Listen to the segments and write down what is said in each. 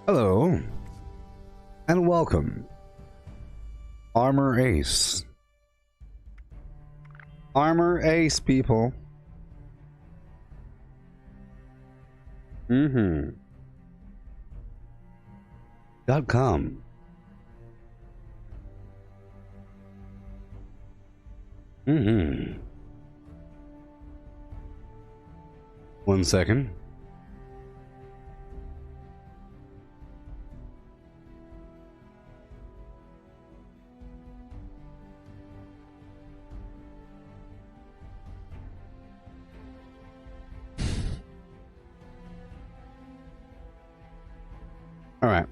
Hello, and welcome. Armor Ace. Armor Ace, people. .com. One second. All right.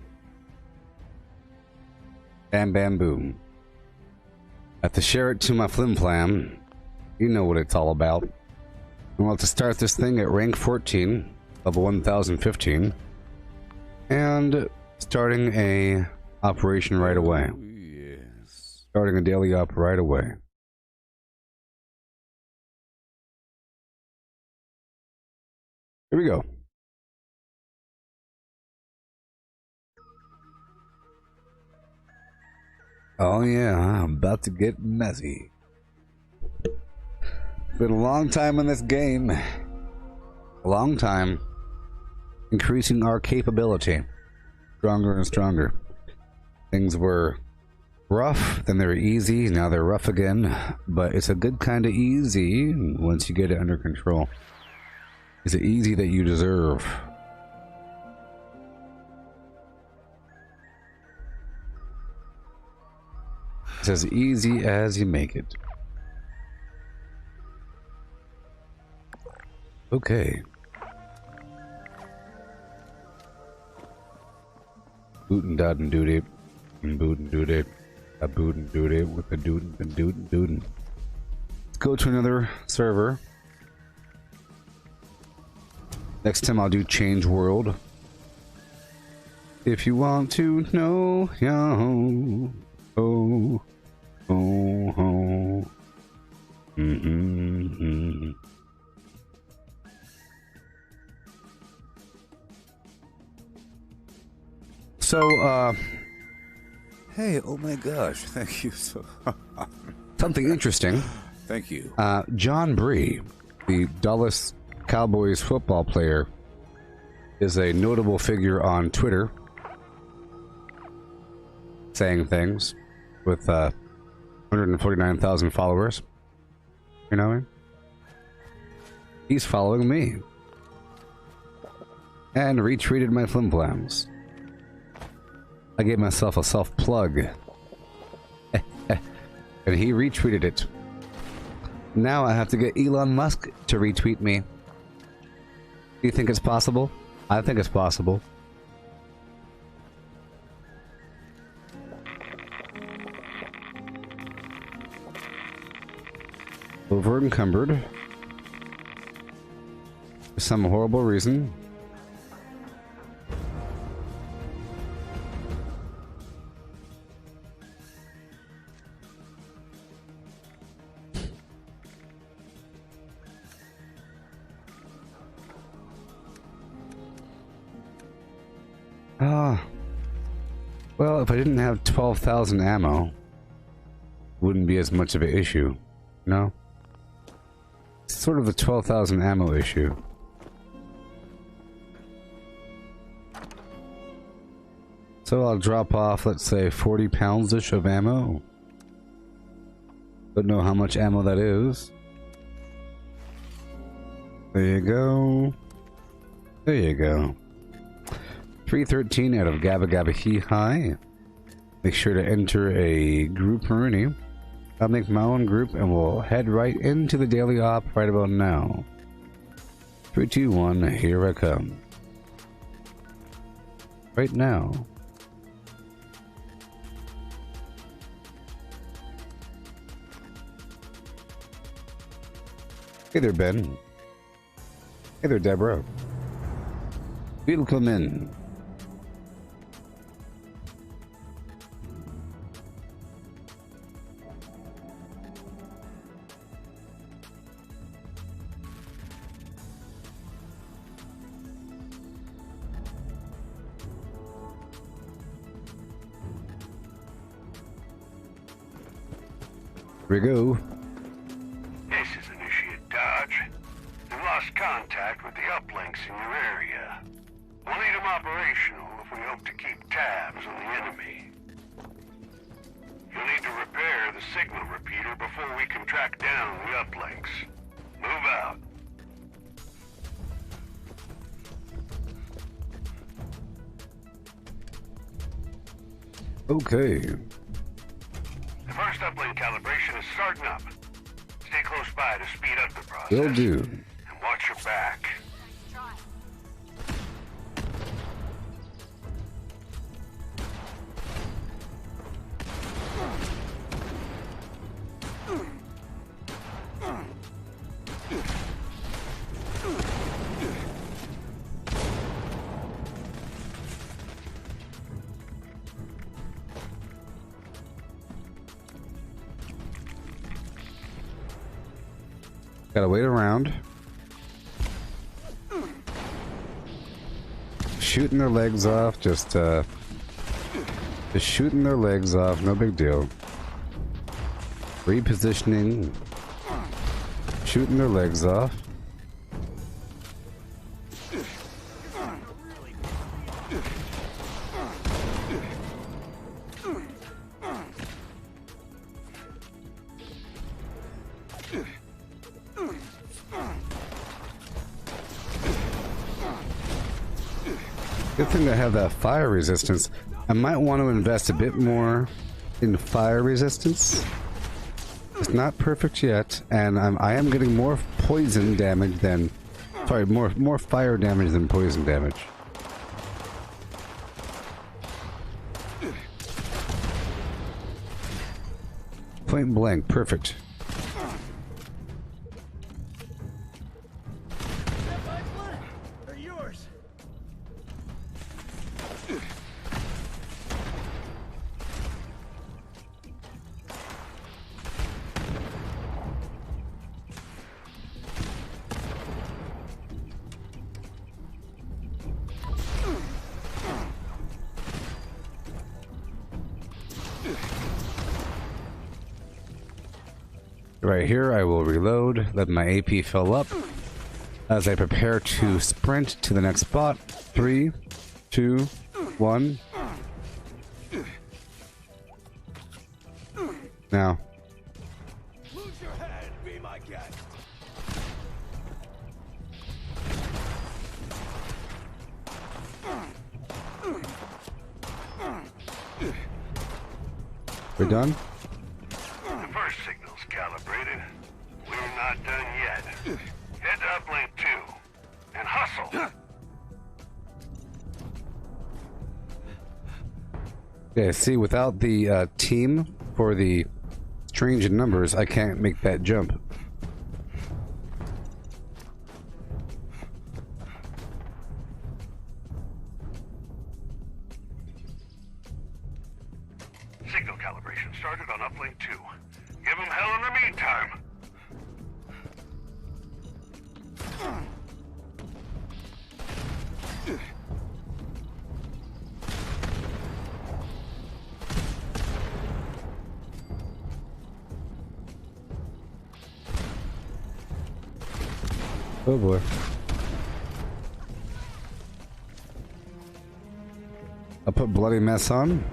Bam, bam, boom. I have to share it to my flim flam. You know what it's all about. We'll have to start this thing at rank 14, level 1015, and starting a operation right away. Yes. Starting a daily op right away. Here we go. Oh yeah, I'm about to get messy. Been a long time in this game. A long time. Increasing our capability. Stronger and stronger. Things were rough, then they were easy, now they're rough again. But it's a good kind of easy once you get it under control. It's the easy that you deserve. It's as easy as you make it. Okay. Bootin' dodin' doody. Bootin' doody. A bootin' doody with a dootin' and dootin' dootin'. Let's go to another server. Next time I'll do Change World. If you want to know, yo. Oh. Oh. Oh. So, Hey, oh my gosh, thank you so something interesting. Thank you. John Bree, the Dallas Cowboys football player, is a notable figure on Twitter, saying things with 149,000 followers. You know what I mean? He's following me. And retweeted my flim flams. I gave myself a self-plug. And he retweeted it. Now I have to get Elon Musk to retweet me. Do you think it's possible? I think it's possible. Over encumbered. For some horrible reason. Well, if I didn't have 12,000 ammo, it wouldn't be as much of an issue. No? It's sort of a 12,000 ammo issue. So I'll drop off, let's say, 40 pounds-ish of ammo. Don't know how much ammo that is. There you go. There you go. 313 out of Gabba Gabba Hee Hi. Make sure to enter a group already. I'll make my own group and we'll head right into the daily op right about now. 3, 2, 1, here I come. Right now. Hey there, Ben. Hey there, Deborah. Welcome in. Here we go. This is Initiate Dodge. We've lost contact with the uplinks in your area. We'll need them operational if we hope to keep tabs on the enemy. You'll need to repair the signal repeater before we can track down the uplinks. Move out. Okay. The first uplink calibration is starting up. Stay close by to speed up the process. Will do. And watch your back. Gotta wait around. Shooting their legs off, just shooting their legs off, no big deal. Repositioning, shooting their legs off. Good thing to have that fire resistance. I might want to invest a bit more in fire resistance. It's not perfect yet, and I am getting more poison damage than, sorry, more fire damage than poison damage. Point blank, perfect. Right here, I will reload, let my AP fill up as I prepare to sprint to the next spot. 3, 2, 1. Now. Lose your head, be my guest. We're done? The first signal's calibrated. We're not done yet. Head to uplink 2 and hustle. Yeah, see, without the team for the strange numbers, I can't make that jump. Signal calibration started on uplink 2. Give them hell in the meantime. Oh boy. I'll put bloody mess on.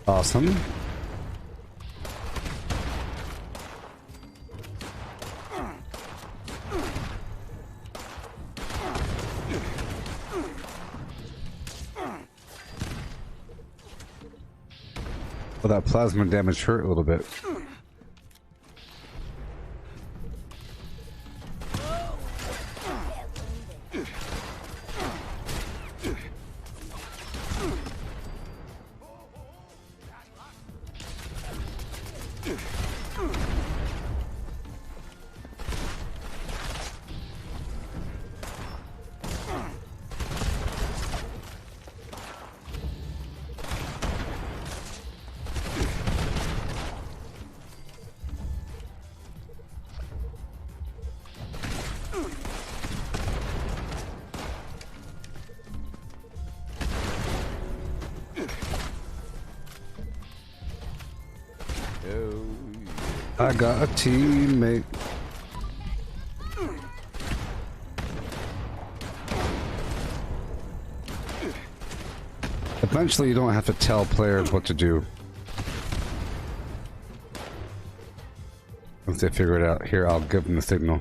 Awesome. Well, that plasma damage hurt a little bit. I got a teammate. Eventually, you don't have to tell players what to do. Once they figure it out, here, I'll give them the signal.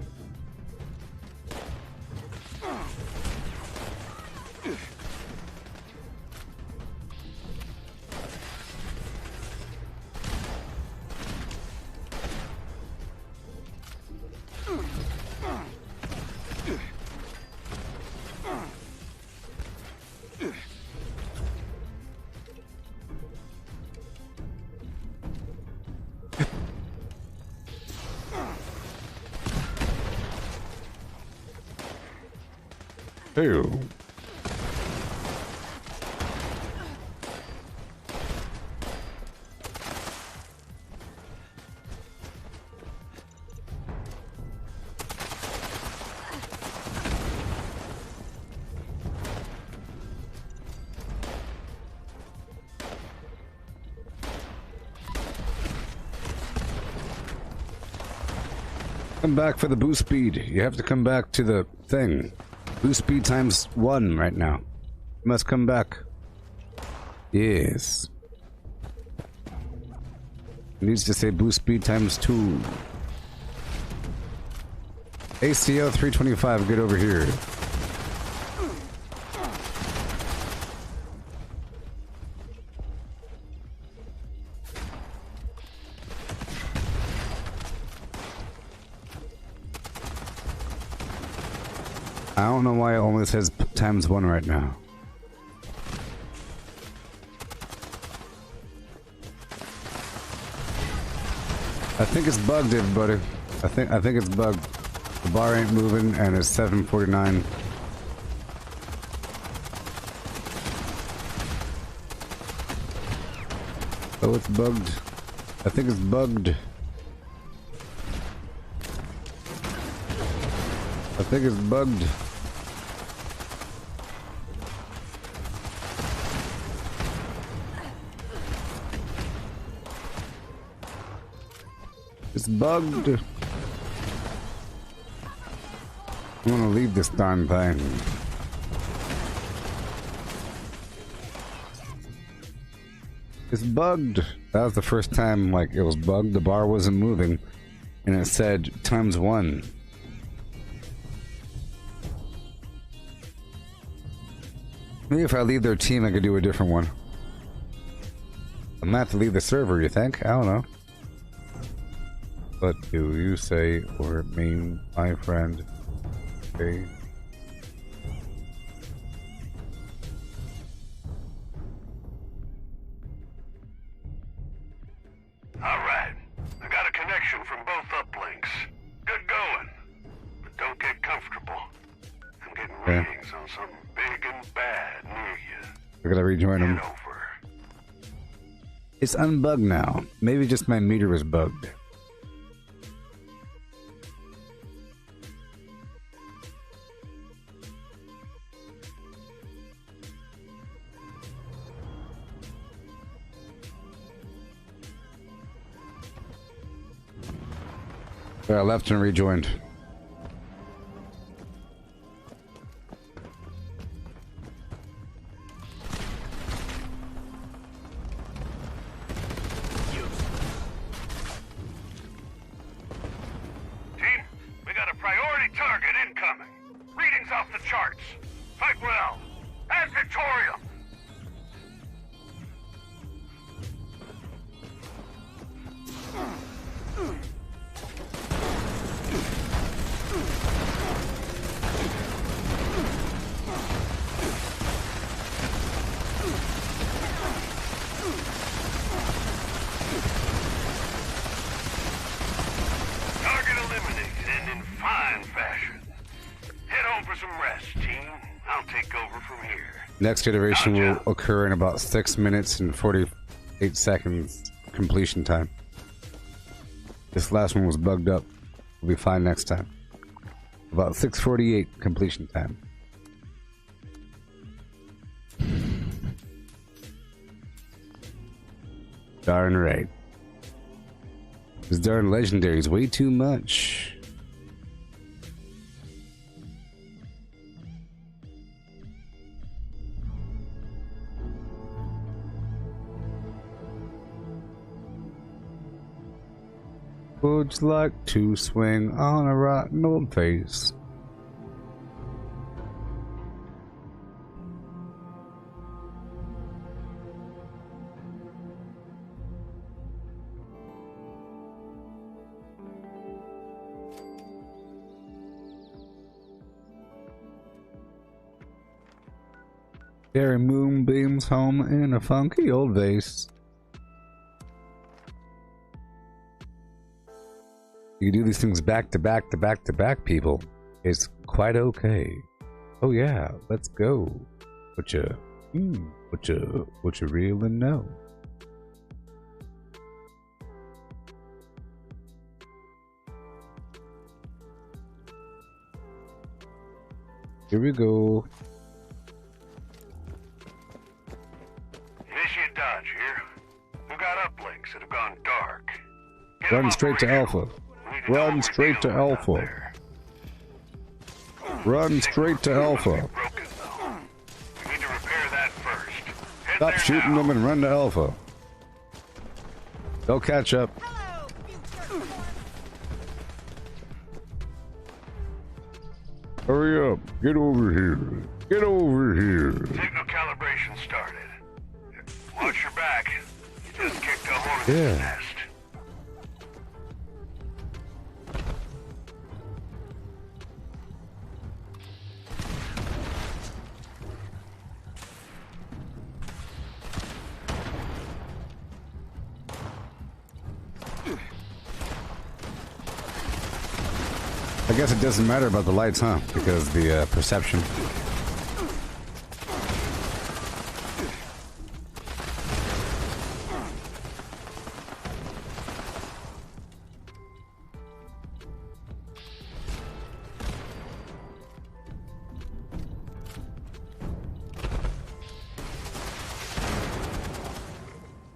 Ew. Come back for the boost speed. You have to come back to the thing. Boost speed times 1 right now. You must come back. Yes. It needs to say boost speed times 2. ACO 325, get over here. I don't know why it only says times 1 right now. I think it's bugged, everybody. I think it's bugged. The bar ain't moving, and it's 7:49. Oh, it's bugged. I think it's bugged. I think it's bugged. It's bugged. I'm gonna leave this darn thing. It's bugged. That was the first time, like, it was bugged. The bar wasn't moving, and it said times 1. Maybe if I leave their team, I could do a different one. I'm gonna have to leave the server, you think? I don't know. What do you say or mean, my friend? Okay. Alright. I got a connection from both uplinks. Good going. But don't get comfortable. I'm getting readings on something big and bad near you. I gotta rejoin them. Get over. It's unbugged now. Maybe just my meter is bugged. I left and rejoined. Team, we got a priority target incoming. Readings off the charts. Fight well. Ad Victorium. some rest, team. I'll take over from here. Next iteration will Gotcha. occur in about 6 minutes and 48 seconds completion time. This last one was bugged up. We'll be fine next time. About 6:48 completion time. Darn right. This darn legendary is way too much. Would you like to swing on a rotten old face? Carry moonbeams home in a funky old vase. You do these things back to back to back to back, people. It's quite okay. Oh yeah, let's go. What you really know? Here we go. Initiate dodge here. We've got uplinks that have gone dark. Get Run them straight to operational. Alpha. We need to know Run what we're straight to dealing with out Alpha. there. Run straight to Alpha. Broken, though. We need to repair that first. Head Stop there shooting now. them and run to Alpha. They'll catch up. Hurry up. Get over here. Get over here. Signal calibration started. Watch your back. You just kicked a hornet's Yeah. nest. I guess it doesn't matter about the lights, huh? Because the perception.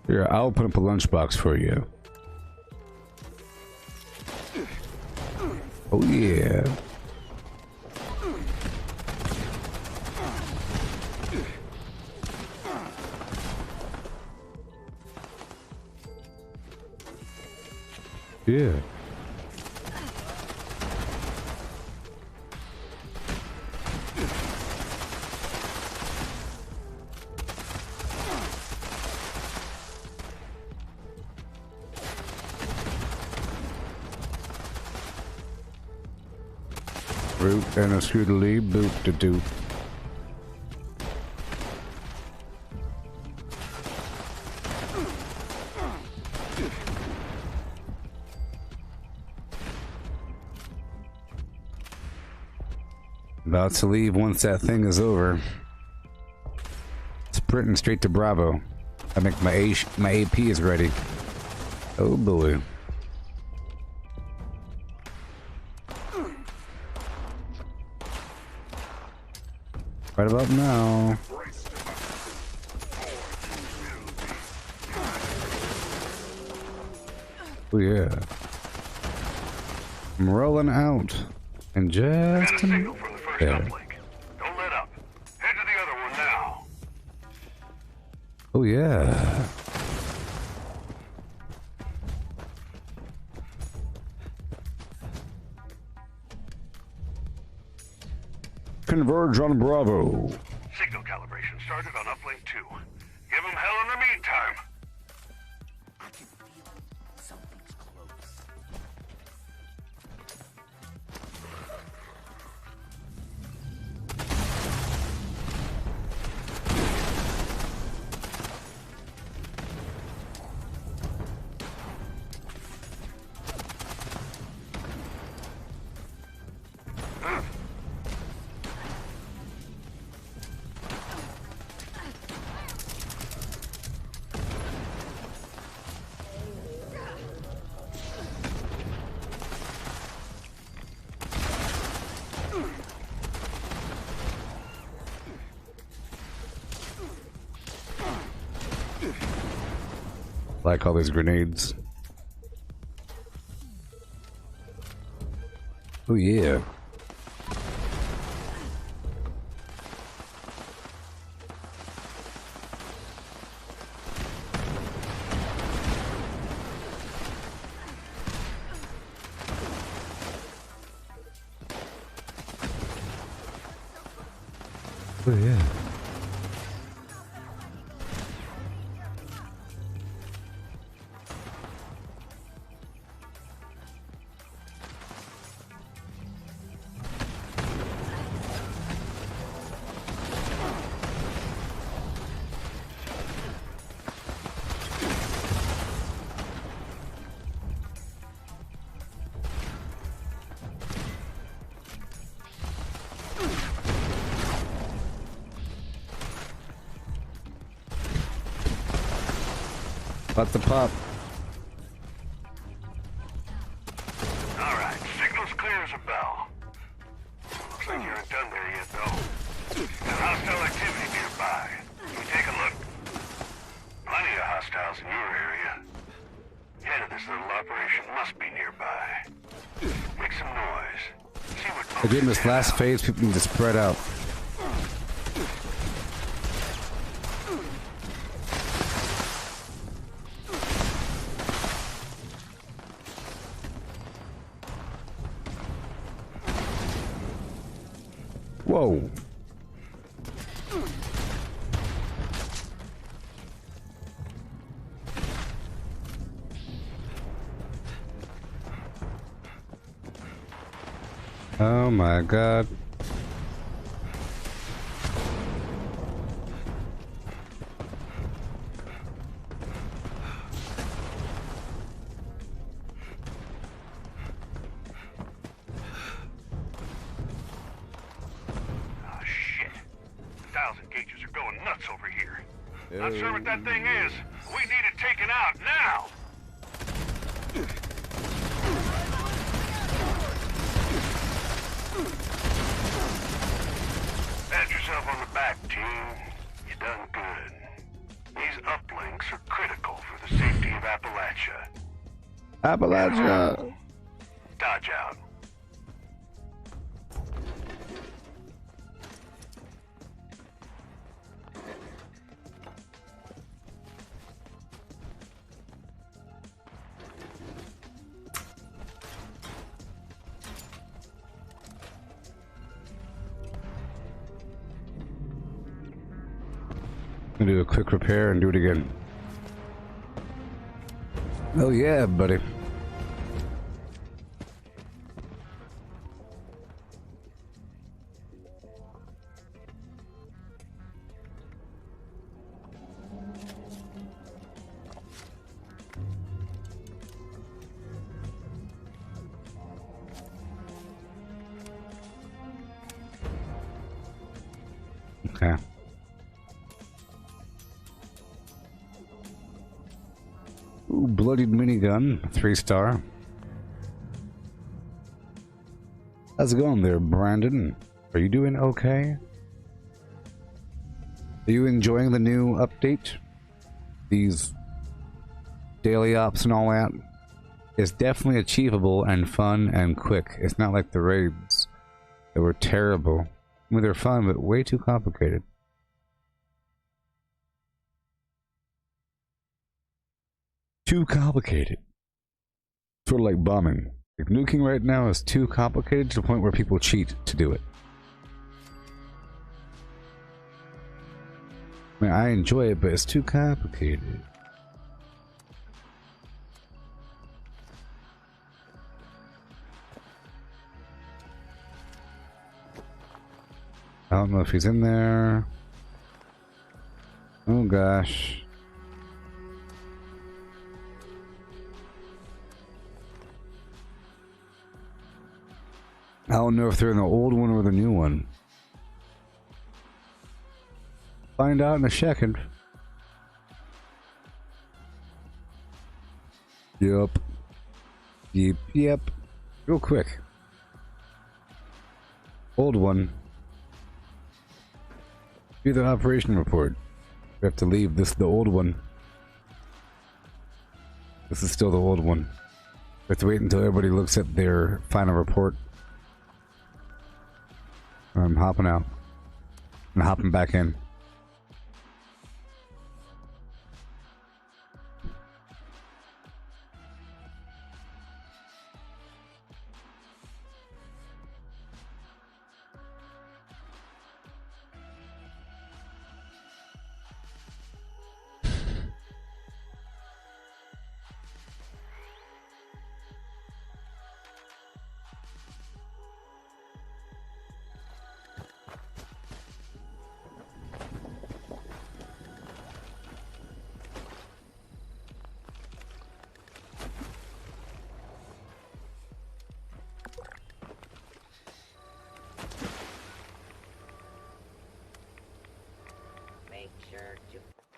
Here, I'll put up a lunchbox for you. Oh yeah. Yeah. Root and a scootily boot to doot. About to leave once that thing is over. Sprinting straight to Bravo. I think my AP is ready. Oh boy. Right about now. Oh yeah. I'm rolling out. And Got a just signal for the first there. uplink. Don't let up. Head to the other one now. Oh yeah. Converge on Bravo. Signal calibration started on uplink 2. Give them hell in the meantime. I can feel it. Something's close. Like all these grenades. Oh yeah. Oh yeah. Lots of pop. Alright, signal's clear as a bell. Looks like you aren't done there yet, though. There's hostile activity nearby. Can you take a look? Plenty of hostiles in your area. Head of this little operation must be nearby. Make some noise. See what Again, this last phase, people need to spread out. Whoa. Oh my god. Not sure what that thing is. We need it taken out now. Pat yourself on the back, team. You done good. These uplinks are critical for the safety of Appalachia. Appalachia. Dodge out. I'm gonna do a quick repair and do it again. Oh yeah, buddy. Okay. Ooh, bloodied minigun, 3-star. How's it going there, Brandon? Are you doing okay? Are you enjoying the new update? These daily ops and all that? It's definitely achievable and fun and quick. It's not like the raids that were terrible. I mean, they're fun, but way too complicated. Too complicated. Sort of like bombing. Like nuking right now is too complicated to the point where people cheat to do it. I mean, I enjoy it, but it's too complicated. I don't know if he's in there. Oh gosh. I don't know if they're in the old one or the new one. Find out in a second. Yep. Yep. Real quick. Old one. Do the operation report. We have to leave. This is the old one. This is still the old one. We have to wait until everybody looks at their final report. I'm hopping out. I'm hopping back in.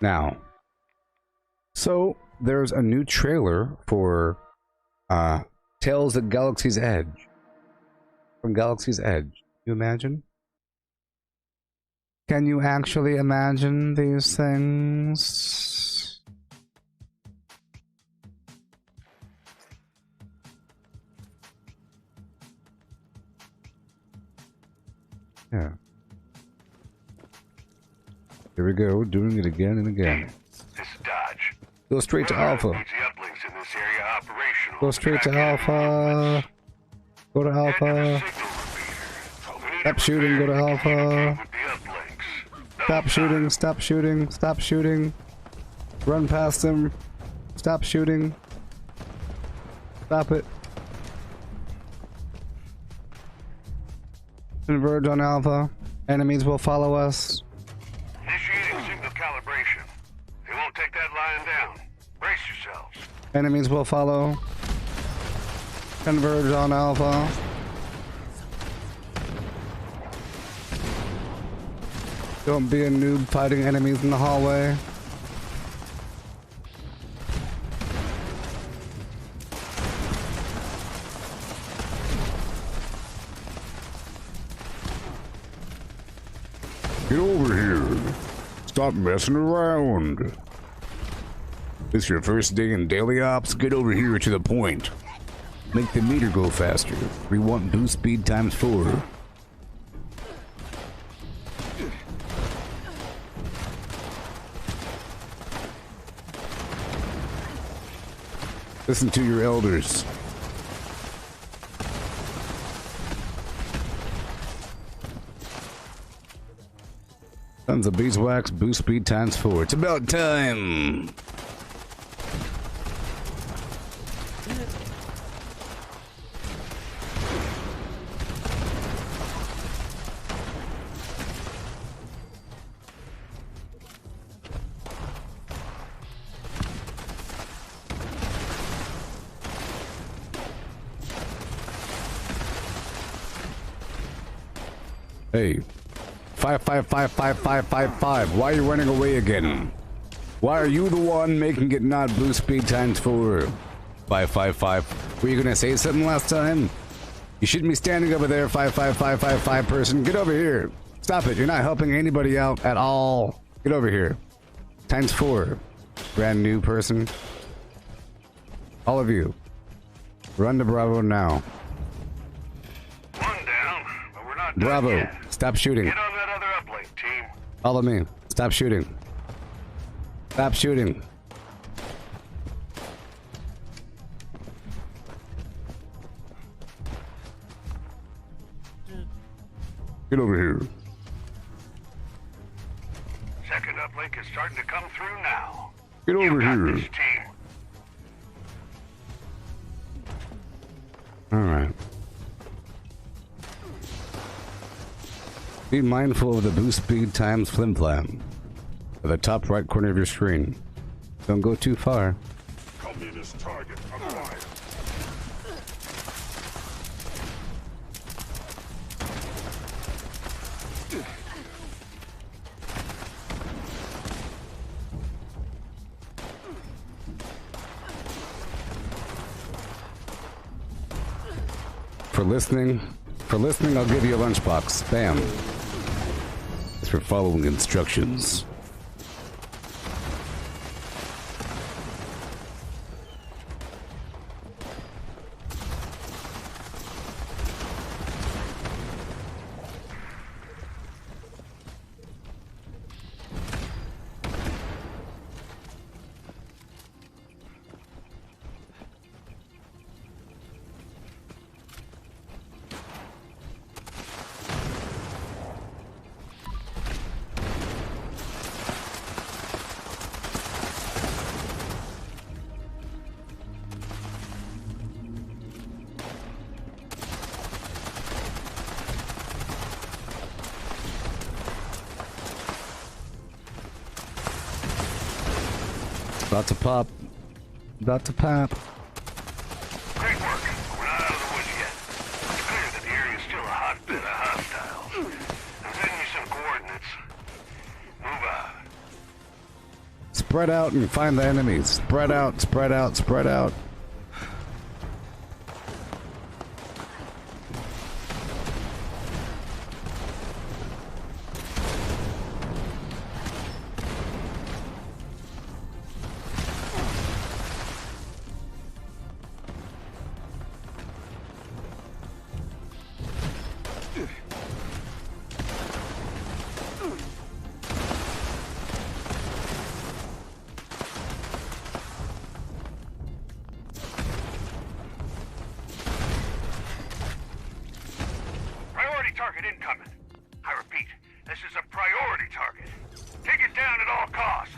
Now, so there's a new trailer for Tales of Galaxy's Edge. From Galaxy's Edge. Can you imagine? Can you actually imagine these things? Yeah. Here we go, doing it again and again. This is Dodge. Go straight to Alpha. Needs the uplinks in this area operational. Go straight to Alpha. Go to Alpha. Stop shooting, go to Alpha. Stop shooting, stop shooting, stop shooting. Run past them. Stop shooting. Stop it. Converge on Alpha. Enemies will follow us. Initiating signal calibration. They won't take that lying down. Brace yourselves. Enemies will follow. Converge on Alpha. Don't be a noob fighting enemies in the hallway. Get over here. Stop messing around. This your first day in daily ops? Get over here to the point. Make the meter go faster. We want boost speed times 4. Listen to your elders. Tons of beeswax, boost speed times 4. It's about time! Hey, 5555555. Why are you running away again? Why are you the one making it not boost speed times 4? 555. Were you gonna say something last time? You shouldn't be standing over there, 55555 person. Get over here. Stop it. You're not helping anybody out at all. Get over here. Times 4. Brand new person. All of you. Run to Bravo now. One down, but we're not done Bravo. yet. Stop shooting. Get on that other uplink, team. Follow me. Stop shooting. Stop shooting. Get over here. Second uplink is starting to come through now. Get You over got here. this, team. Alright. Be mindful of the boost speed times flim-flam at the top right corner of your screen. Don't go too far. Communist target acquired. For listening, For listening, I'll give you a lunchbox. Bam. It's for following instructions. About to pop. About to pop. Great work. We're not out of the woods yet. It's clear that the area is still a hotbed of hostiles. I'm sending you some coordinates. Move out. Spread out and find the enemies. Spread out, spread out, spread out. Priority target incoming. I repeat, this is a priority target. Take it down at all costs.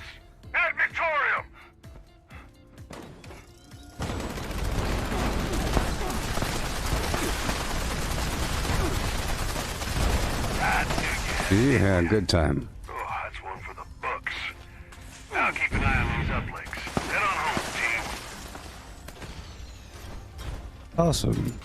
Ad Victorium! You had a good time. Oh, that's one for the books. Now keep an eye on these uplinks. Head on home, team. Awesome.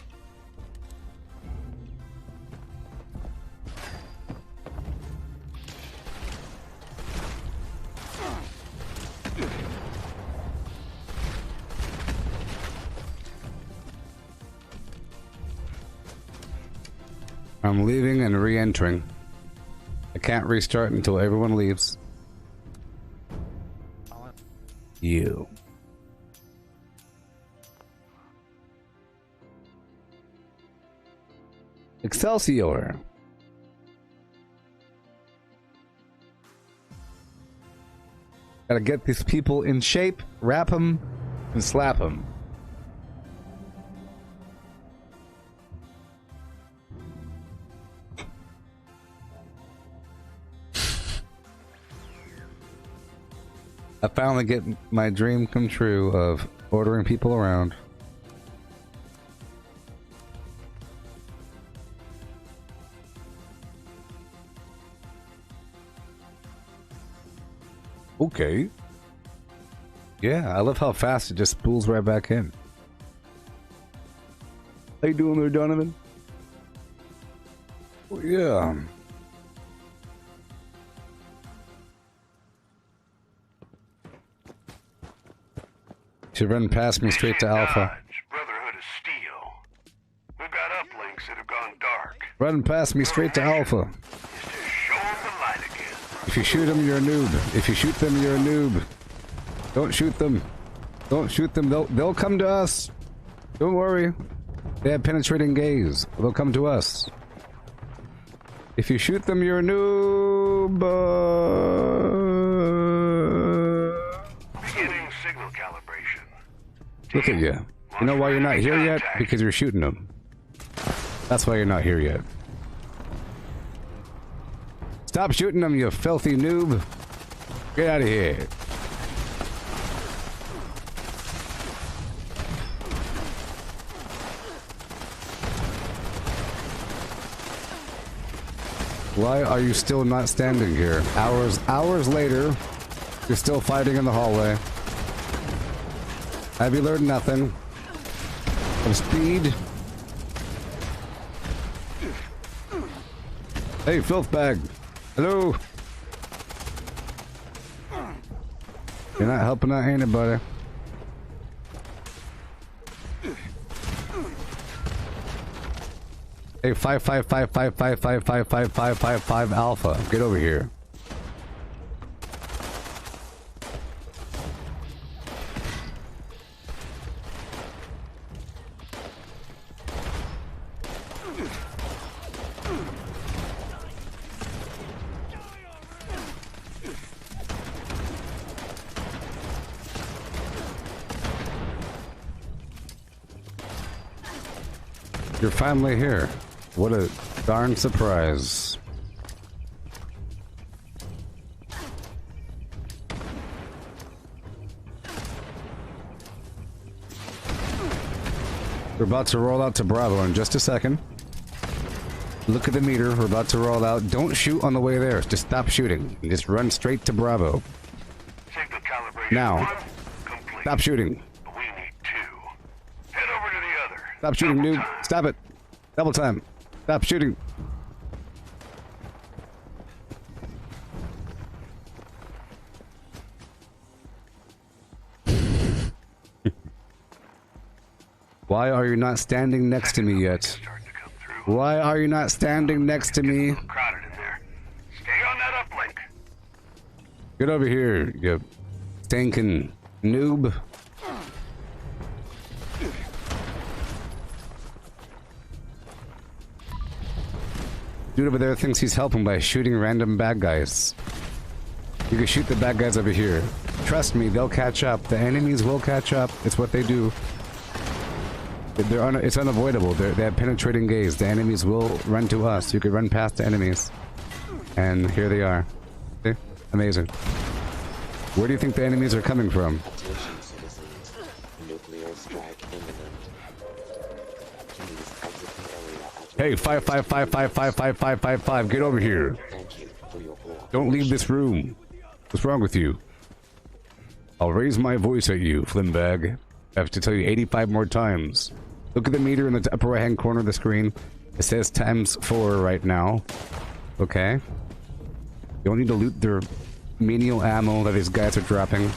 I'm leaving and re-entering. I can't restart until everyone leaves. You. Excelsior. Gotta get these people in shape, wrap them, and slap them. I finally get my dream come true of ordering people around. Okay. Yeah, I love how fast it just spools right back in. How you doing there, Donovan? Oh, yeah. Should run past me straight to Alpha. Dodge, Brotherhood of Steel. We've got uplinks that have gone dark. Run past me straight to Alpha. Is to show them the light again. If you shoot them, you're a noob. If you shoot them, you're a noob. Don't shoot them. Don't shoot them. They'll come to us. Don't worry. They have penetrating gaze. They'll come to us. If you shoot them, you're a noob. Beginning signal calibration. Look at you. You know why you're not here yet? Because you're shooting them. That's why you're not here yet. Stop shooting them, you filthy noob. Get out of here. Why are you still not standing here? Hours later, you're still fighting in the hallway. Have you learned nothing? Of speed? Hey, filth bag. Hello? You're not helping out anybody. Hey, 55555555555 Alpha, get over here. You're finally here. What a darn surprise. We're about to roll out to Bravo in just a second. Look at the meter. We're about to roll out. Don't shoot on the way there. Just stop shooting. Just run straight to Bravo. Signal calibration Now. 1 complete. Stop shooting. We need 2. Head over to the other. Stop shooting, Double dude. time. Stop it. Double time. Stop shooting. Why are you not standing next to me yet? Starting to come through. Why are you not standing next to me? Crowded in there. Stay on that uplink. Get over here, you stinking noob. Dude over there thinks he's helping by shooting random bad guys. You can shoot the bad guys over here. Trust me, they'll catch up. The enemies will catch up. It's what they do. It's unavoidable. They have penetrating gaze. The enemies will run to us. You could run past the enemies. And here they are. See? Amazing. Where do you think the enemies are coming from? Attention citizens. Nuclear strike imminent. Please exit the area at Hey, 555555555, get over here. Thank you for your cooperation. Don't leave this room. What's wrong with you? I'll raise my voice at you, Flimbag. I have to tell you 85 more times. Look at the meter in the upper right hand corner of the screen. It says ×4 right now. Okay. You don't need to loot their menial ammo that these guys are dropping.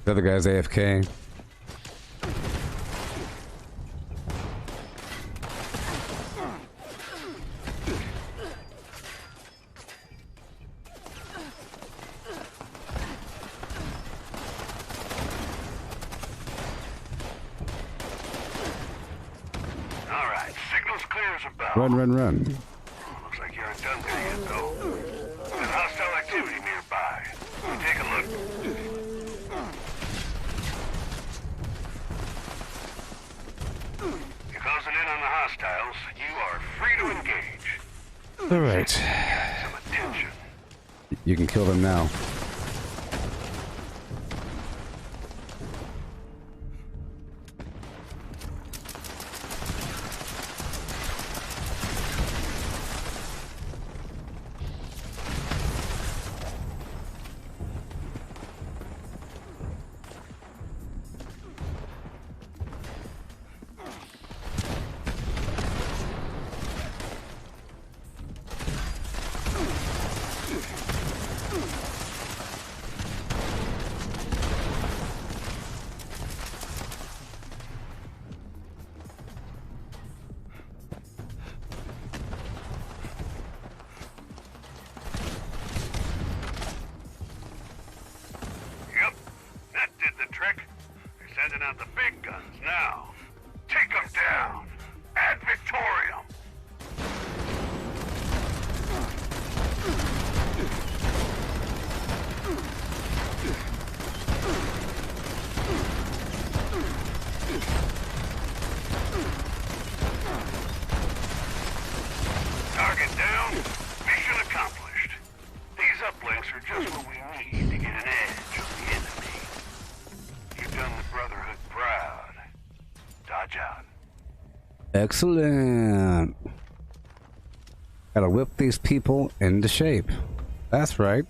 The other guy's AFK. Alright, signal's clear as a bell. Run, run, run. Looks like you aren't done there yet, though. There's hostile activity nearby. You take a look. You're closing in on the hostiles. You are free to engage. Alright. Some attention. You can kill them now. Yep, that did the trick. They're sending out the big guns now. Take them down. Ad Victorium. Target down. Mission accomplished. These uplinks are just what we need to get an edge on the enemy. You've done the Brotherhood proud. Dodge out. Excellent. Gotta whip these people into shape. That's right.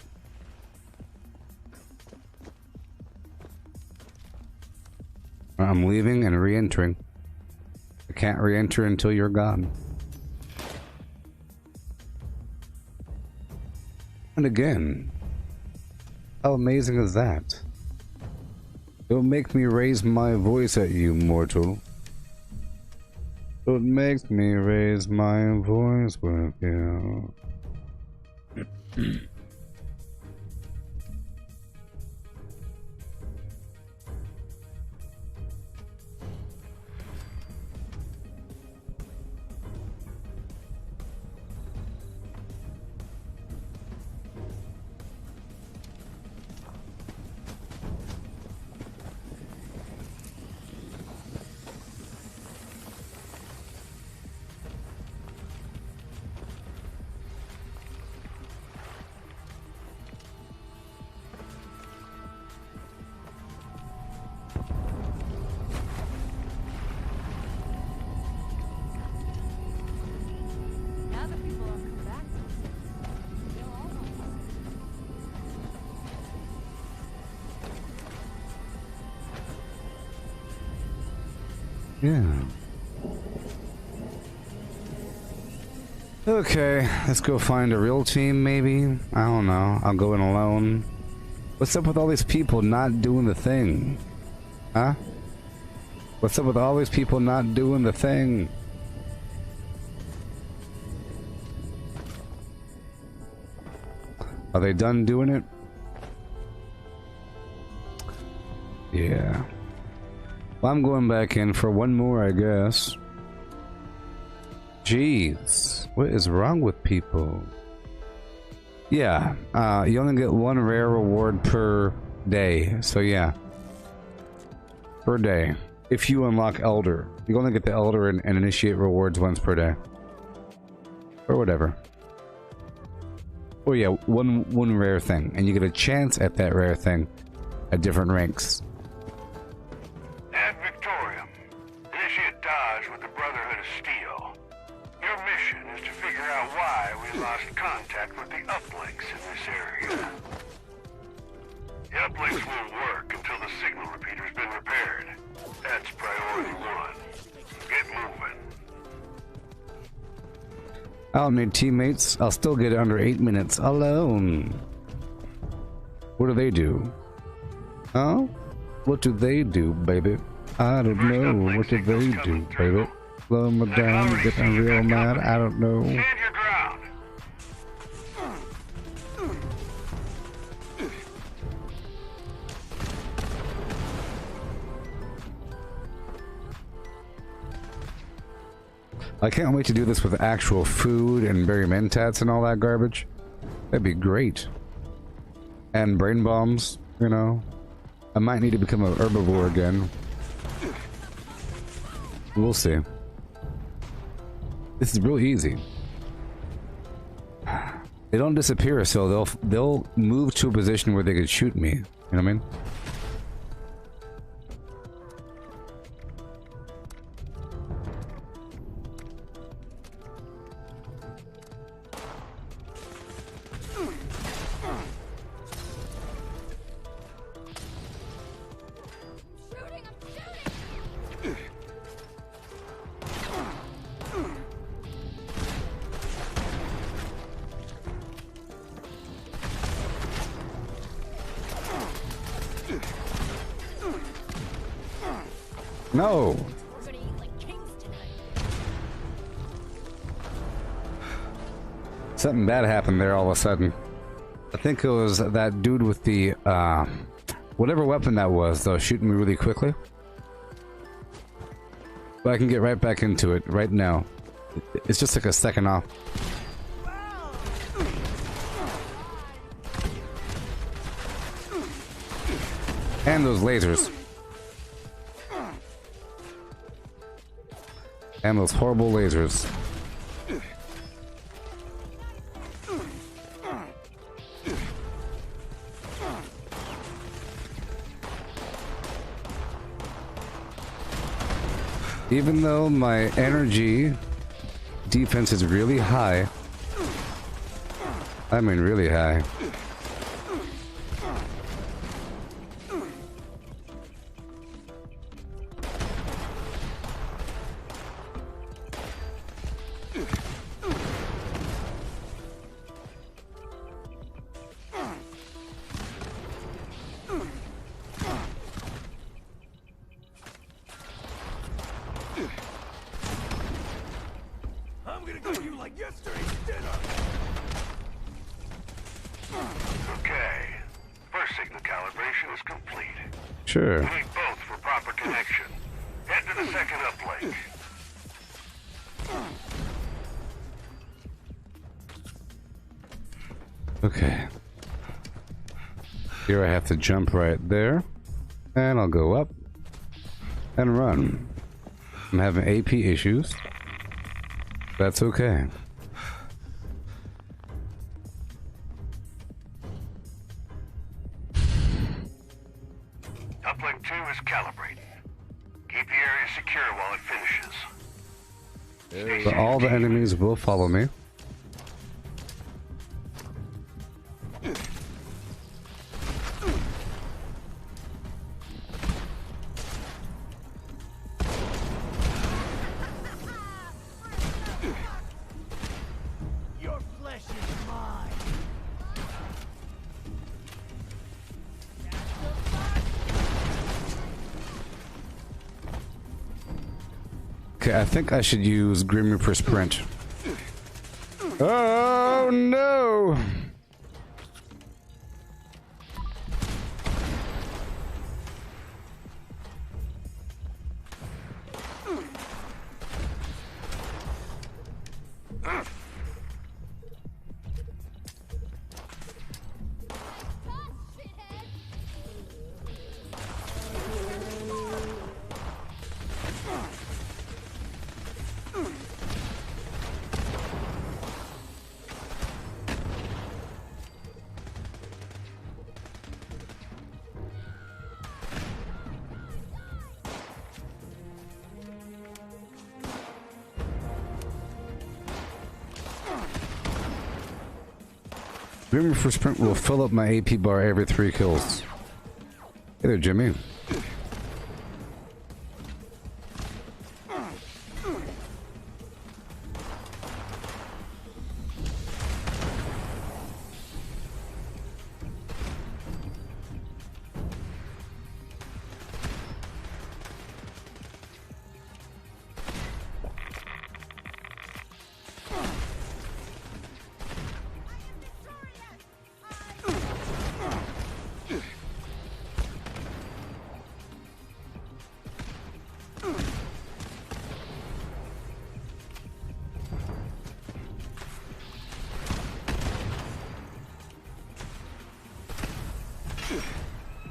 I'm leaving and re-entering. I can't re-enter until you're gone. And again, How amazing is that? Don't make me raise my voice at you, mortal. Don't make me raise my voice with you. Now that people are coming back, they'll all know this. Yeah. Okay, let's go find a real team, maybe? I don't know. I'll go in alone. What's up with all these people not doing the thing? Huh? What's up with all these people not doing the thing? Are they done doing it? Yeah. Well, I'm going back in for one more, I guess. Jeez, what is wrong with people? Yeah, you only get one rare reward per day, so yeah. Per day. If you unlock Elder. You only get the Elder and initiate rewards once per day. Or whatever. Oh yeah, one rare thing, and you get a chance at that rare thing at different ranks. Ad Victorium. Initiate Dodge with the Brotherhood of Steel. Your mission is to figure out why we lost contact with the uplinks in this area. The uplinks won't work until the signal repeater's been repaired. That's priority one. Get moving. I don't need teammates. I'll still get it under 8 minutes alone. What do they do? Huh? What do they do, baby? I don't know. What do they do, baby? Slow me down, getting real mad. I don't know. Stand your ground. I can't wait to do this with actual food and berry mentats and all that garbage. That'd be great. And brain bombs, you know. I might need to become an herbivore again. We'll see. This is real easy. They don't disappear, so they'll move to a position where they could shoot me. You know what I mean? No! We're gonna eat like kings tonight. Something bad happened there all of a sudden. I think it was that dude with the, whatever weapon that was, though, shooting me really quickly. But I can get right back into it right now. It's just like a second off. And those lasers. And those horrible lasers. Even though my energy defense is really high, I mean really high. Okay. First signal calibration is complete. Sure. We need both for proper connection. Head to the second uplink. Okay. Here I have to jump right there. And I'll go up. And run. I'm having AP issues. That's okay. Uplink 2 is calibrating. Keep the area secure while it finishes. So all the enemies will follow me. Your flesh is mine. Okay, I think I should use Grim Reaper Sprint. Oh no! Grim Reaper Sprint will fill up my AP bar every 3 kills. Hey there, Jimmy.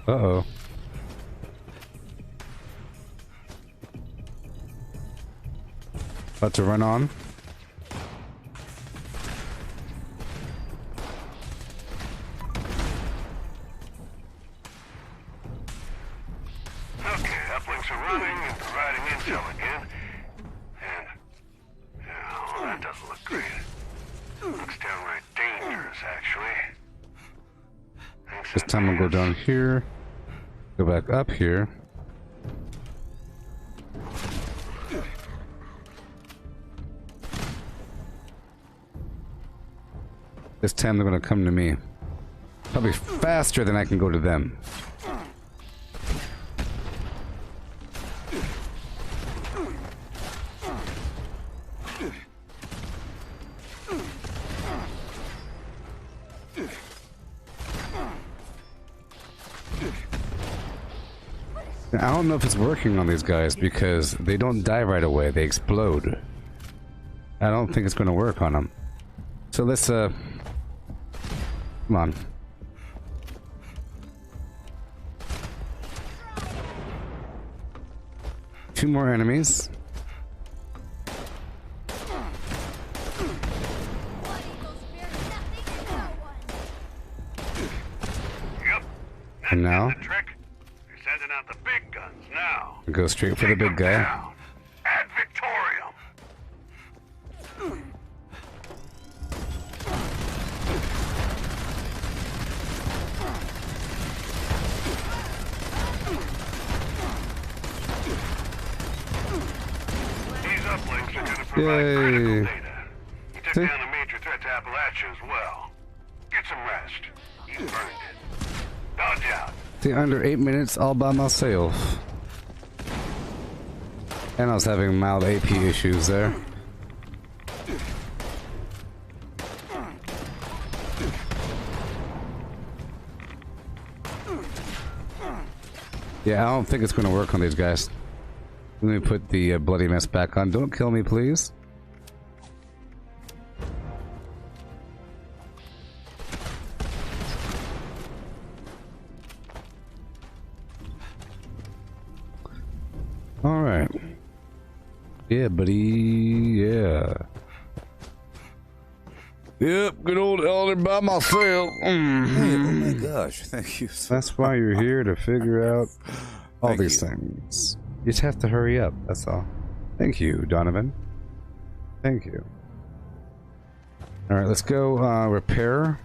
Uh-oh. About to run on. Okay, uplinks are running and providing intel again. And... yeah, well, that doesn't look great. Looks downright dangerous, actually. This time I'll go down here. Go back up here. This time they're gonna come to me. Probably faster than I can go to them. I don't know if it's working on these guys because they don't die right away, they explode. I don't think it's gonna work on them. So let's come on. Two more enemies. Yep. And now? The trick. You're sending out the big guns now. Go straight for the big guy. Down. Ad Victorium. These uplinks are going to provide Yay. critical data. You took See? down a major threat to Appalachia as well. Get some rest. You burned it. Dodge out. See, under 8 minutes all by myself. And I was having mild AP issues there. Yeah, I don't think it's going to work on these guys. Let me put the bloody mess back on. Don't kill me, please. Alright. Yeah, buddy. Yeah. Yep, good old elder by myself. Hey, oh my gosh, thank you. That's why you're here, to figure out all Thank these you. things. You just have to hurry up, that's all. Thank you, Donovan. Thank you. Alright, let's go repair.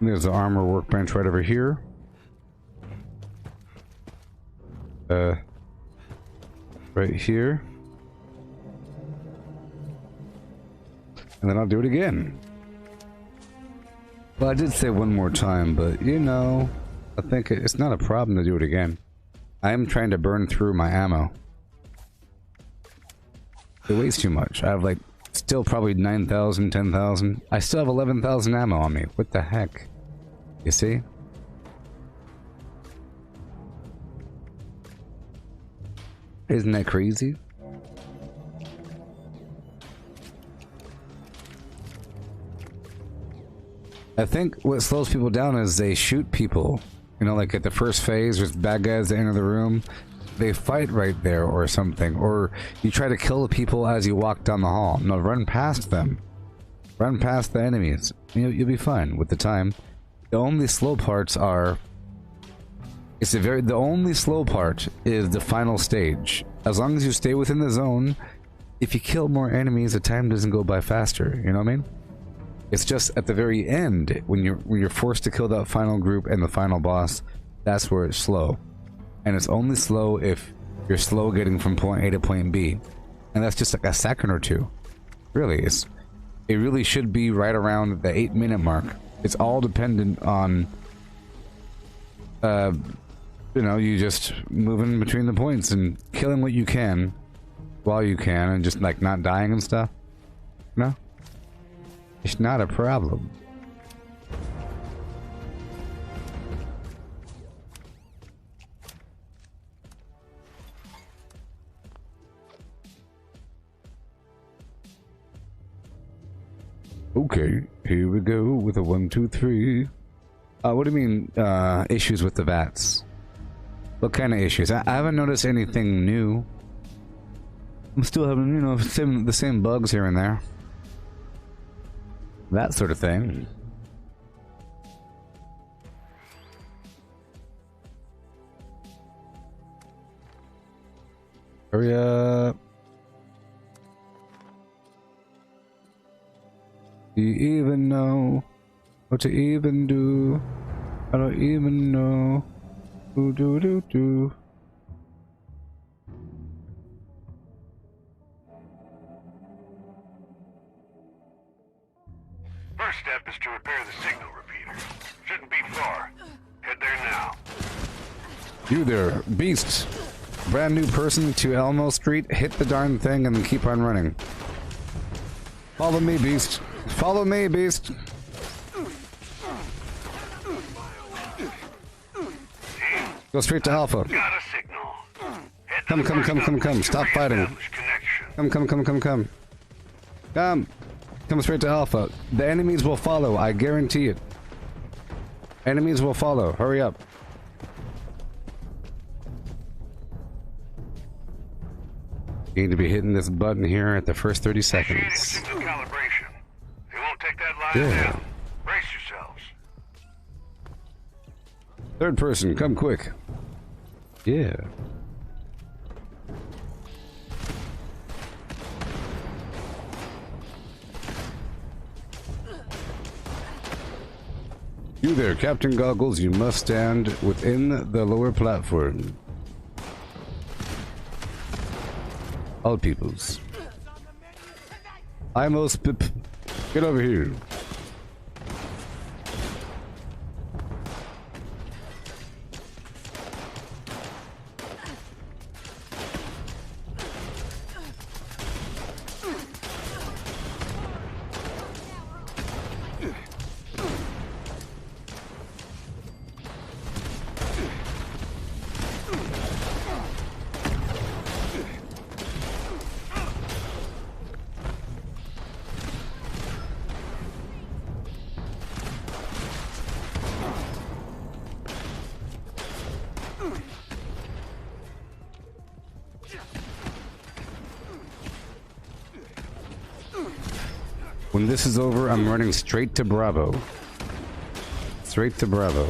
There's the armor workbench right over here. Right here. And then I'll do it again. Well, I did say one more time, but you know, I think it's not a problem to do it again. I am trying to burn through my ammo. It weighs too much. I have like still probably 9,000, 10,000. I still have 11,000 ammo on me. What the heck? You see? Isn't that crazy? I think what slows people down is they shoot people. You know, like at the first phase, there's bad guys that enter the room. They fight right there or something. Or you try to kill the people as you walk down the hall. No, run past them. Run past the enemies. You'll be fine with the time. The only slow parts are... the only slow part is the final stage. As long as you stay within the zone, if you kill more enemies, the time doesn't go by faster. You know what I mean? It's just at the very end, when you're forced to kill that final group and the final boss, that's where it's slow. And it's only slow if you're slow getting from point A to point B. And that's just like a second or two. Really, it really should be right around the 8-minute mark. It's all dependent on, you know, you just moving between the points and killing what you can while you can and just like not dying and stuff. No? It's not a problem. Okay, here we go with a 1, 2, 3. What do you mean, issues with the VATS? What kind of issues? I haven't noticed anything new. I'm still having, you know, the same bugs here and there. That sort of thing. Hurry up. Do you even know what to even do? I don't even know. Do. First step is to repair the signal repeater. Shouldn't be far. Head there now. You there, beast. Brand new person to Elmo Street. Hit the darn thing and then keep on running. Follow me, beast. Follow me, beast. Go straight to Alpha. Got a signal. Head to Come. Stop fighting. Connection. Come. Come straight to Alpha. The enemies will follow, I guarantee it. Enemies will follow. Hurry up. You need to be hitting this button here at the first 30 seconds. Signal calibration. They won't take that line Yeah. down. Brace yourselves. Third person, come quick. Yeah. You there, Captain Goggles, you must stand within the lower platform. All peoples. I most get over here. When this is over, I'm running straight to Bravo. Straight to Bravo.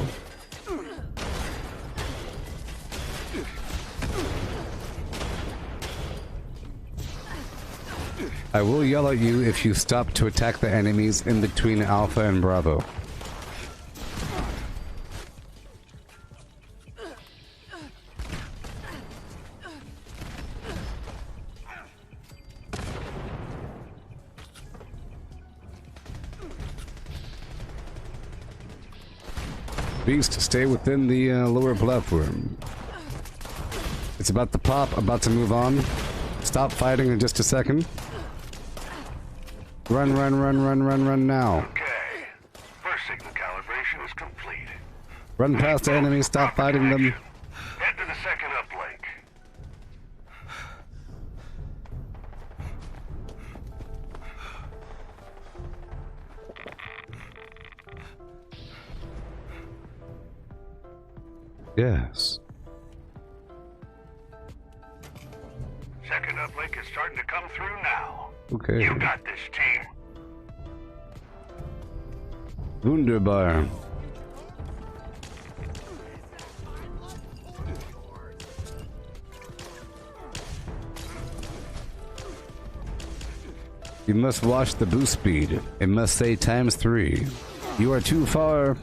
I will yell at you if you stop to attack the enemies in between Alpha and Bravo. Beast, stay within the lower platform. It's about to pop, about to move on. Stop fighting in just a second. Run, run, run, run, run, run now. Okay. First signal calibration is complete. Run past the enemies, stop fighting them. Head to the second uplink. Yes. Second uplink is starting to come through now. Okay. You got this, team. Wunderbar. You must watch the boost speed. It must say ×3. You are too far.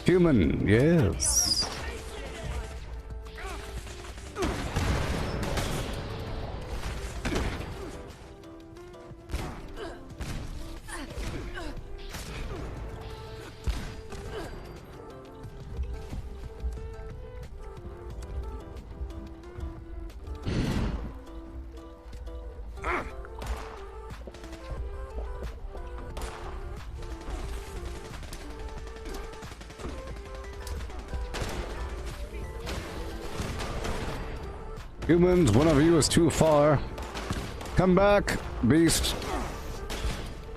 Human, yes. Humans, one of you is too far. Come back, beast.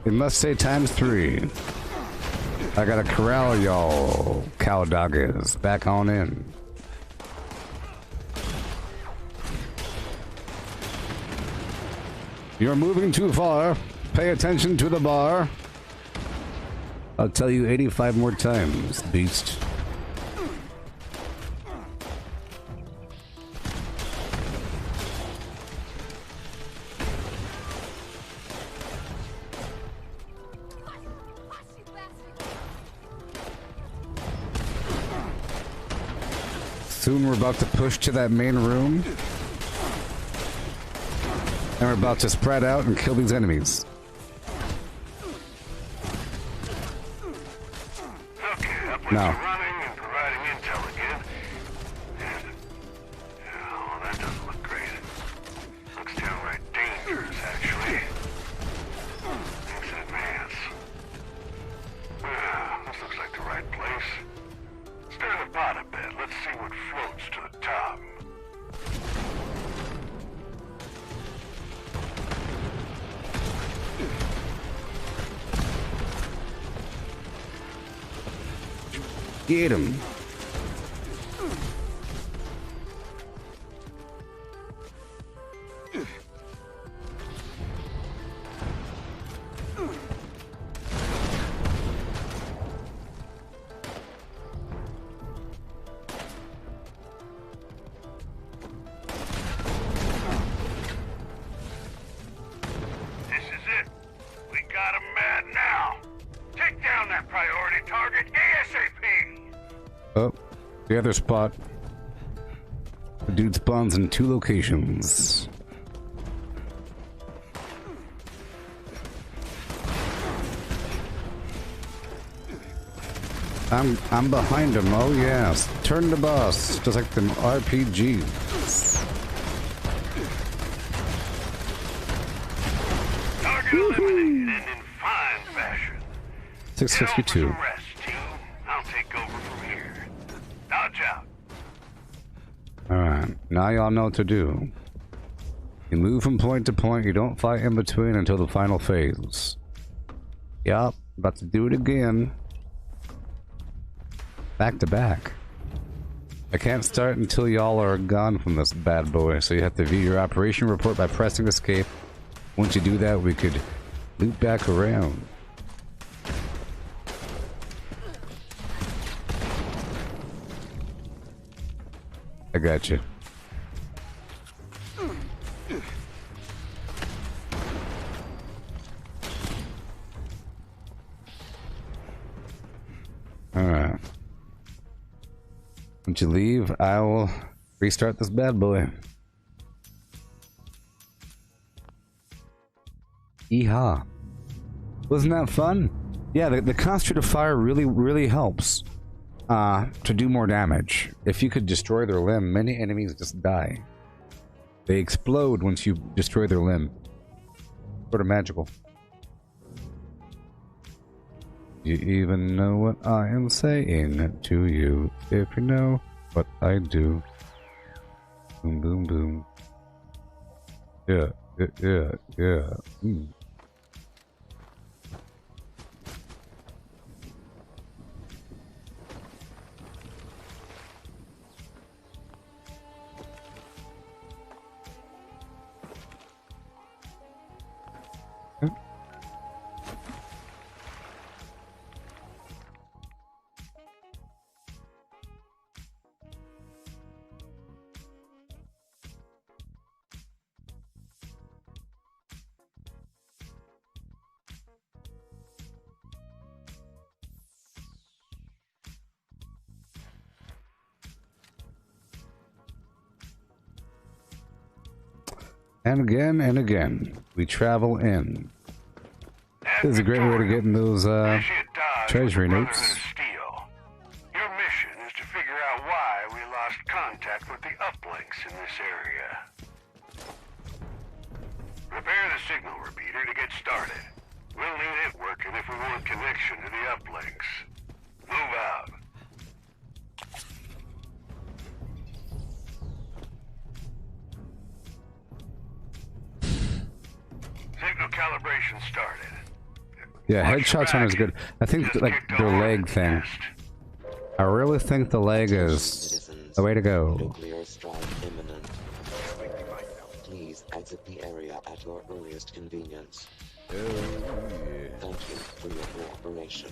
It must say ×3. I gotta corral y'all, cow doggers. Back on in. You're moving too far. Pay attention to the bar. I'll tell you 85 more times, beast. Soon we're about to push to that main room. And we're about to spread out and kill these enemies. Okay, uplink No. running and providing intel again. And, oh, that doesn't look great. Looks downright dangerous, actually. Thanks in advance. This looks like the right place. Stir the pot a bit. Let's see what floats to the top. Get him. This is it. We got 'em mad now. Take down that priority target ASAP. Oh, the other spot. The dude spawns in 2 locations. I'm behind him. Oh yes, turn the boss, just like them RPGs. Target eliminated and in fine fashion. 652. Get over some rest, team. I'll take over from here. Dodge out. Alright, now y'all know what to do. You move from point to point, you don't fight in between until the final phase. Yup, about to do it again. Back to back. I can't start until y'all are gone from this bad boy, so you have to view your operation report by pressing escape. Once you do that, we could loop back around. I got you. Alright. Once you leave, I will restart this bad boy. Yeehaw. Wasn't that fun? Yeah, the concentrated fire really helps to do more damage. If you could destroy their limb, many enemies just die. They explode once you destroy their limb. Sort of magical. You even know what I am saying to you, if you know what I do. Boom, boom, boom. Yeah. Mm. And again, we travel in. This is a great way to get in those treasury notes. Your mission is to figure out why we lost contact with the uplinks in this area. Prepare the signal repeater to get started. We'll need it working if we want connection to the uplinks. Move out. Signal calibration started. Yeah, headshots aren't as good. I think like their leg thing. I really think the leg is the way to go. Nuclear strike imminent. Please exit the area at your earliest convenience. Thank you for your cooperation.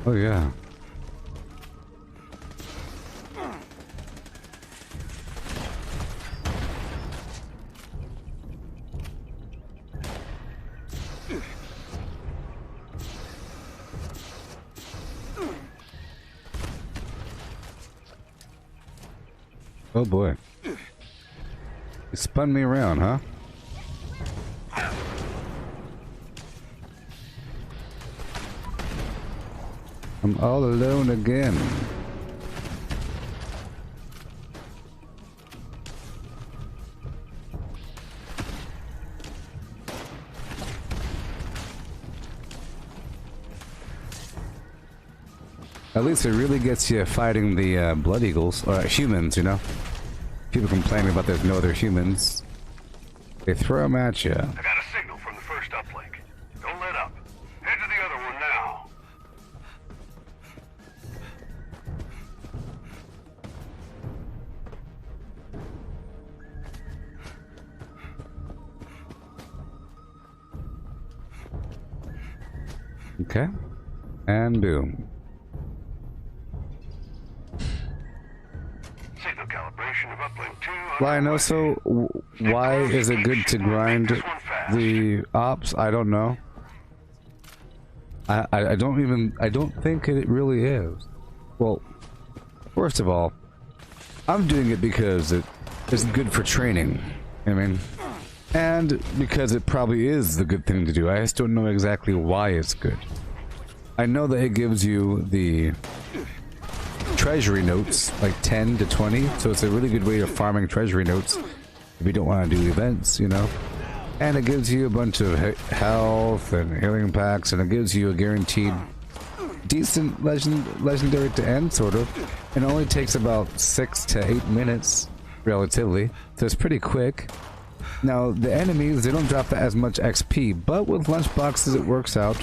Oh yeah. Oh boy. You spun me around, huh? I'm all alone again. At least it really gets you fighting the Blood Eagles, or humans, you know? People complaining about there's no other humans. They throw them at you. I got a signal from the first uplink. Don't let up. Head to the other one now. Okay. And boom. Signal calibration of uplink 2. Lion-O-So, why is it good to grind the ops? I don't know. I don't think it really is. Well, first of all, I'm doing it because it's good for training. I mean, and because it probably is the good thing to do. I just don't know exactly why it's good. I know that it gives you the treasury notes, like 10 to 20, so it's a really good way of farming treasury notes if you don't want to do events, you know. And it gives you a bunch of health and healing packs, and it gives you a guaranteed decent legendary to end, sort of. It only takes about 6 to 8 minutes, relatively, so it's pretty quick. Now, the enemies, they don't drop that as much XP, but with lunchboxes it works out.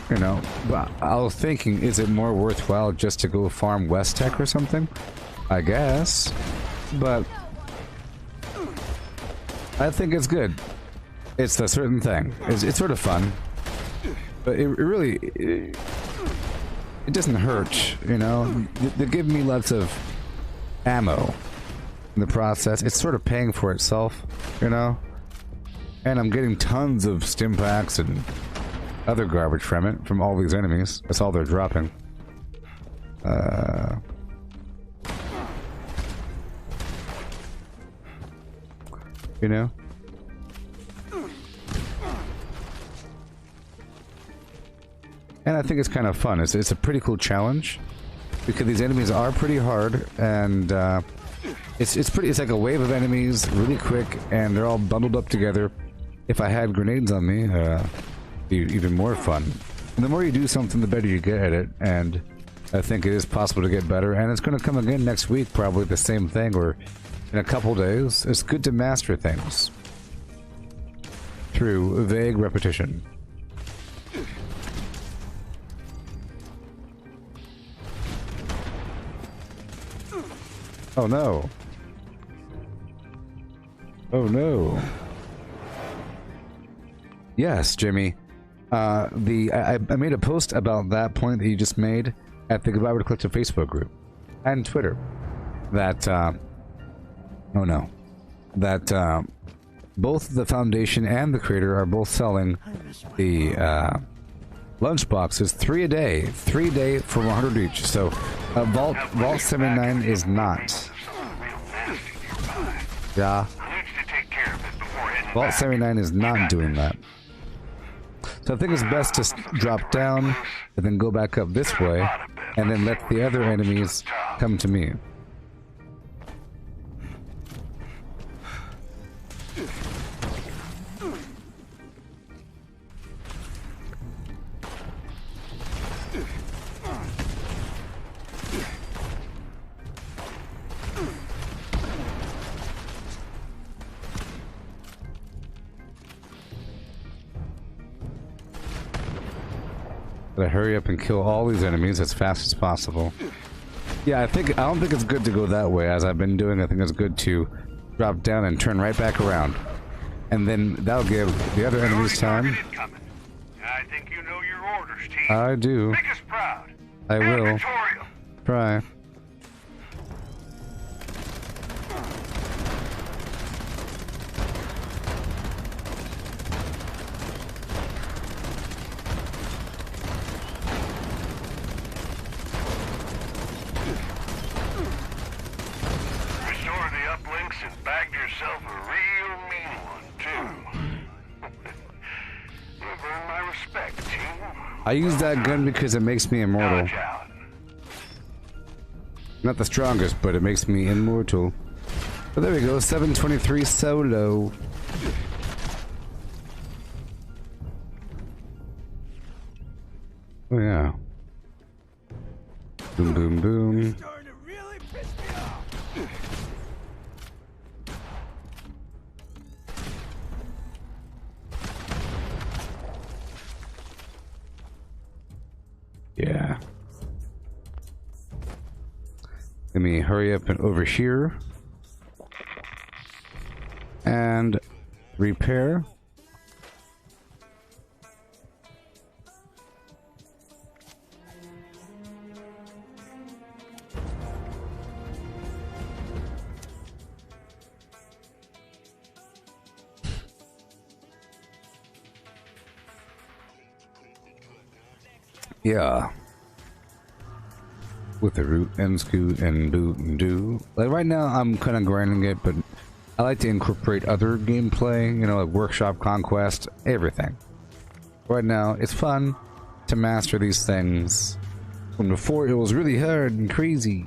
You know, but I was thinking, is it more worthwhile just to go farm West Tech or something? I guess. But I think it's good. It's a certain thing. It's sort of fun. But it really... It doesn't hurt, you know? They give me lots of ammo in the process. It's sort of paying for itself, you know? And I'm getting tons of stim packs and other garbage from it, from all these enemies. That's all they're dropping. You know? And I think it's kind of fun. It's a pretty cool challenge because these enemies are pretty hard, and it's like a wave of enemies, really quick, and they're all bundled up together. If I had grenades on me, be even more fun. And the more you do something, the better you get at it, and I think it is possible to get better, and it's going to come again next week, probably the same thing, or in a couple days. It's good to master things through vague repetition. Oh no. Oh no. Yes, Jimmy. I made a post about that point that you just made at the Gooboberti Collective Facebook group and Twitter. That oh no, that both the Foundation and the creator are both selling the lunch boxes 3 a day, 3 a day for 100 each. So Vault 79 is not. Yeah. Vault 79 is not doing that. So I think it's best to drop down and then go back up this way and then let the other enemies come to me. Gotta hurry up and kill all these enemies as fast as possible. Yeah, I don't think it's good to go that way, as I've been doing. I think it's good to drop down and turn right back around. And then that'll give the other enemies time. I think you know your orders, team. I do. Make us proud. I will. Victorious. Try. Restore the uplinks and bagged yourself a real mean one, too. You've earned my respect, team. I use that gun because it makes me immortal. Dodge out. Not the strongest, but it makes me immortal. But there we go, 723 solo. Oh yeah. Boom, boom, boom. Yeah. Let me hurry up and over here. And repair. Yeah. With the root and scoot and boot and do. Like right now I'm kind of grinding it, but I like to incorporate other gameplay, you know, like workshop, conquest, everything. Right now it's fun to master these things. When before it was really hard and crazy.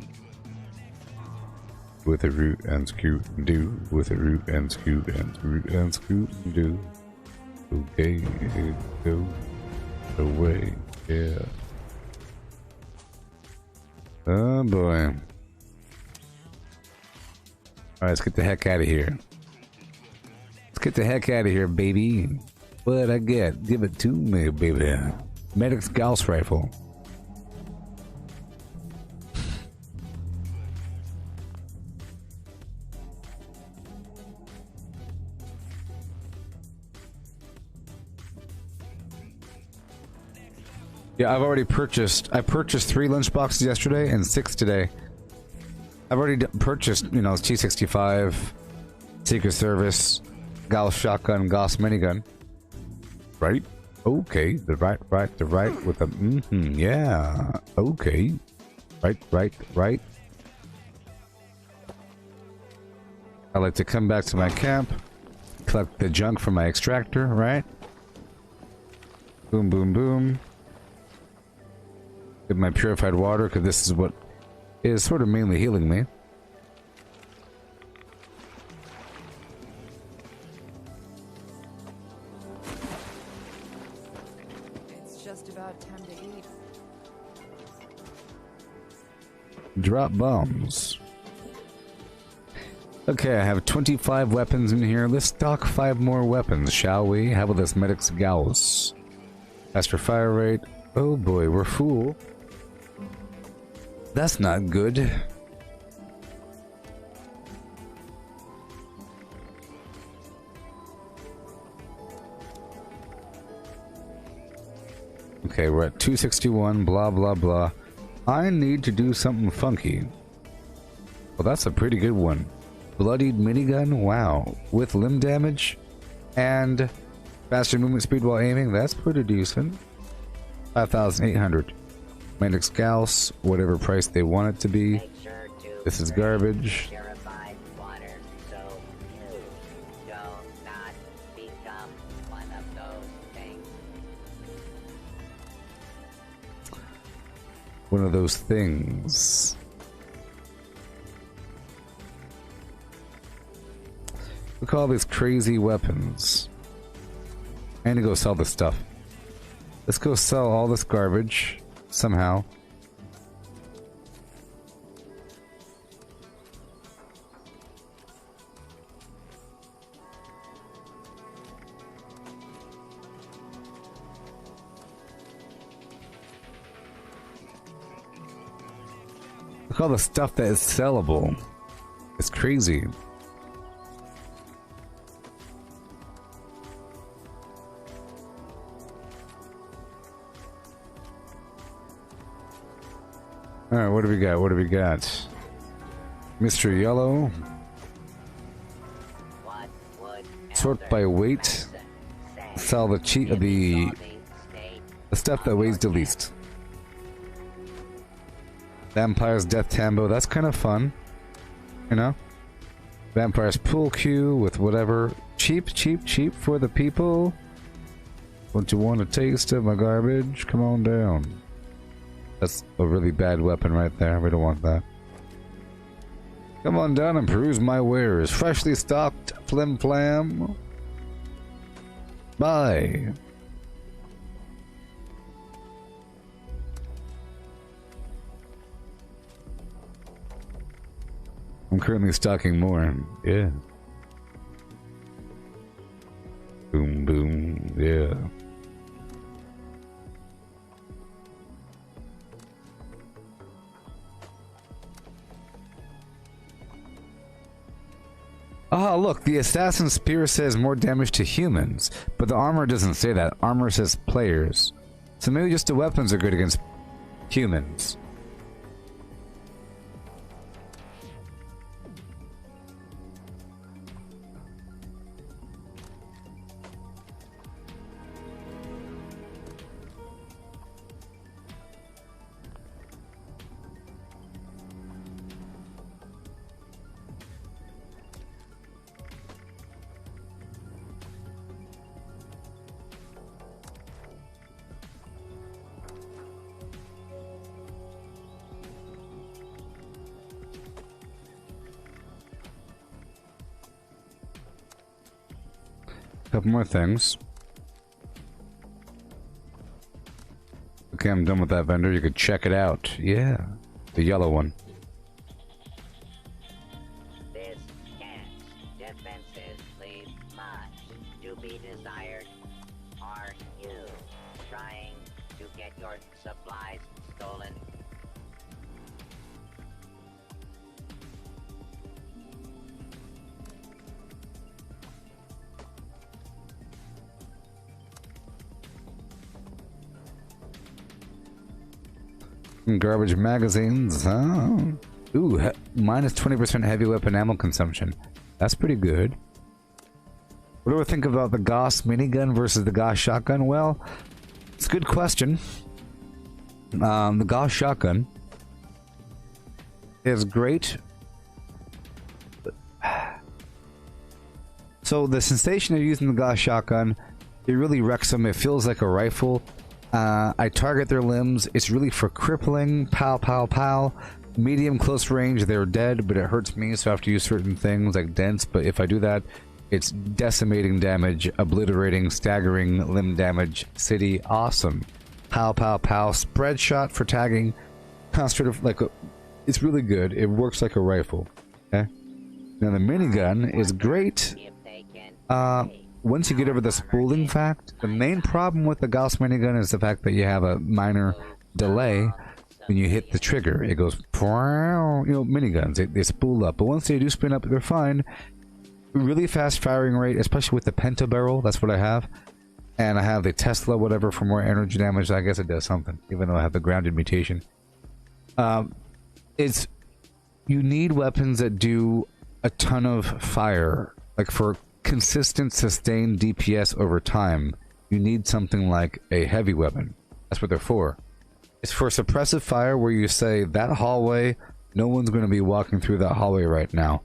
With a root and scoot and do. With a root and scoot and root and scoot and do. Okay, go away. Yeah. Oh boy. Alright, let's get the heck out of here. Let's get the heck out of here, baby. What I get? Give it to me, baby. Medic's Gauss rifle. Yeah, I've already purchased. I purchased 3 lunchboxes yesterday and 6 today. I've already purchased, you know, T65, Secret Service, Gauss shotgun, Gauss minigun. Right? Okay, the right with the yeah. Okay, right. I like to come back to my camp, collect the junk from my extractor. Right? Boom, boom, boom. Get my purified water, because this is what is sort of mainly healing me. It's just about time to eat. Drop bombs. Okay, I have 25 weapons in here. Let's stock 5 more weapons, shall we? How about this Medic's Gauss? Faster fire rate. Oh boy, we're full. That's not good. Okay, we're at 261, blah blah blah. I need to do something funky. Well, that's a pretty good one. Bloodied minigun, wow. With limb damage and faster movement speed while aiming, that's pretty decent. 5,800. Medic's Gauss, whatever price they want it to be. This is garbage. Purified water, so you do not become one of those things. One of those things. Look at all these crazy weapons. I need to go sell this stuff. Let's go sell all this garbage. Somehow. Look at all the stuff that is sellable. It's crazy. Alright, what do we got? What do we got? Mr. Yellow. Sort by weight. Sell the the stuff that weighs the least. Vampire's Death Tambo, that's kind of fun. You know? Vampire's Pool Cue with whatever. Cheap for the people. Don't you want a taste of my garbage? Come on down. That's a really bad weapon right there. We don't want that. Come on down and peruse my wares. Freshly stocked flim flam. Bye. I'm currently stocking more. Yeah. Boom, boom. Yeah. Ah, look, the assassin spear says more damage to humans, but the armor doesn't say that. Armor says players. So maybe just the weapons are good against humans. Couple more things. Okay, I'm done with that vendor. You could check it out. Yeah. The yellow one. This camp defenses leave much to be desired. Are you trying to get your supplies stolen? Garbage magazines. Oh. Ooh, minus 20% heavy weapon ammo consumption. That's pretty good. What do I think about the Gauss minigun versus the Gauss shotgun? Well, it's a good question. The Gauss shotgun is great. So the sensation of using the Gauss shotgun, it really wrecks them. It feels like a rifle. I target their limbs. It's really for crippling. Pow, pow, pow. Medium close range, they're dead, but it hurts me, so I have to use certain things like dents. But if I do that, it's decimating damage, obliterating, staggering, limb damage, city. Awesome. Pow, pow, pow. Spread shot for tagging. Concentrative, like it's really good. It works like a rifle. Okay. Now the minigun is great. Once you get over the spooling fact, the main problem with the Gauss minigun is the fact that you have a minor delay when you hit the trigger. It goes, you know, miniguns, they spool up. But once they do spin up, they're fine. Really fast firing rate, especially with the penta barrel. That's what I have. And I have the Tesla, whatever, for more energy damage. I guess it does something, even though I have the grounded mutation. You need weapons that do a ton of fire. Like for consistent sustained DPS over time, you need something like a heavy weapon. That's what they're for. It's for suppressive fire, where you say that hallway, no one's going to be walking through that hallway right now.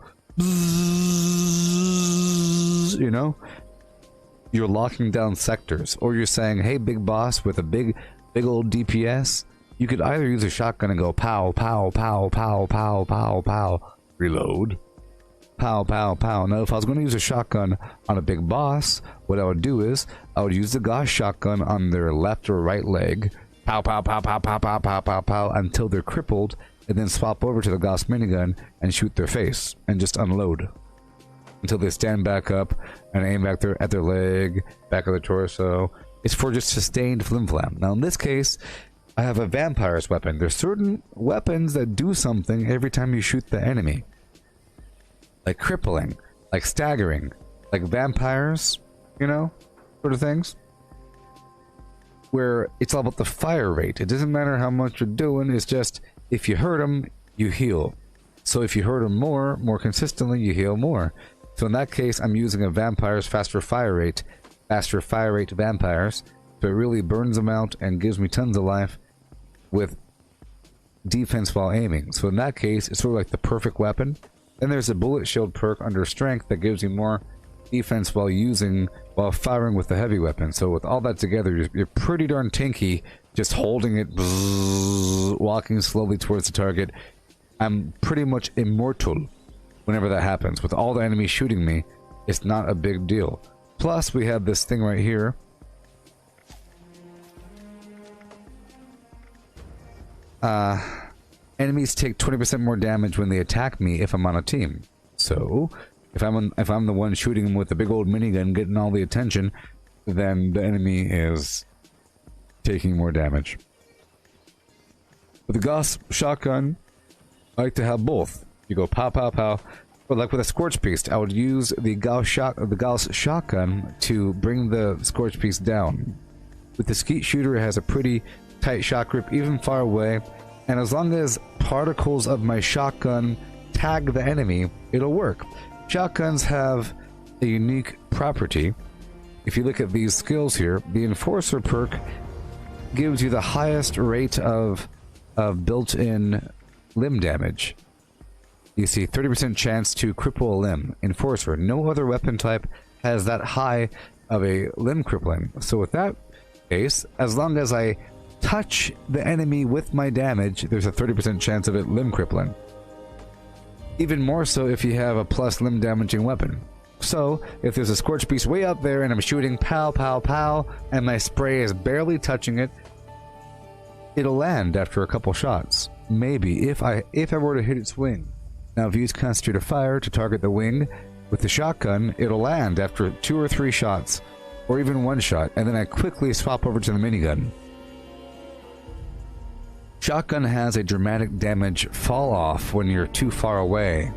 You know, you're locking down sectors, or you're saying, hey, big boss with a big old DPS, you could either use a shotgun and go pow pow pow pow pow pow pow, reload. Pow, pow, pow. Now, if I was going to use a shotgun on a big boss, what I would do is, I would use the Gauss shotgun on their left or right leg. Pow, pow, pow, pow, pow, pow, pow, pow, pow, until they're crippled, and then swap over to the Gauss minigun and shoot their face, and just unload. Until they stand back up, and aim back at their leg, back of their torso. It's for just sustained flim-flam. Now, in this case, I have a vampire's weapon. There's certain weapons that do something every time you shoot the enemy. Like crippling, like staggering, like vampires, you know, sort of things. Where it's all about the fire rate. It doesn't matter how much you're doing, it's just, if you hurt them, you heal. So if you hurt them more consistently, you heal more. So in that case, I'm using a vampire's faster fire rate vampires. So it really burns them out and gives me tons of life with defense while aiming. So in that case, it's sort of like the perfect weapon. Then there's a bullet shield perk under strength that gives you more defense while firing with the heavy weapon. So with all that together, you're pretty darn tanky, just holding it, walking slowly towards the target. I'm pretty much immortal whenever that happens. With all the enemies shooting me, it's not a big deal. Plus, we have this thing right here. Enemies take 20% more damage when they attack me if I'm on a team. So, if I'm the one shooting them with a big old minigun, getting all the attention, then the enemy is taking more damage. With the Gauss shotgun, I like to have both. You go pow pow pow. But like with a Scorch Beast, I would use the Gauss shotgun to bring the Scorch Beast down. With the Skeet Shooter, it has a pretty tight shot grip, even far away. And as long as particles of my shotgun tag the enemy, it'll work. Shotguns have a unique property. If you look at these skills here, the Enforcer perk gives you the highest rate of built-in limb damage. You see 30% chance to cripple a limb. Enforcer. No other weapon type has that high of a limb crippling. So with that case, as long as I touch the enemy with my damage, there's a 30% chance of it limb crippling. Even more so if you have a plus limb damaging weapon. So, if there's a scorch beast way out there and I'm shooting pow pow pow and my spray is barely touching it, it'll land after a couple shots. Maybe, if I were to hit its wing. Now, if you use concentrated fire to target the wing with the shotgun, it'll land after 2 or 3 shots, or even 1 shot, and then I quickly swap over to the minigun. Shotgun has a dramatic damage fall off when you're too far away.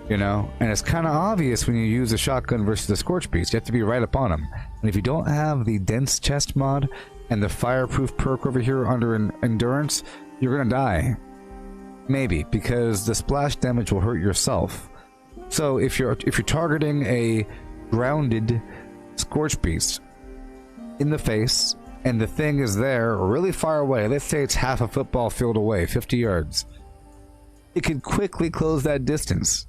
You know, and it's kind of obvious when you use a shotgun versus a scorch beast. You have to be right upon them. And if you don't have the dense chest mod and the fireproof perk over here under endurance, you're gonna die. Maybe, because the splash damage will hurt yourself. So if you're targeting a grounded scorch beast in the face and the thing is there really far away, let's say it's half a football field away, 50 yards, it can quickly close that distance.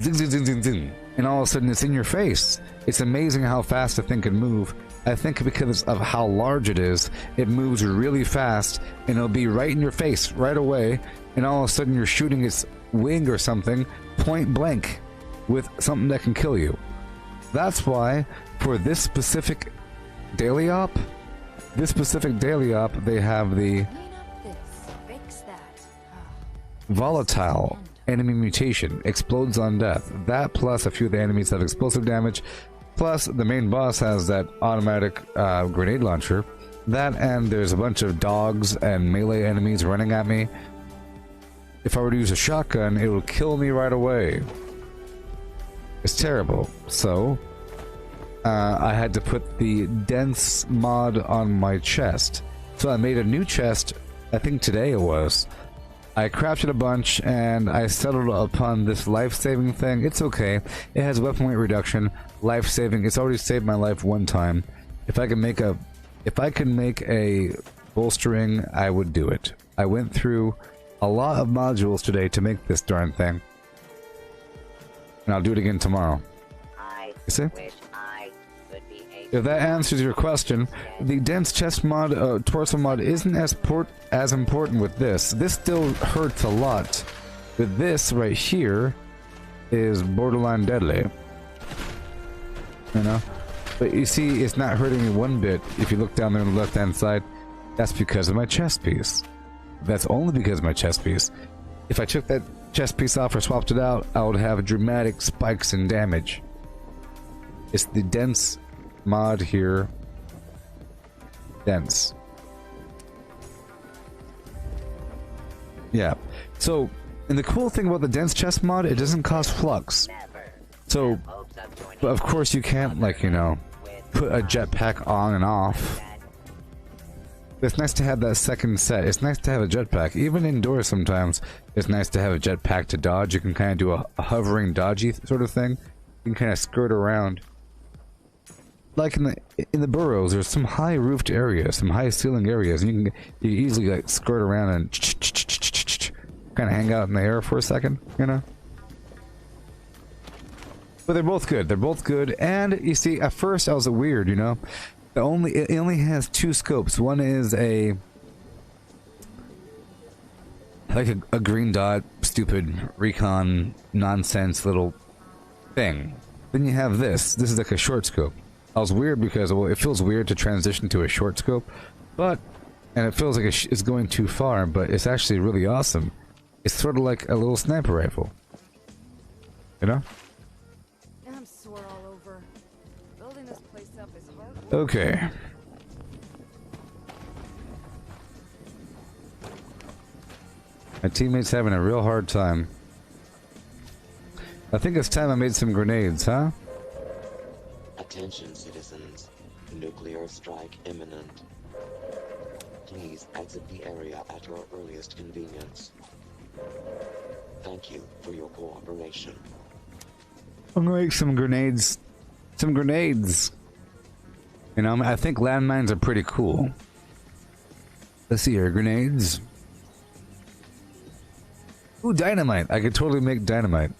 Zing, zing, zing, zing, zing. And all of a sudden it's in your face. It's amazing how fast the thing can move. I think because of how large it is, it moves really fast and it'll be right in your face right away, and all of a sudden you're shooting its wing or something point blank with something that can kill you. That's why for this specific daily op, they have the Clean up this, fix that. volatile enemy mutation, explodes on death. That plus a few of the enemies have explosive damage, plus the main boss has that automatic grenade launcher. That, and there's a bunch of dogs and melee enemies running at me. If I were to use a shotgun, it will kill me right away. It's terrible. So I had to put the dense mod on my chest. So I made a new chest, I think today it was. I crafted a bunch and I settled upon this life-saving thing. It's okay. It has weapon weight reduction, life-saving. It's already saved my life 1 time. If I can make a bolstering, I would do it. I went through a lot of modules today to make this darn thing. And I'll do it again tomorrow. You see? If that answers your question, the dense chest mod, torso mod isn't as important with this. This still hurts a lot. But this right here is borderline deadly. You know? But you see, it's not hurting me one bit. If you look down there on the left-hand side, that's because of my chest piece. That's only because of my chest piece. If I took that chest piece off or swapped it out, I would have dramatic spikes in damage. It's the dense mod here. Dense. Yeah. So, and the cool thing about the dense chest mod, it doesn't cost flux. So, but of course you can't, like, you know, put a jetpack on and off. But it's nice to have that second set. It's nice to have a jetpack. Even indoors sometimes, it's nice to have a jetpack to dodge. You can kind of do a hovering, dodgy sort of thing. You can kind of skirt around. Like in the burrows, there's some high roofed areas, some high ceiling areas, and you easily like skirt around and kind of hang out in the air for a second, you know. But they're both good. They're both good. And you see, at first I was weird, you know. It only has 2 scopes. One is like a green dot, stupid recon nonsense little thing. Then you have this. This is like a short scope. I was weird because, well, it feels weird to transition to a short scope, and it feels like it's going too far, but it's actually really awesome. It's sort of like a little sniper rifle. You know? I'm sore all over. Building this place up is hard. Okay. My teammate's having a real hard time. I think it's time I made some grenades, huh? Attention, citizens. Nuclear strike imminent. Please exit the area at your earliest convenience. Thank you for your cooperation. I'm gonna make some grenades. Some grenades! You know, I think landmines are pretty cool. Let's see here, grenades. Ooh, dynamite! I could totally make dynamite.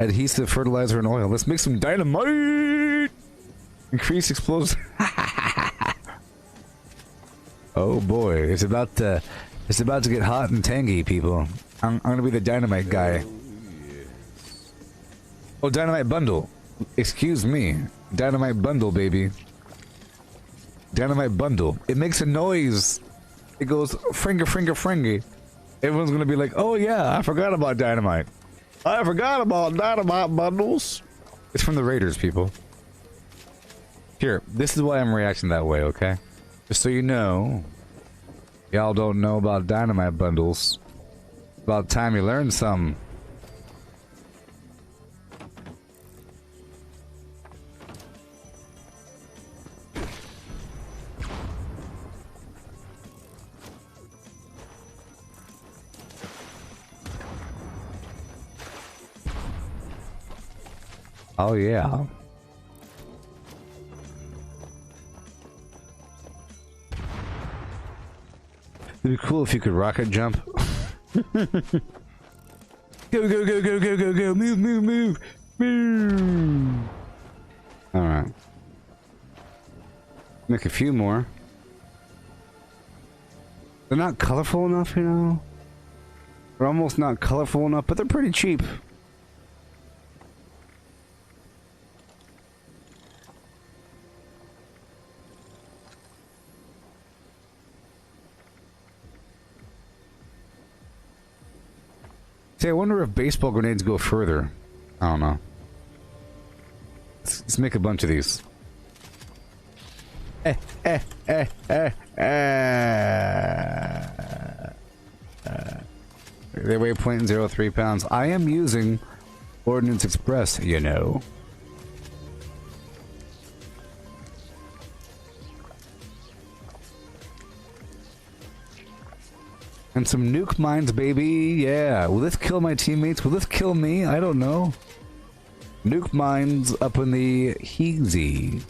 Adhesive, fertilizer, and oil. Let's make some dynamite! Increase explosive. Oh boy, it's about to get hot and tangy, people. I'm gonna be the dynamite guy. Oh, dynamite bundle. Excuse me. Dynamite bundle, baby. Dynamite bundle. It makes a noise. It goes fringer, fringer, fringy. Everyone's gonna be like, oh yeah, I forgot about dynamite. I forgot about dynamite bundles. It's from the Raiders, people. Here, this is why I'm reacting that way, okay? Just so you know, y'all don't know about dynamite bundles. About time you learn some. Oh yeah. It'd be cool if you could rocket jump. Go, go, go, go, go, go, go. Move, move, move. Move. Alright. Make a few more. They're not colorful enough, you know? They're almost not colorful enough, but they're pretty cheap. See, I wonder if baseball grenades go further. I don't know. Let's make a bunch of these. They weigh 0.03 pounds. I am using Ordnance Express, you know. And some nuke mines, baby. Yeah. Will this kill my teammates? Will this kill me? I don't know. Nuke mines up in the Heezy.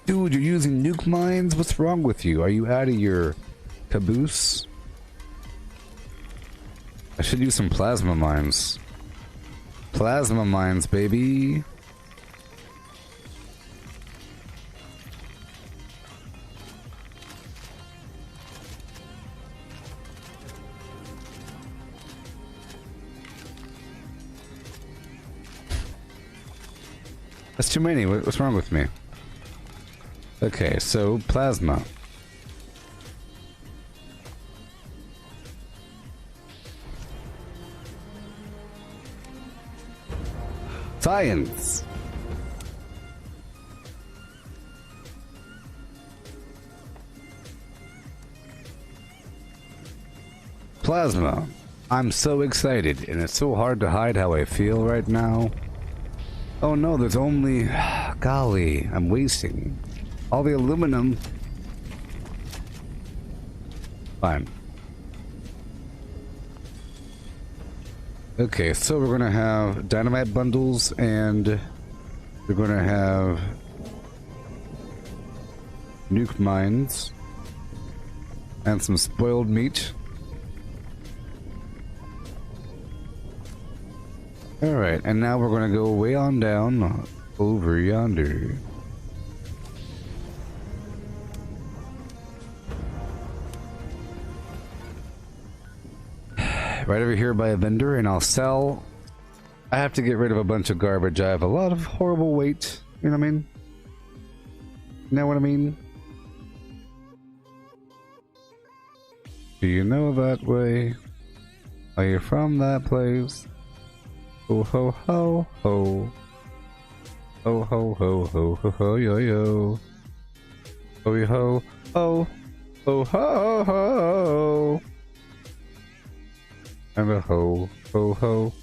Dude, you're using nuke mines? What's wrong with you? Are you out of your caboose? I should use some plasma mines. Plasma mines, baby. That's too many. What's wrong with me? Okay, so plasma. Science. Plasma. I'm so excited, and it's so hard to hide how I feel right now. Oh no, there's only... Golly, I'm wasting all the aluminum. Fine. Okay, so we're gonna have dynamite bundles, and we're gonna have nuke mines, and some spoiled meat. Alright, and now we're gonna go way on down over yonder. Right over here by a vendor, and I'll sell. I have to get rid of a bunch of garbage. I have a lot of horrible weight. You know what I mean? You know what I mean? Do you know that way? Are you from that place? Ho ho ho ho. Ho ho ho ho ho ho yo yo. Ho yo ho ho ho ho ho. And a ho ho ho.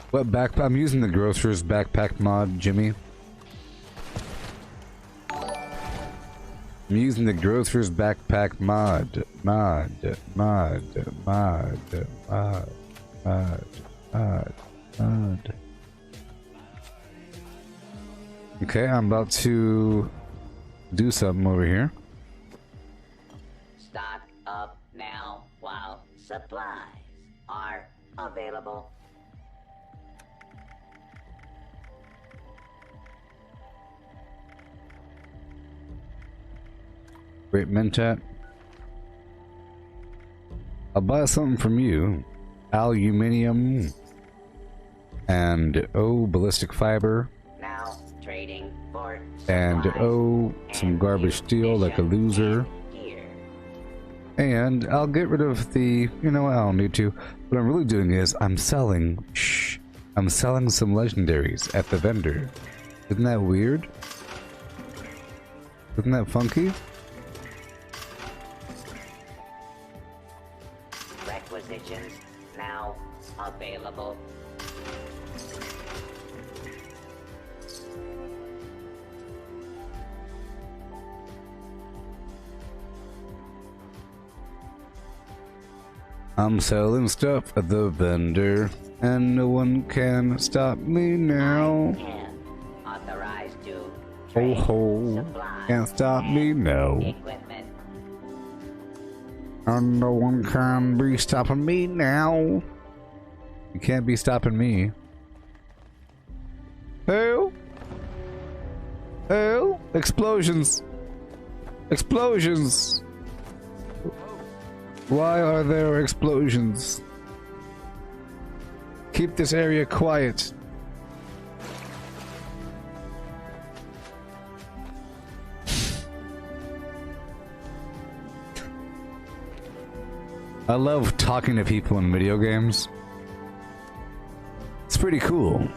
What backpack? I'm using the grocer's backpack mod, Jimmy. I'm using the grocer's backpack mod. Mod. Okay, I'm about to do something over here. Supplies are available. Great Mentat. I'll buy something from you. Aluminium. And ballistic fiber. Now trading for And some garbage steel like a loser. gear. And I'll get rid of the, you know, I don't need to. What I'm really doing is I'm selling some legendaries at the vendor. Isn't that weird? Isn't that funky? Requisitions now available. I'm selling stuff at the vendor, and no one can stop me now. And authorized to Ho trade ho, supplies can't stop me now. equipment. And no one can be stopping me now. You can't be stopping me. Who? Who? Explosions! Explosions! Why are there explosions? Keep this area quiet. I love talking to people in video games. It's pretty cool.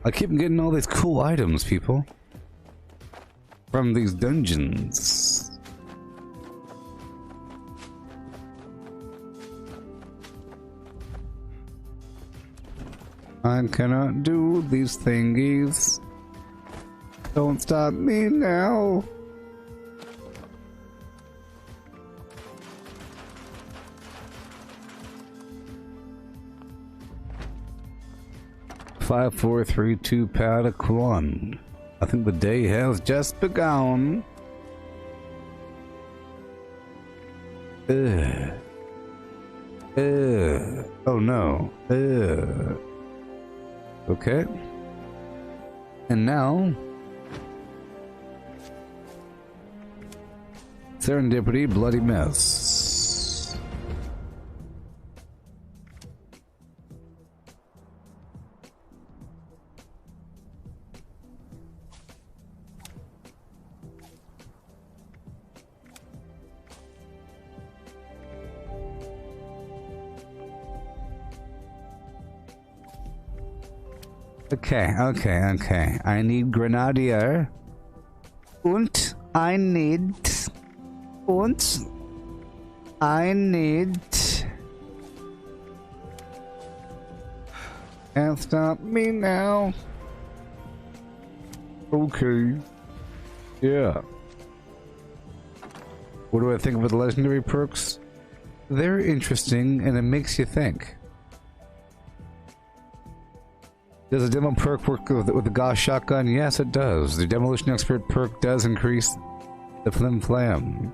I keep getting all these cool items, people. From these dungeons. I cannot do these thingies. Don't stop me now. Five, 4, 3, 2, Paddock 1. I think the day has just begun. Oh no. Okay. And now, serendipity, bloody mess. Okay. I need Grenadier. Und I need. Can't stop me now. Okay. Yeah. What do I think of the legendary perks? They're interesting and it makes you think. Does a demo perk work with the Gauss shotgun? Yes, it does. The demolition expert perk does increase the flim flam.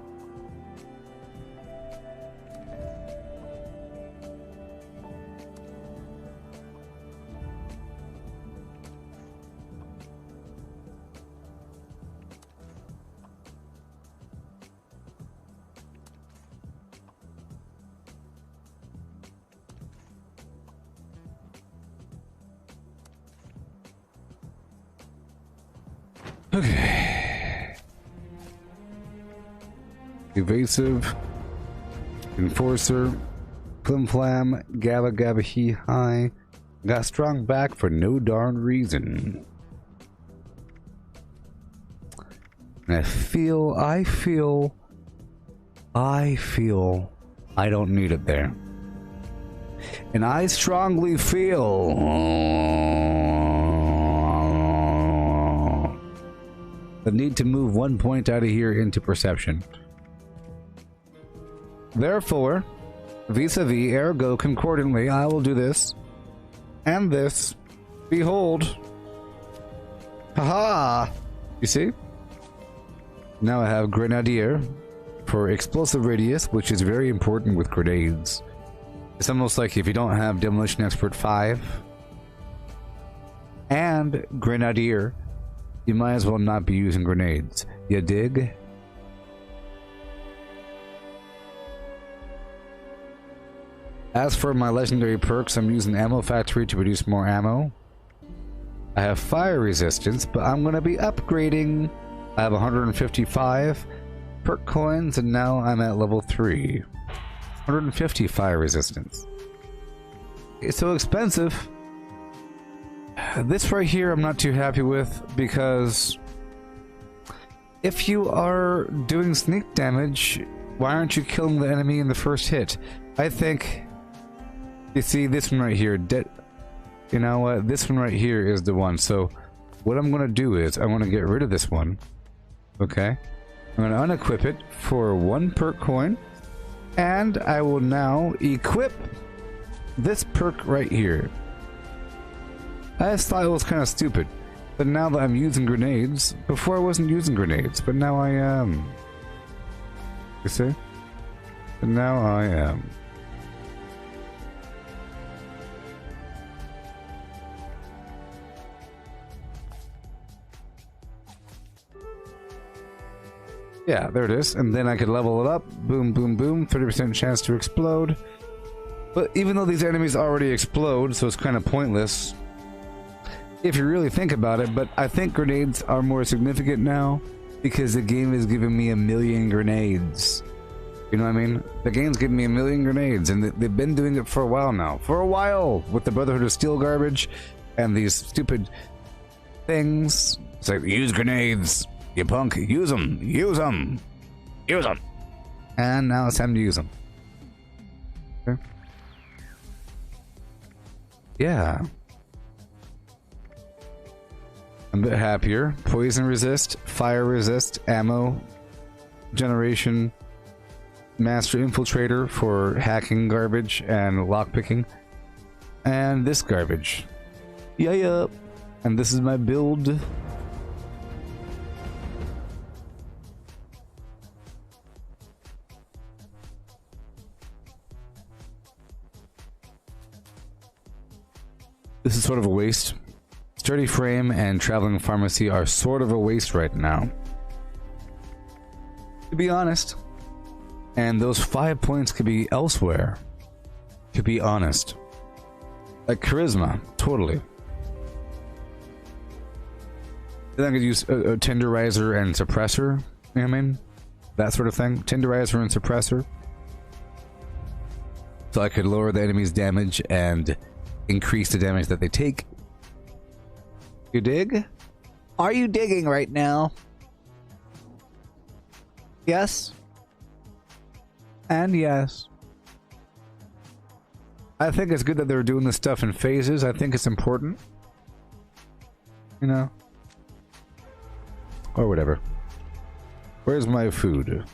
Okay. Evasive, Enforcer, Flim Flam, Gabba Gabba Hee Hi. Got strong back for no darn reason. And I feel I don't need it there. And I strongly feel the need to move 1 point out of here into perception. Therefore, vis-a-vis, ergo, concordantly, I will do this and this. Behold, Haha! You see? Now I have Grenadier for explosive radius, which is very important with grenades. It's almost like if you don't have Demolition Expert 5 and Grenadier, you might as well not be using grenades. You dig? As for my legendary perks, I'm using Ammo Factory to produce more ammo. I have fire resistance, but I'm going to be upgrading. I have 155 perk coins, and now I'm at level 3. 150 fire resistance. It's so expensive. This right here I'm not too happy with, because if you are doing sneak damage, why aren't you killing the enemy in the first hit? I think, you see this one right here, you know what, this one right here is the one. So what I'm going to do is I'm going to get rid of this one. Okay, I'm going to unequip it for 1 perk coin, and I will now equip this perk right here. I just thought it was kind of stupid, but now that I'm using grenades, before I wasn't using grenades, but now I am. You see? But now I am. Yeah, there it is. And then I could level it up. Boom, boom, boom. 30% chance to explode. But even though these enemies already explode, so it's kind of pointless if you really think about it. But I think grenades are more significant now because the game is giving me 1,000,000 grenades. You know what I mean? The game's giving me 1,000,000 grenades, and they've been doing it for a while now. For a while! With the Brotherhood of Steel garbage and these stupid things. It's like, use grenades! You punk, use them, use them, use them. And now it's time to use them. Okay. Yeah. I'm a bit happier. Poison resist, fire resist, ammo generation, master infiltrator for hacking garbage and lockpicking, and this garbage. Yeah. And this is my build. This is sort of a waste. Sturdy frame and traveling pharmacy are sort of a waste right now, to be honest. And those 5 points could be elsewhere, to be honest. Like charisma, totally. Then I could use a tenderizer and suppressor, you know what I mean? That sort of thing. Tenderizer and suppressor. So I could lower the enemy's damage and increase the damage that they take. You dig? Are you digging right now? Yes. And yes. I think it's good that they're doing this stuff in phases. I think it's important. You know? Or whatever. Where's my food?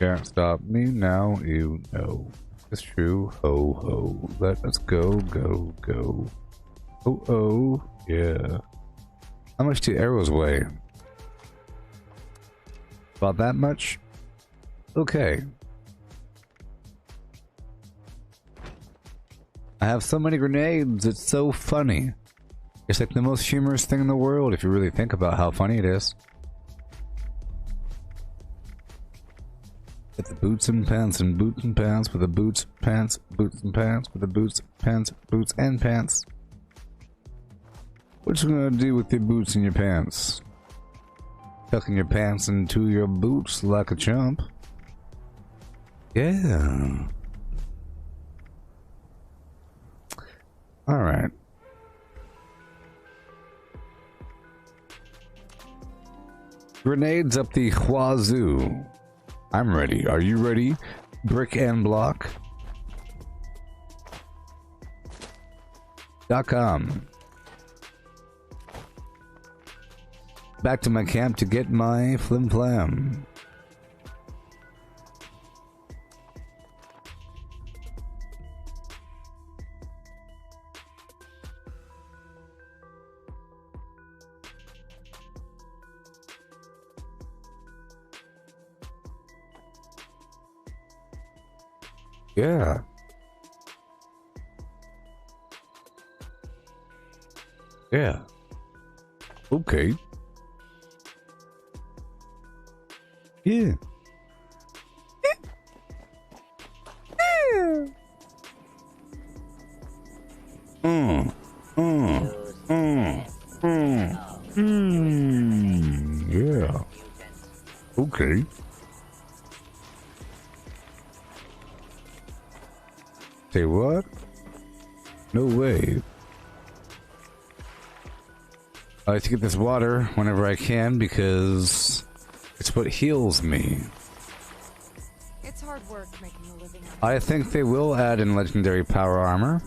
Can't stop me now, you know. It's true. Ho ho. Let us go, go, go. Oh oh, yeah. How much do arrows weigh? About that much? Okay. I have so many grenades, it's so funny. It's like the most humorous thing in the world if you really think about how funny it is. Get the boots and pants and boots and pants with the boots, pants, boots and pants with the boots, pants, boots and pants. What you gonna do with your boots and your pants? Tucking your pants into your boots like a chump. Yeah. Alright. Grenades up the wazoo. I'm ready. Are you ready? Brick and block. .com. Back to my camp to get my flim flam. Yeah. Yeah. Okay. Yeah. Mm. Mm. Mm. Mm. Mm. Yeah. Okay. Say what? No way. I like to get this water whenever I can because it's what heals me. It's hard work making a living out I think they will add in legendary power armor.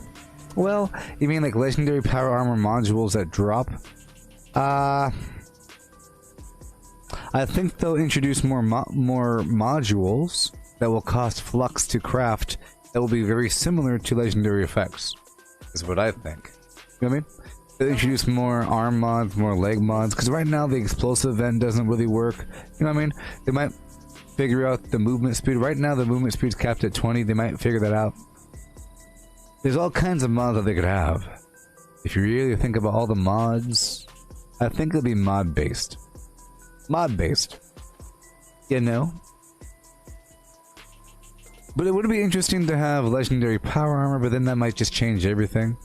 Well, you mean like legendary power armor modules that drop? I think they'll introduce more modules that will cost flux to craft that will be very similar to legendary effects. Is what I think. You know what I mean? They'll introduce more arm mods, more leg mods, because right now the explosive vent doesn't really work. You know what I mean? They might figure out the movement speed. Right now the movement speed's capped at 20. They might figure that out. There's all kinds of mods that they could have. If you really think about all the mods, I think it'll be mod-based. Mod-based. You know? But it would be interesting to have legendary power armor, but then that might just change everything.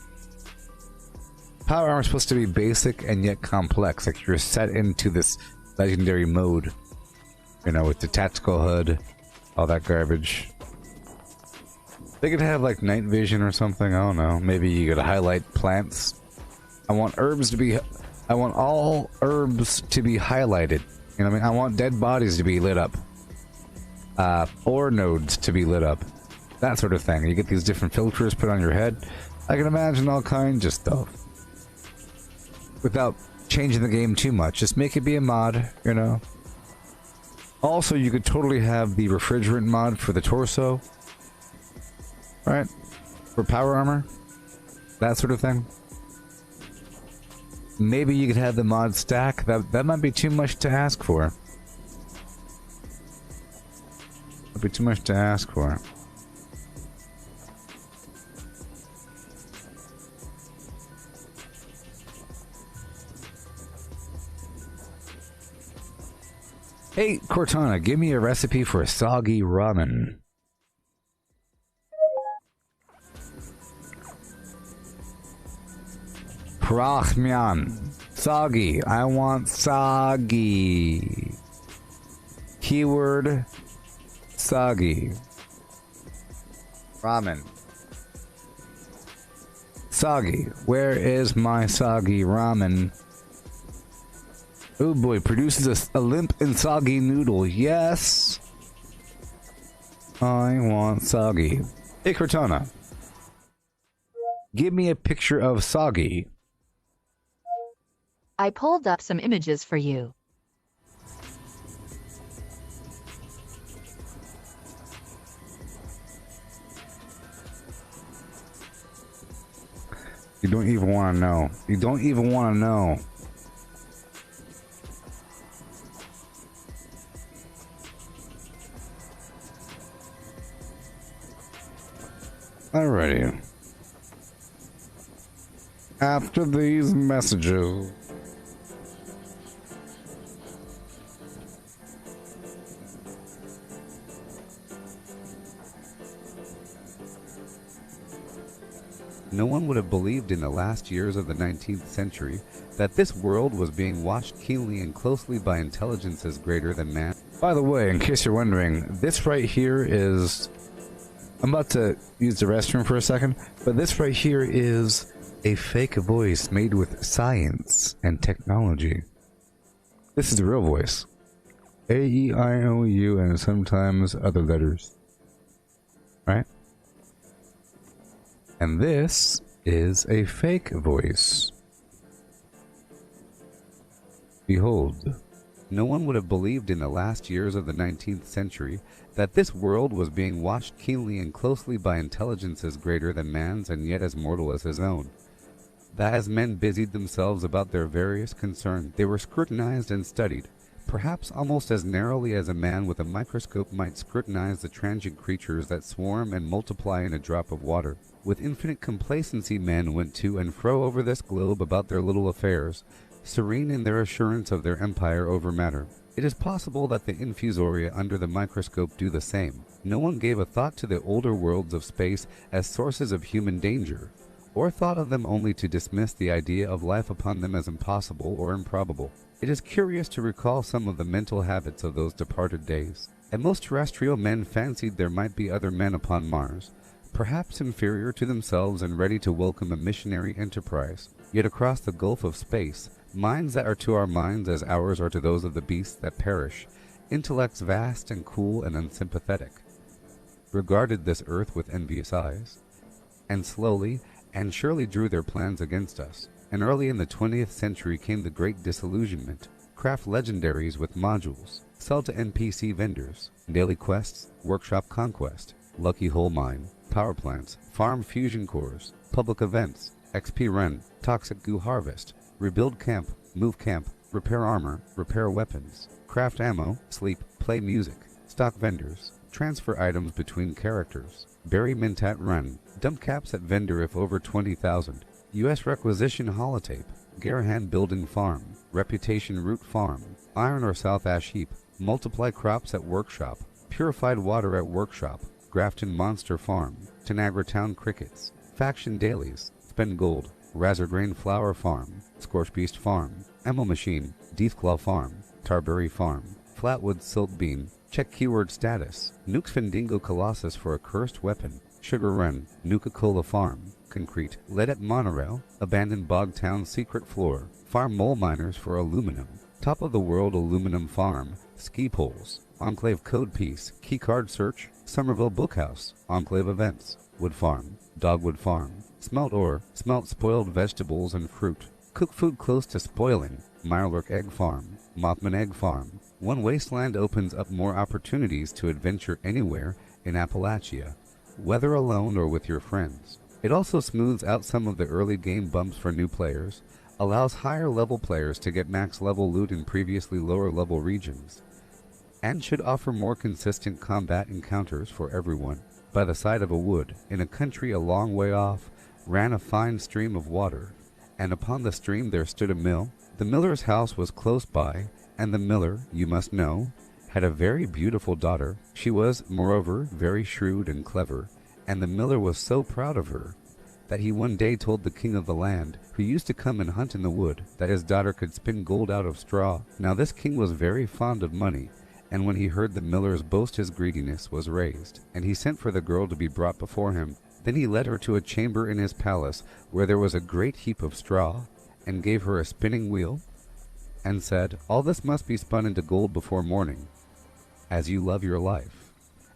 Power armor is supposed to be basic and yet complex, like you're set into this legendary mode. You know, with the tactical HUD, all that garbage. They could have like night vision or something, I don't know. Maybe you could highlight plants. I want all herbs to be highlighted. You know what I mean? I want dead bodies to be lit up. Ore nodes to be lit up. That sort of thing. You get these different filters put on your head. I can imagine all kinds of stuff. Without changing the game too much. Just make it be a mod, you know. Also, you could totally have the refrigerant mod for the torso. Right? For power armor. That sort of thing. Maybe you could have the mod stack. That might be too much to ask for. That'd be too much to ask for. Hey, Cortana, give me a recipe for a soggy ramen. Prachmyan. Soggy. I want soggy. Keyword soggy. Ramen. Soggy. Where is my soggy ramen? Oh boy, produces a limp and soggy noodle. Yes! I want soggy. Hey Cortana. Give me a picture of soggy. I pulled up some images for you. You don't even want to know. You don't even want to know. Alrighty. After these messages. No one would have believed in the last years of the 19th century that this world was being watched keenly and closely by intelligences greater than man. By the way, in case you're wondering, this right here is... I'm about to use the restroom for a second, but this right here is a fake voice made with science and technology. This is the real voice. A-E-I-O-U and sometimes other letters. Right? And this is a fake voice. Behold. No one would have believed in the last years of the 19th century that this world was being watched keenly and closely by intelligences greater than man's and yet as mortal as his own. That as men busied themselves about their various concerns, they were scrutinized and studied. perhaps almost as narrowly as a man with a microscope might scrutinize the transient creatures that swarm and multiply in a drop of water. With infinite complacency men went to and fro over this globe about their little affairs, serene in their assurance of their empire over matter. It is possible that the infusoria under the microscope do the same. No one gave a thought to the older worlds of space as sources of human danger, or thought of them only to dismiss the idea of life upon them as impossible or improbable. It is curious to recall some of the mental habits of those departed days. And most terrestrial men fancied there might be other men upon Mars, perhaps inferior to themselves and ready to welcome a missionary enterprise. Yet across the gulf of space, minds that are to our minds as ours are to those of the beasts that perish, intellects vast and cool and unsympathetic, regarded this earth with envious eyes, and slowly and surely drew their plans against us. And early in the 20th century came the great disillusionment. Craft legendaries with modules, sell to NPC vendors, daily quests, workshop conquest, lucky hole mine, power plants, farm fusion cores, public events, XP run, toxic goo harvest, rebuild camp, move camp, repair armor, repair weapons, craft ammo, sleep, play music, stock vendors, transfer items between characters, bury mint at run, dump caps at vendor if over 20,000, U.S. requisition holotape, Garahan building farm, reputation root farm, iron or south ash heap, multiply crops at workshop, purified water at workshop, Grafton monster farm, Tanagra town crickets, faction dailies, spend gold, Razorgrain flower farm, Scorch beast farm, ammo machine, Deathclaw farm, Tarbury farm, Flatwood silk bean, check keyword status, Nukes Fendingo Colossus for a cursed weapon, Sugar Run, Nuka-Cola farm, concrete, lead at monorail, abandoned bog town secret floor, farm mole miners for aluminum, top of the world aluminum farm, ski poles, enclave code piece, keycard search, Somerville bookhouse, enclave events, wood farm, dogwood farm, smelt ore, smelt spoiled vegetables and fruit, cook food close to spoiling, Mirelurk egg farm, Mothman egg farm. One wasteland opens up more opportunities to adventure anywhere in Appalachia, whether alone or with your friends. It also smooths out some of the early game bumps for new players, allows higher level players to get max level loot in previously lower level regions, and should offer more consistent combat encounters for everyone. By the side of a wood, in a country a long way off, ran a fine stream of water, and upon the stream there stood a mill. The miller's house was close by, and the miller, you must know, had a very beautiful daughter. She was, moreover, very shrewd and clever, and the miller was so proud of her that he one day told the king of the land, who used to come and hunt in the wood, that his daughter could spin gold out of straw. Now this king was very fond of money, and when he heard the miller's boast his greediness was raised, and he sent for the girl to be brought before him. Then he led her to a chamber in his palace, where there was a great heap of straw, and gave her a spinning wheel, and said, "All this must be spun into gold before morning, as you love your life."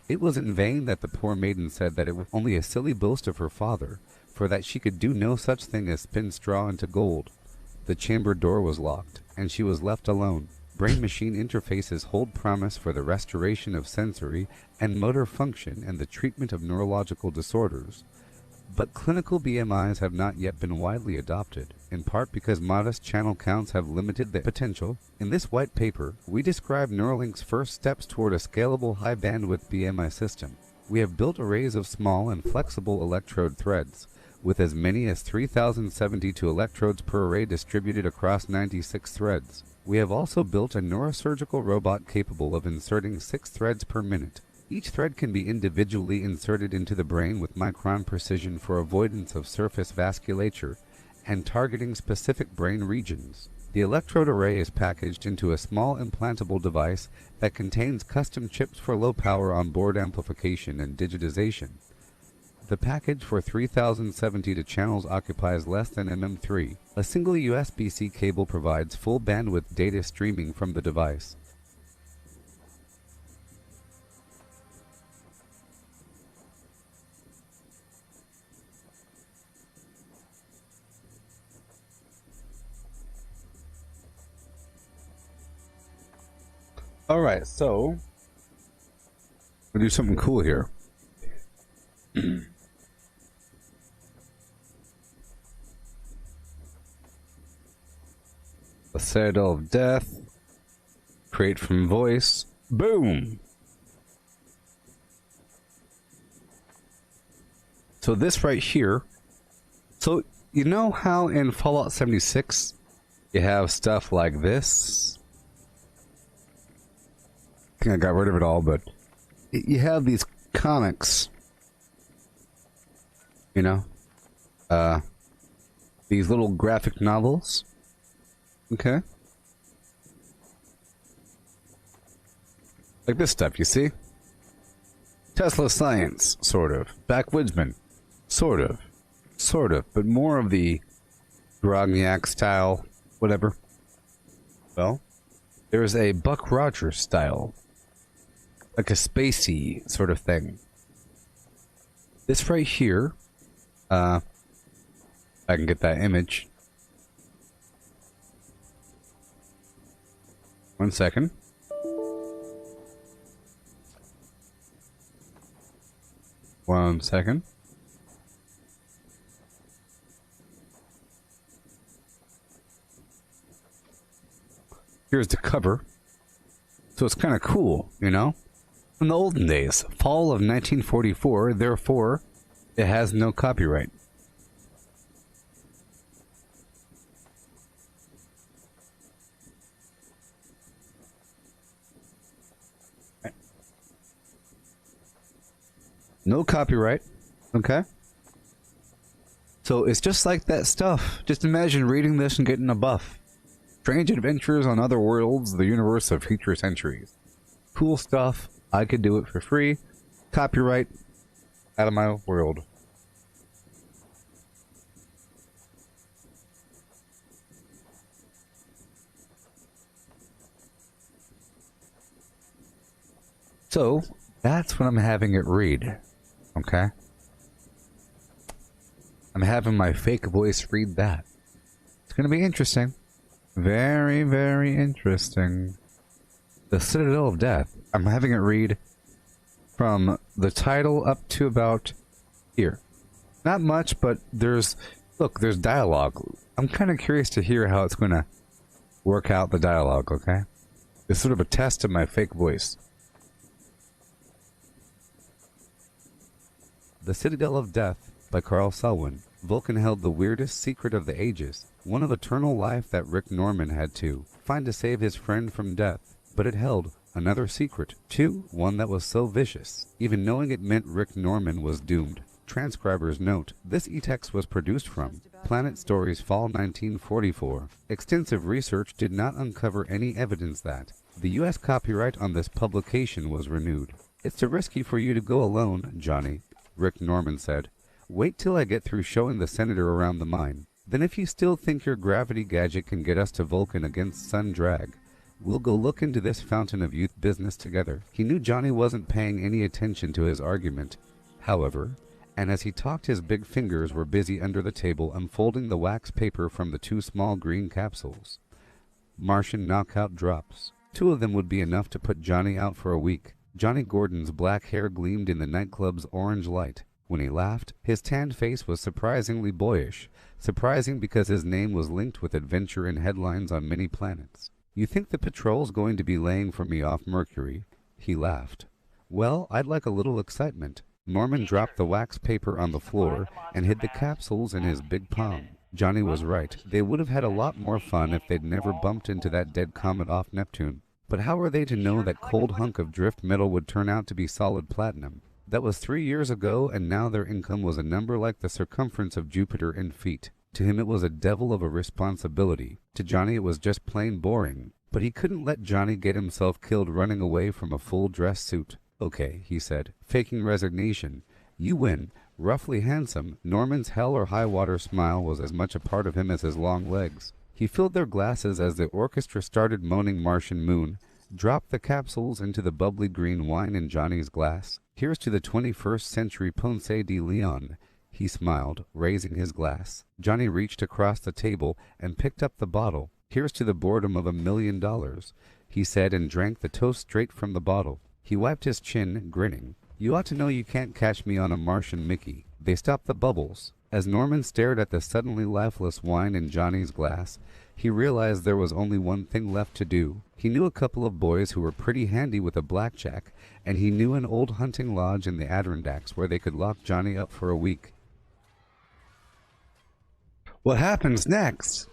It was in vain that the poor maiden said that it was only a silly boast of her father, for that she could do no such thing as spin straw into gold. The chamber door was locked, and she was left alone. Brain-machine interfaces hold promise for the restoration of sensory and motor function and the treatment of neurological disorders. But clinical BMIs have not yet been widely adopted, in part because modest channel counts have limited the potential. In this white paper, we describe Neuralink's first steps toward a scalable high-bandwidth BMI system. We have built arrays of small and flexible electrode threads, with as many as 3,072 electrodes per array distributed across 96 threads. We have also built a neurosurgical robot capable of inserting 6 threads per minute. Each thread can be individually inserted into the brain with micron precision for avoidance of surface vasculature and targeting specific brain regions. The electrode array is packaged into a small implantable device that contains custom chips for low power onboard amplification and digitization. The package for 3072 channels occupies less than mm3. A single USB-C cable provides full bandwidth data streaming from the device. Alright, so we'll do something cool here. The Citadel of Death, create from voice. Boom! So this right here. So you know how in Fallout 76 you have stuff like this? I think I got rid of it all, but you have these comics. You know? These little graphic novels. Okay? Like this stuff, you see? Tesla Science, sort of. Backwoodsman, sort of. Sort of, but more of the Grogniak style, whatever. Well, there's a Buck Rogers style. Like a spacey sort of thing. This right here, I can get that image. 1 second. One second. Here's the cover. So it's kind of cool, you know? In the olden days, fall of 1944, therefore, it has no copyright. No copyright, okay? So it's just like that stuff. Just imagine reading this and getting a buff. Strange adventures on other worlds, the universe of future centuries. Cool stuff. I could do it for free. Copyright. Out of my world. So, that's what I'm having it read. Okay? I'm having my fake voice read that. It's going to be interesting. Very, very interesting. The Citadel of Death. I'm having it read from the title up to about here. Not much, but there's... Look, there's dialogue. I'm kind of curious to hear how it's going to work out the dialogue, okay? It's sort of a test of my fake voice. The Citadel of Death by Carl Selwyn. Vulcan held the weirdest secret of the ages, one of eternal life that Rick Norman had to find to save his friend from death. But it held another secret, too, one that was so vicious, even knowing it meant Rick Norman was doomed. Transcriber's note, this e-text was produced from Planet Stories Fall 1944. Extensive research did not uncover any evidence that the U.S. copyright on this publication was renewed. It's too risky for you to go alone, Johnny, Rick Norman said. Wait till I get through showing the senator around the mine. Then if you still think your gravity gadget can get us to Vulcan against Sun Drag, we'll go look into this fountain of youth business together. He knew Johnny wasn't paying any attention to his argument, however, and as he talked his big fingers were busy under the table unfolding the wax paper from the two small green capsules. Martian knockout drops. 2 of them would be enough to put Johnny out for a week. Johnny Gordon's black hair gleamed in the nightclub's orange light. When he laughed, his tanned face was surprisingly boyish. Surprising because his name was linked with adventure in headlines on many planets. You think the patrol's going to be laying for me off Mercury? He laughed. Well, I'd like a little excitement. Norman dropped the wax paper on the floor and hid the capsules in his big palm. Johnny was right. They would have had a lot more fun if they'd never bumped into that dead comet off Neptune. But how were they to know that cold hunk of drift metal would turn out to be solid platinum? That was 3 years ago, and now their income was a number like the circumference of Jupiter in feet. To him it was a devil of a responsibility. To Johnny it was just plain boring. But he couldn't let Johnny get himself killed running away from a full-dress suit. Okay, he said, faking resignation. You win. Roughly handsome, Norman's hell-or-high-water smile was as much a part of him as his long legs. He filled their glasses as the orchestra started moaning Martian Moon, dropped the capsules into the bubbly green wine in Johnny's glass. Here's to the 21st century Ponce de Leon. He smiled, raising his glass. Johnny reached across the table and picked up the bottle. Here's to the boredom of $1 million, he said, and drank the toast straight from the bottle. He wiped his chin, grinning. You ought to know you can't catch me on a Martian Mickey. They stopped the bubbles. As Norman stared at the suddenly lifeless wine in Johnny's glass, he realized there was only one thing left to do. He knew a couple of boys who were pretty handy with a blackjack, and he knew an old hunting lodge in the Adirondacks where they could lock Johnny up for a week. What happens next?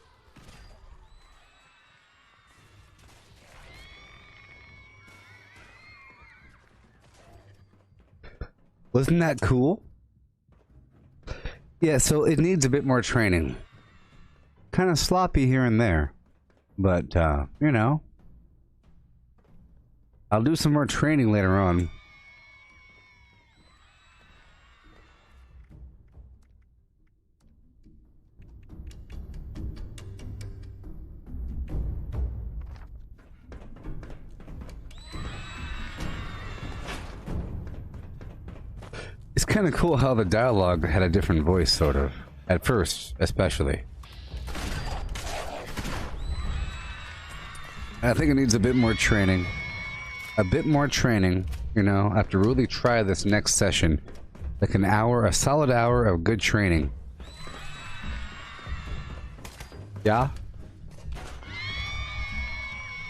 Wasn't that cool? Yeah, so it needs a bit more training. Kind of sloppy here and there. But, you know. I'll do some more training later on. It's kind of cool how the dialogue had a different voice, sort of. At first, especially. I think it needs a bit more training. A bit more training, you know. I have to really try this next session. Like an hour, a solid hour of good training. Yeah?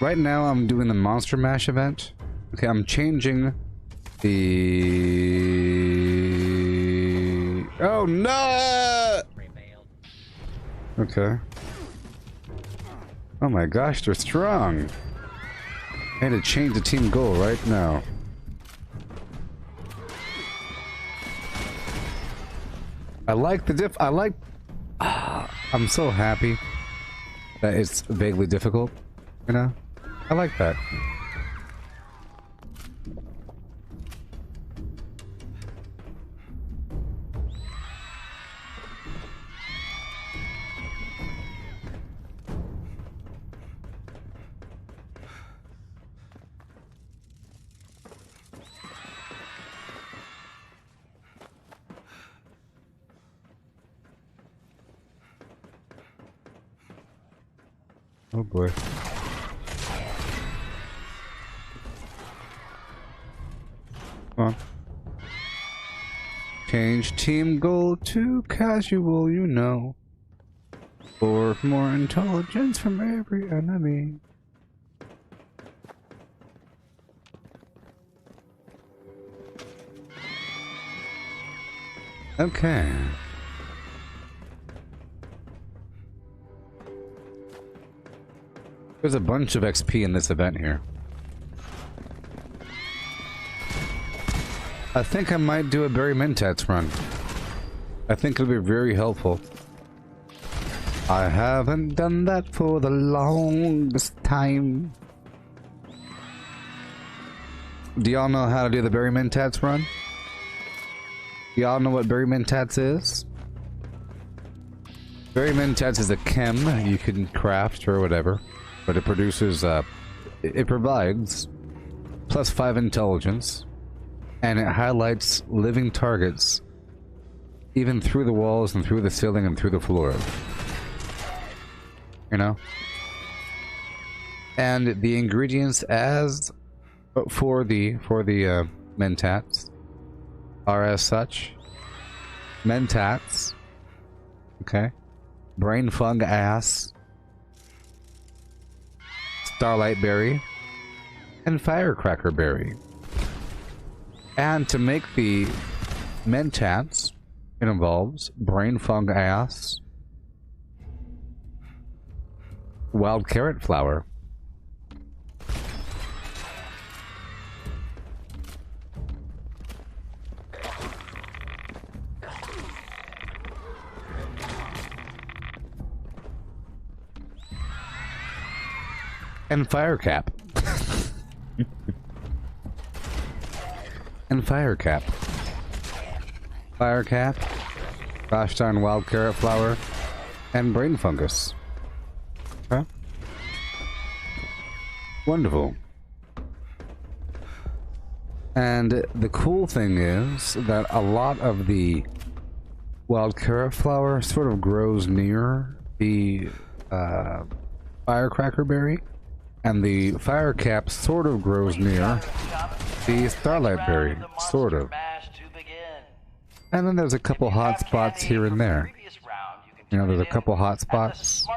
Right now I'm doing the Monster Mash event. Okay, I'm changing the... Oh no! Okay. Oh my gosh, they're strong. I had to change the team goal right now. I like the I'm so happy that it's vaguely difficult, you know? I like that. Oh boy. Come on. Change team goal to casual, you know. For more intelligence from every enemy. Okay. There's a bunch of XP in this event here. I think I might do a Barry Mentats run. I think it'll be very helpful. I haven't done that for the longest time. Do y'all know how to do the Barry Mentats run? Y'all know what Barry Mentats is? Barry Mentats is a chem you can craft or whatever. But it produces, it provides +5 intelligence, and it highlights living targets, even through the walls and through the ceiling and through the floor. You know? And the ingredients as for the mentats are as such. Mentats, okay? Brain fung ass, Starlight Berry, and Firecracker Berry. And to make the mentats, it involves Brain Fung Ass, Wild Carrot Flower, and Firecap. And Firecap. Firecap, gosh darn Wild Carrot Flower, and Brain Fungus. Huh? Wonderful. And the cool thing is that a lot of the Wild Carrot Flower sort of grows near the Firecracker Berry, and the Firecap sort of grows near the Starlight Berry, sort of. And then there's a couple hot spots here and there. You know, there's a couple hot spots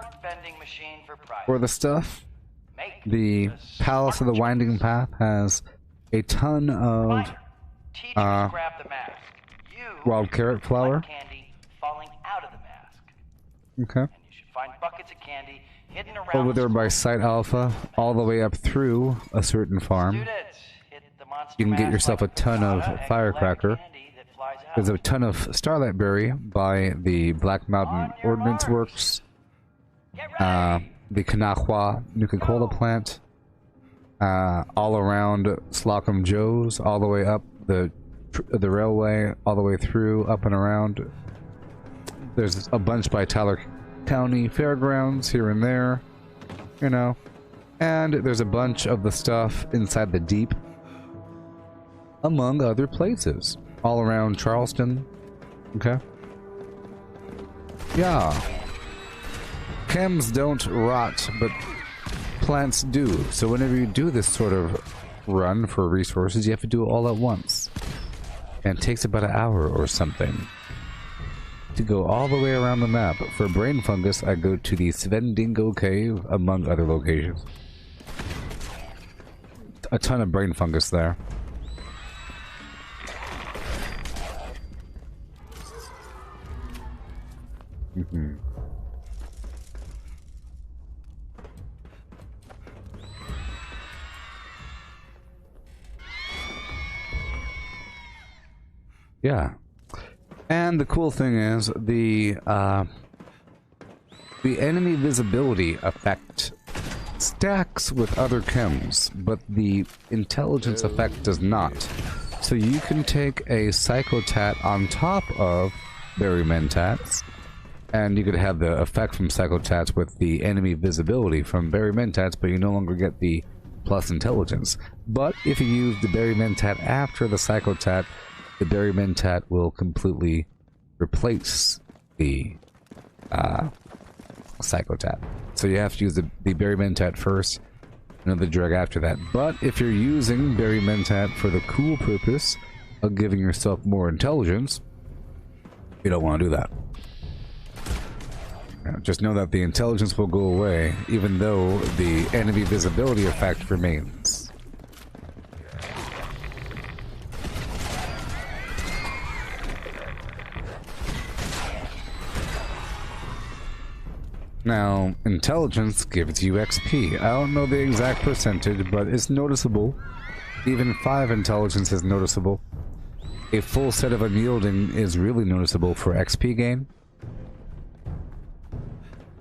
for the stuff. The Palace of the Winding Path has a ton of wild carrot flower. Okay. Over there by Site Alpha, all the way up through a certain farm. You can get yourself a ton of firecracker. There's a ton of Starlight Berry by the Black Mountain Ordnance Works. The Kanahua Nuka-Cola plant. All around Slocum Joe's, all the way up the railway, all the way through, up and around. There's a bunch by Tyler County Fairgrounds here and there, you know. And there's a bunch of the stuff inside the Deep, among other places, all around Charleston. Okay. Yeah. Chems don't rot, but plants do. So whenever you do this sort of run for resources, you have to do it all at once. And it takes about an hour or something to go all the way around the map. For brain fungus, I go to the Svendingo Cave, among other locations. A ton of brain fungus there. Mm-hmm. Yeah. And the cool thing is the enemy visibility effect stacks with other chems, but the intelligence effect does not. So you can take a Psychotat on top of Berry Mentats, and you could have the effect from Psychotats with the enemy visibility from Berry Mentats, but you no longer get the plus intelligence. But if you use the Berry Mentat after the Psychotat, the Berry Mentat will completely replace the Psychotat. So you have to use the Berry Mentat first, and the drug after that. But if you're using Berry Mentat for the cool purpose of giving yourself more intelligence, you don't want to do that. Just know that the intelligence will go away, even though the enemy visibility effect remains. Now, intelligence gives you XP. I don't know the exact percentage, but it's noticeable. Even 5 intelligence is noticeable. A full set of unyielding is really noticeable for XP gain.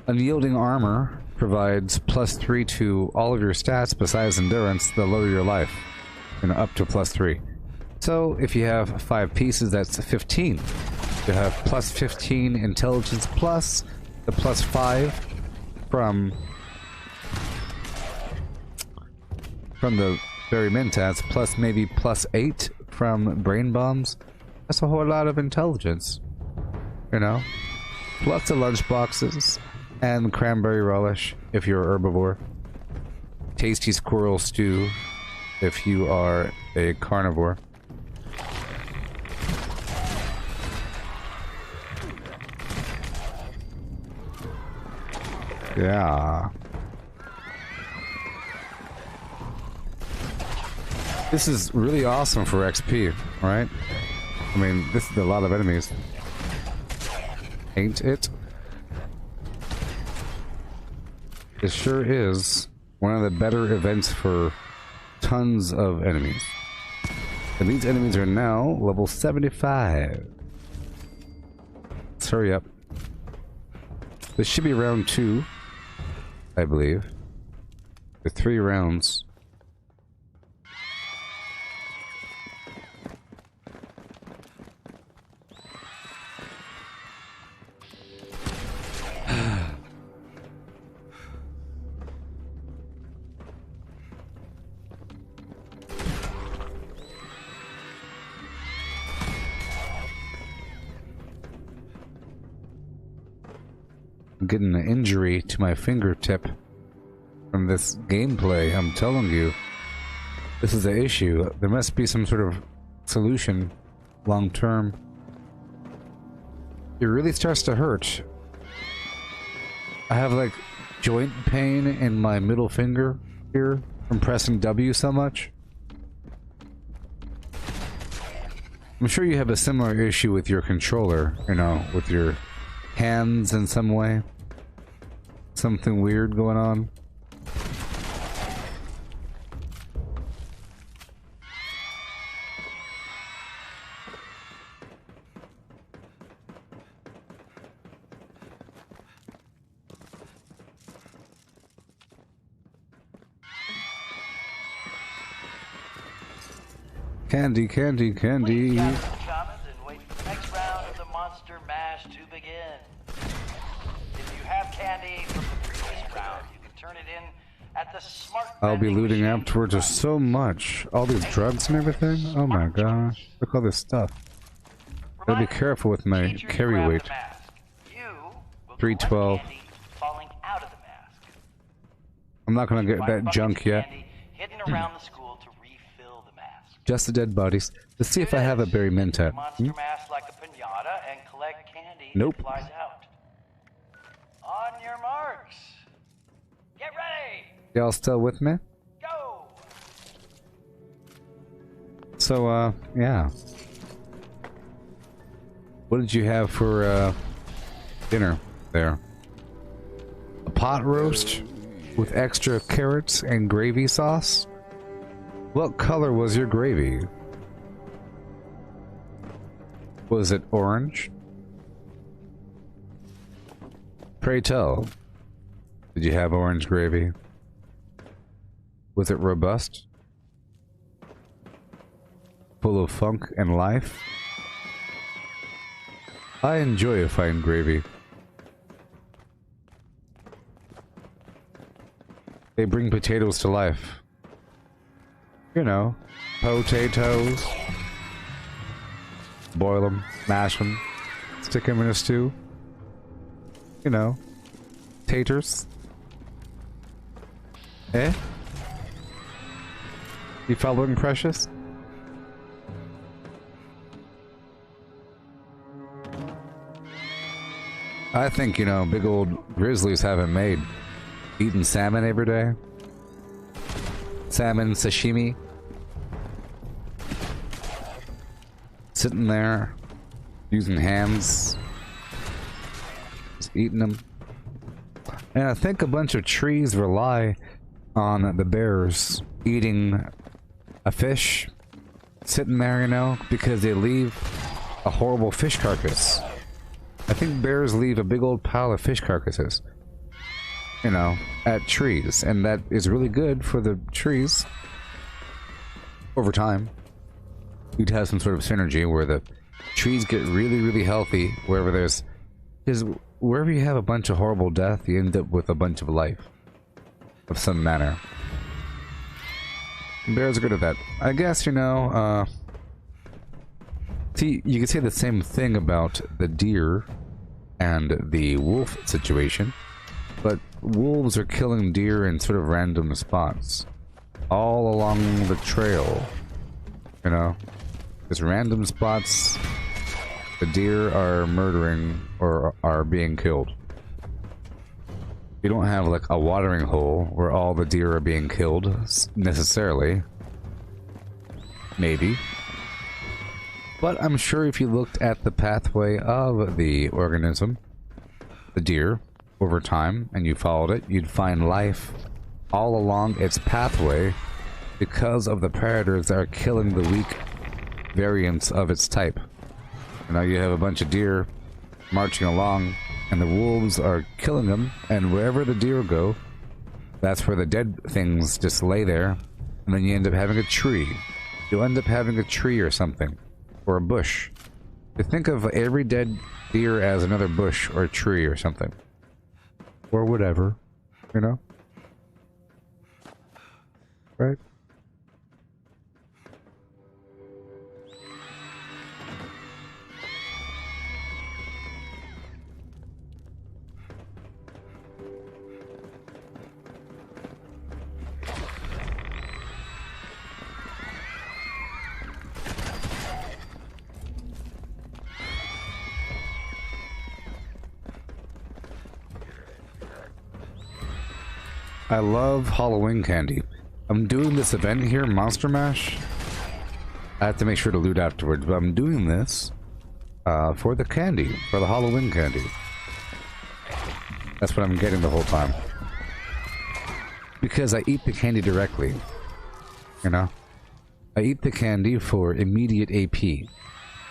Unyielding armor provides +3 to all of your stats besides endurance the lower your life. Up to +3. So, if you have 5 pieces, that's 15. You have +15 intelligence plus the +5 from the Berry Mentats, plus maybe +8 from Brain Bombs. That's a whole lot of intelligence, you know? Plus the lunch boxes and cranberry relish if you're a herbivore. Tasty squirrel stew if you are a carnivore. Yeah. This is really awesome for XP, right? I mean, this is a lot of enemies. Ain't it? It sure is one of the better events for tons of enemies. And these enemies are now level 75. Let's hurry up. This should be round 2. I believe. The 3 rounds. I'm getting an injury to my fingertip from this gameplay. I'm telling you, this is the issue. There must be some sort of solution long term It really starts to hurt. I have like joint pain in my middle finger here from pressing W so much. I'm sure you have a similar issue with your controller, you know, with your hands in some way. Something weird going on. Candy, candy, candy. Please gather the shaman and wait for the next round of the monster mash to begin. If you have candy from the previous round, you can turn it in at the smart. I'll be vending looting machine. afterwards of so much. All these drugs and everything. Oh my gosh. Look at all this stuff. Gotta be careful with my Teacher, you carry grab the weight. mask. You will 312. collect candy falling out of the mask. I'm not gonna get Find that buckets junk of yet. candy hidden around the school to refill the mask. Just the dead bodies. Let's see if I have a berry mentat. Monster mask like a pinata and collect candy Nope. that flies out. On your marks. Get ready. Y'all still with me? Go. So, yeah. What did you have for, dinner there? A pot roast with extra carrots and gravy sauce? What color was your gravy? Was it orange? Pray tell, did you have orange gravy? Was it robust? Full of funk and life? I enjoy a fine gravy. They bring potatoes to life. You know, potatoes. Boil them, mash them, stick them in a stew. You know, taters. Eh? You following, Precious? I think, you know, big old grizzlies have it made. Eating salmon every day. Salmon sashimi. Sitting there, using hands. Just eating them. And I think a bunch of trees rely on the bears eating a fish. Sitting there, you know, because they leave a horrible fish carcass. I think bears leave a big old pile of fish carcasses, you know, at trees, and that is really good for the trees. Over time, you'd have some sort of synergy where the trees get really, really healthy wherever there's... Because wherever you have a bunch of horrible death, you end up with a bunch of life of some manner. And bears are good at that. I guess, you know, see, you could say the same thing about the deer and the wolf situation, but wolves are killing deer in sort of random spots. All along the trail, you know? There's random spots the deer are murdering or are being killed. You don't have like a watering hole where all the deer are being killed, necessarily. Maybe. But I'm sure if you looked at the pathway of the organism, the deer, over time, and you followed it, you'd find life all along its pathway because of the predators that are killing the weak variants of its type. And now you have a bunch of deer marching along, and the wolves are killing them, and wherever the deer go, that's where the dead things just lay there, and then you end up having a tree. You'll end up having a tree or something. Or a bush. You think of every dead deer as another bush or a tree or something. Or whatever. You know? Right? I love Halloween candy. I'm doing this event here, Monster Mash. I have to make sure to loot afterwards, but I'm doing this for the candy, for the Halloween candy. That's what I'm getting the whole time. Because I eat the candy directly. You know? I eat the candy for immediate AP.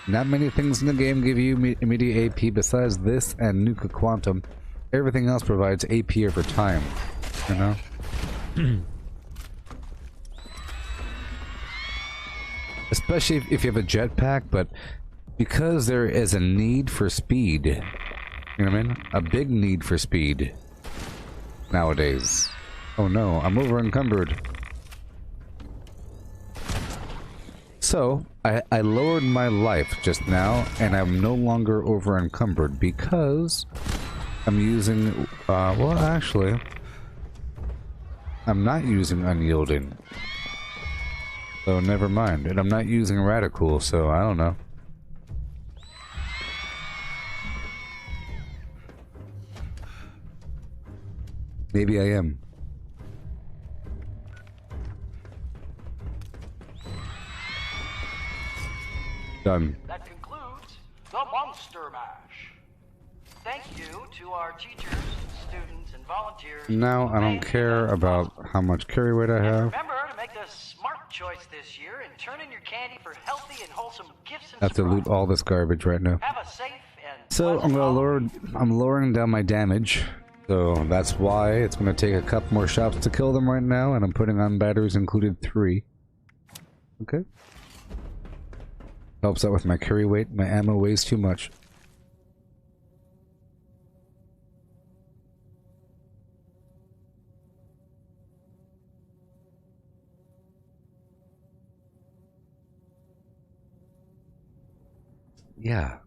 Not many things in the game give you immediate AP besides this and Nuka Quantum. Everything else provides AP over time. You know? Especially if you have a jetpack, but because there is a need for speed. You know what I mean? A big need for speed. Nowadays. Oh no, I'm over encumbered. So, I lowered my life just now, and I'm no longer over encumbered because I'm using, well actually, I'm not using unyielding. So never mind. And I'm not using radical, so I don't know. Maybe I am. Done. That concludes the Monster Mash. Thank you to our teachers, students, and volunteers. Now I don't care about how much carry weight I have. Remember to make the smart choice this year and turn in your candy for healthy and wholesome gifts and I have to loot all this garbage right now. Have a safe and So I'm lowering down my damage. So that's why it's gonna take a couple more shots to kill them right now, and I'm putting on batteries included 3. Okay. Helps out with my carry weight. My ammo weighs too much. Yeah.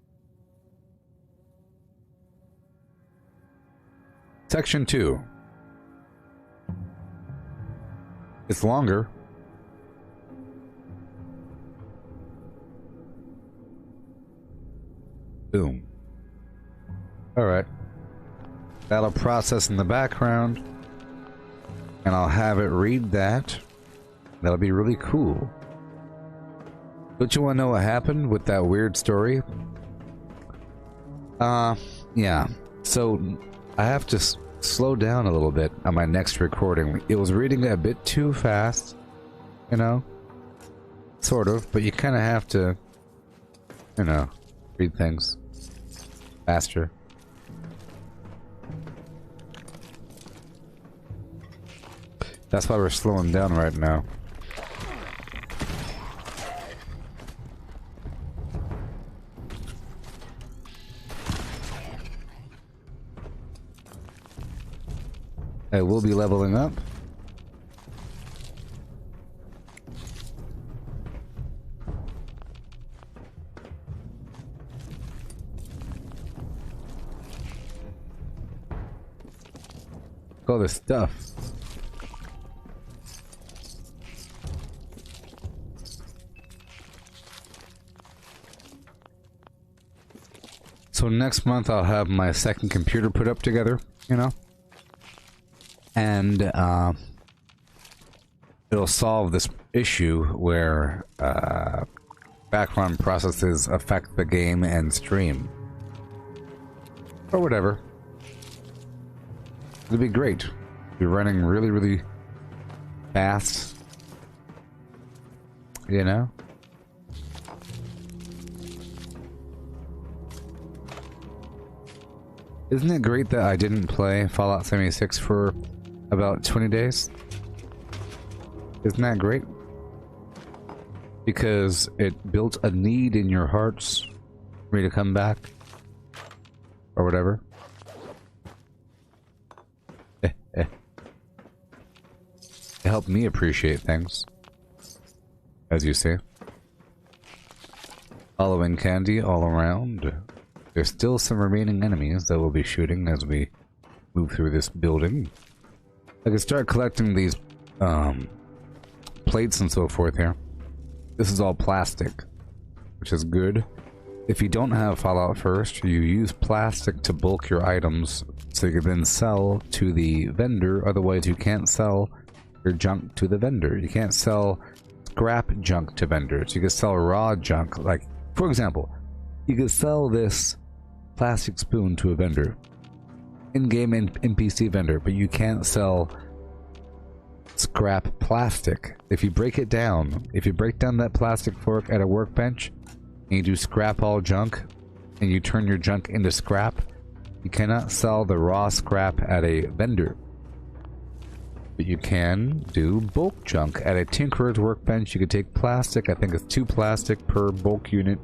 Section 2. It's longer. Boom. Alright. That'll process in the background. And I'll have it read that. That'll be really cool. Don't you want to know what happened with that weird story? Yeah. So, I have to slow down a little bit on my next recording. It was reading a bit too fast. You know? Sort of. But you kind of have to, you know, read things faster. That's why we're slowing down right now. I will be leveling up. All this stuff. So next month I'll have my second computer put up together, you know? And it'll solve this issue where background processes affect the game and stream. Or whatever. It'll be great. It'll be running really, really fast. You know? Isn't it great that I didn't play Fallout 76 for about 20 days? Isn't that great? Because it built a need in your hearts for me to come back. Or whatever. It helped me appreciate things. As you see. Halloween candy all around. There's still some remaining enemies that we'll be shooting as we move through this building. I can start collecting these plates and so forth here. This is all plastic, which is good. if you don't have Fallout First, you use plastic to bulk your items so you can then sell to the vendor. Otherwise, you can't sell your junk to the vendor. You can't sell scrap junk to vendors. You can sell raw junk. Like, for example, you could sell this plastic spoon to a vendor, in-game NPC vendor, but you can't sell scrap plastic. If you break it down, if you break down that plastic fork at a workbench, and you do scrap all junk, and you turn your junk into scrap, you cannot sell the raw scrap at a vendor. But you can do bulk junk. At a tinkerer's workbench, you could take plastic, I think it's 2 plastic per bulk unit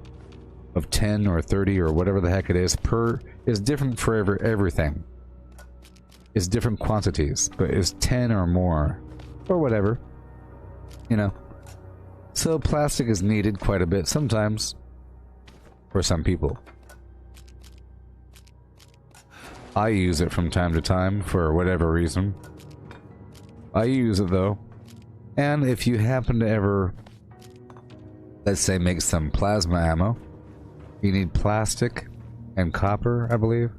of 10 or 30 or whatever the heck it is. Is different for everything. It's different quantities, but it's 10 or more. Or whatever. You know. So plastic is needed quite a bit sometimes. For some people. I use it from time to time for whatever reason. I use it though. And if you happen to ever, let's say, make some plasma ammo, you need plastic and copper, I believe.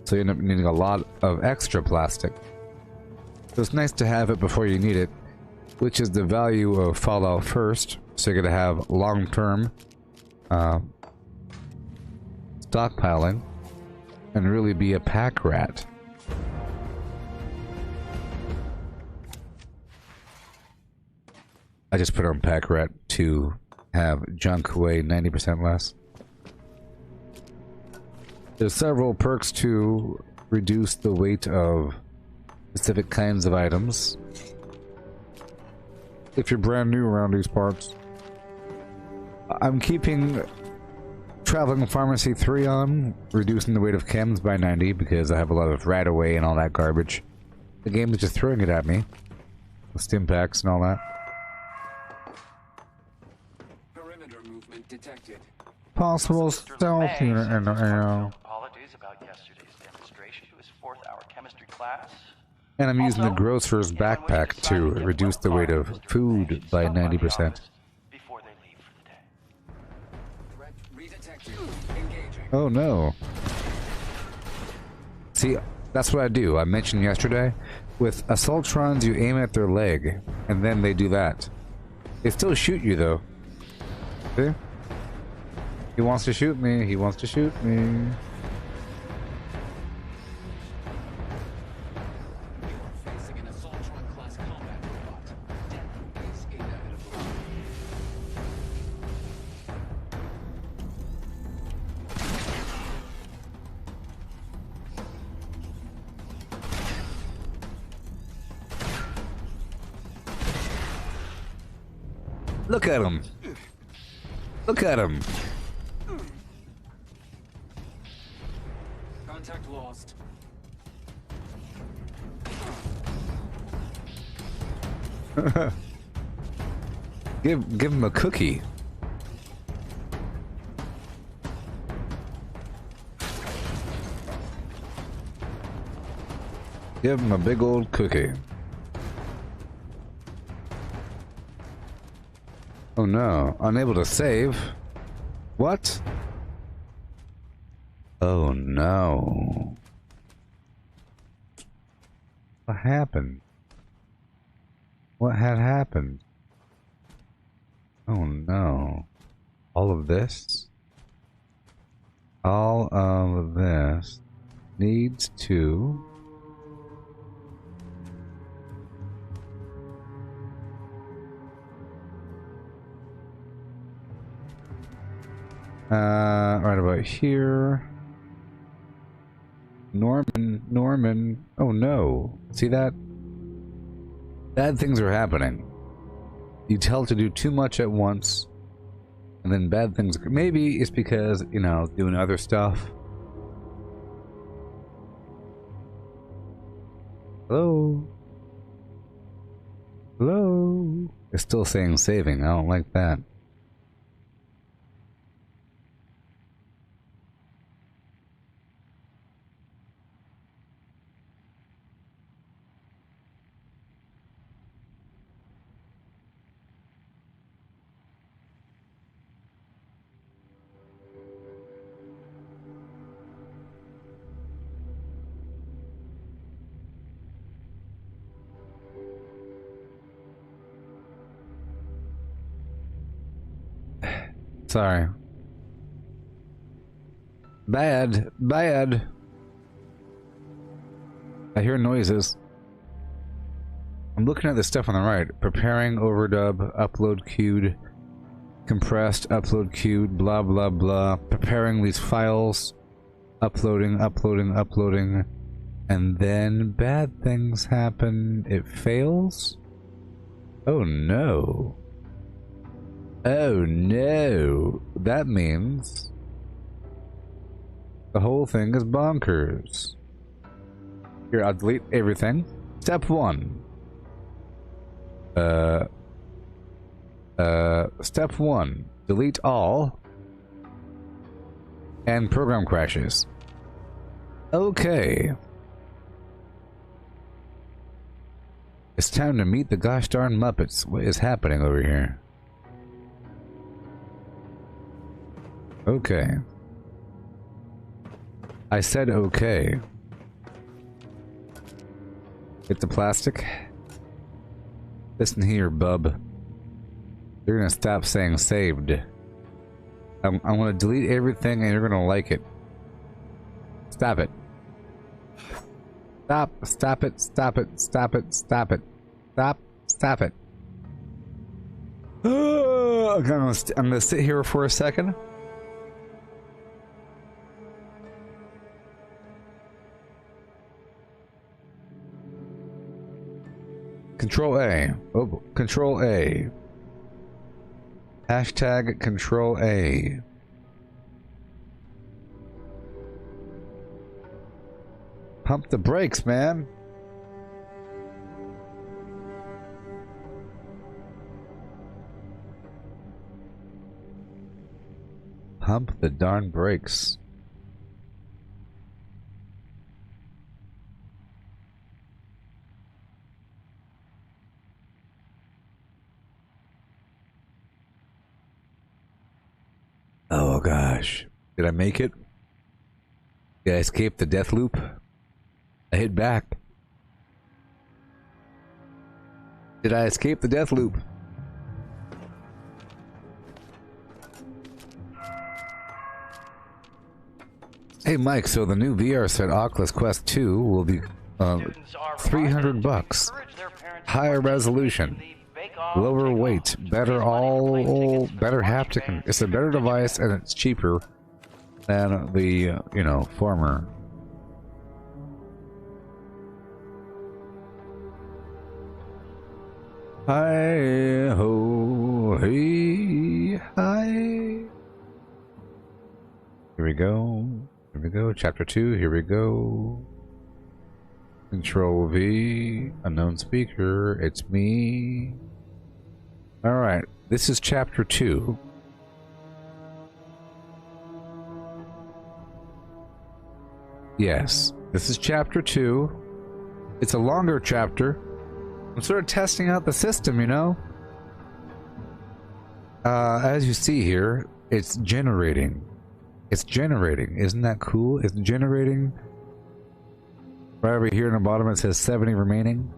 So you end up needing a lot of extra plastic. So it's nice to have it before you need it, which is the value of Fallout First. So you're going to have long-term stockpiling and really be a pack rat. I just put on pack rat to have junk weigh 90% less. There's several perks to reduce the weight of specific kinds of items. If you're brand new around these parts. I'm keeping Traveling Pharmacy 3 on, reducing the weight of chems by 90 because I have a lot of rat away and all that garbage. The game is just throwing it at me. The stim packs and all that. Perimeter movement detected. Possible stealth unit in the air. Apologies about yesterday's demonstration to his 4th hour chemistry class. And I'm using the grocer's backpack to reduce the weight of food by 90%. Before they leave for the day. Threat redetected. Engaging. Oh no. See, that's what I do. I mentioned yesterday. With assaultrons, you aim at their leg, and then they do that. They still shoot you, though. See? He wants to shoot me. He wants to shoot me. Facing an Assaultron class combat robot. Death is inevitable. Look at him. Look at him. Contact lost. Give him a cookie. Give him a big old cookie. Oh no, unable to save. What? Oh no. What happened? What had happened? Oh no. All of this? All of this needs to... right about here. Norman. Oh no. See that? Bad things are happening. You tell to do too much at once, and then bad things. Maybe it's because, you know, doing other stuff. Hello? Hello? It's still saying saving. I don't like that. Sorry. Bad. Bad. I hear noises. I'm looking at the stuff on the right. Preparing, overdub, upload queued, compressed, upload queued, blah blah blah. Preparing these files. Uploading, uploading. And then bad things happen. It fails? Oh no. Oh no. That means the whole thing is bonkers. Here, I'll delete everything. Step 1. Step 1. Delete all. And program crashes. Okay. It's time to meet the gosh darn Muppets. What is happening over here? Okay. I said okay. Get the plastic. Listen here, bub. You're gonna stop saying saved. I'm gonna delete everything and you're gonna like it. Stop it. Stop it, stop it, stop it, stop it. Stop it. I'm gonna sit here for a second. Control A. Oh, Control A. Hashtag Control A. Pump the brakes, man. Pump the darn brakes. Oh gosh. Did I make it? Did I escape the death loop? I hit back. Did I escape the death loop? Hey Mike, so the new VR set Oculus Quest 2 will be $300. Higher resolution, lower weight, better haptic. It's a better device and it's cheaper than the former. Hi ho, hey, hi. Here we go. Here we go. Chapter 2. Here we go. Control V. Unknown speaker. It's me. Alright. This is Chapter 2. Yes. This is Chapter 2. It's a longer chapter. I'm sort of testing out the system, you know? As you see here, it's generating. It's generating. Isn't that cool? It's generating. Right over here in the bottom it says 70 remaining.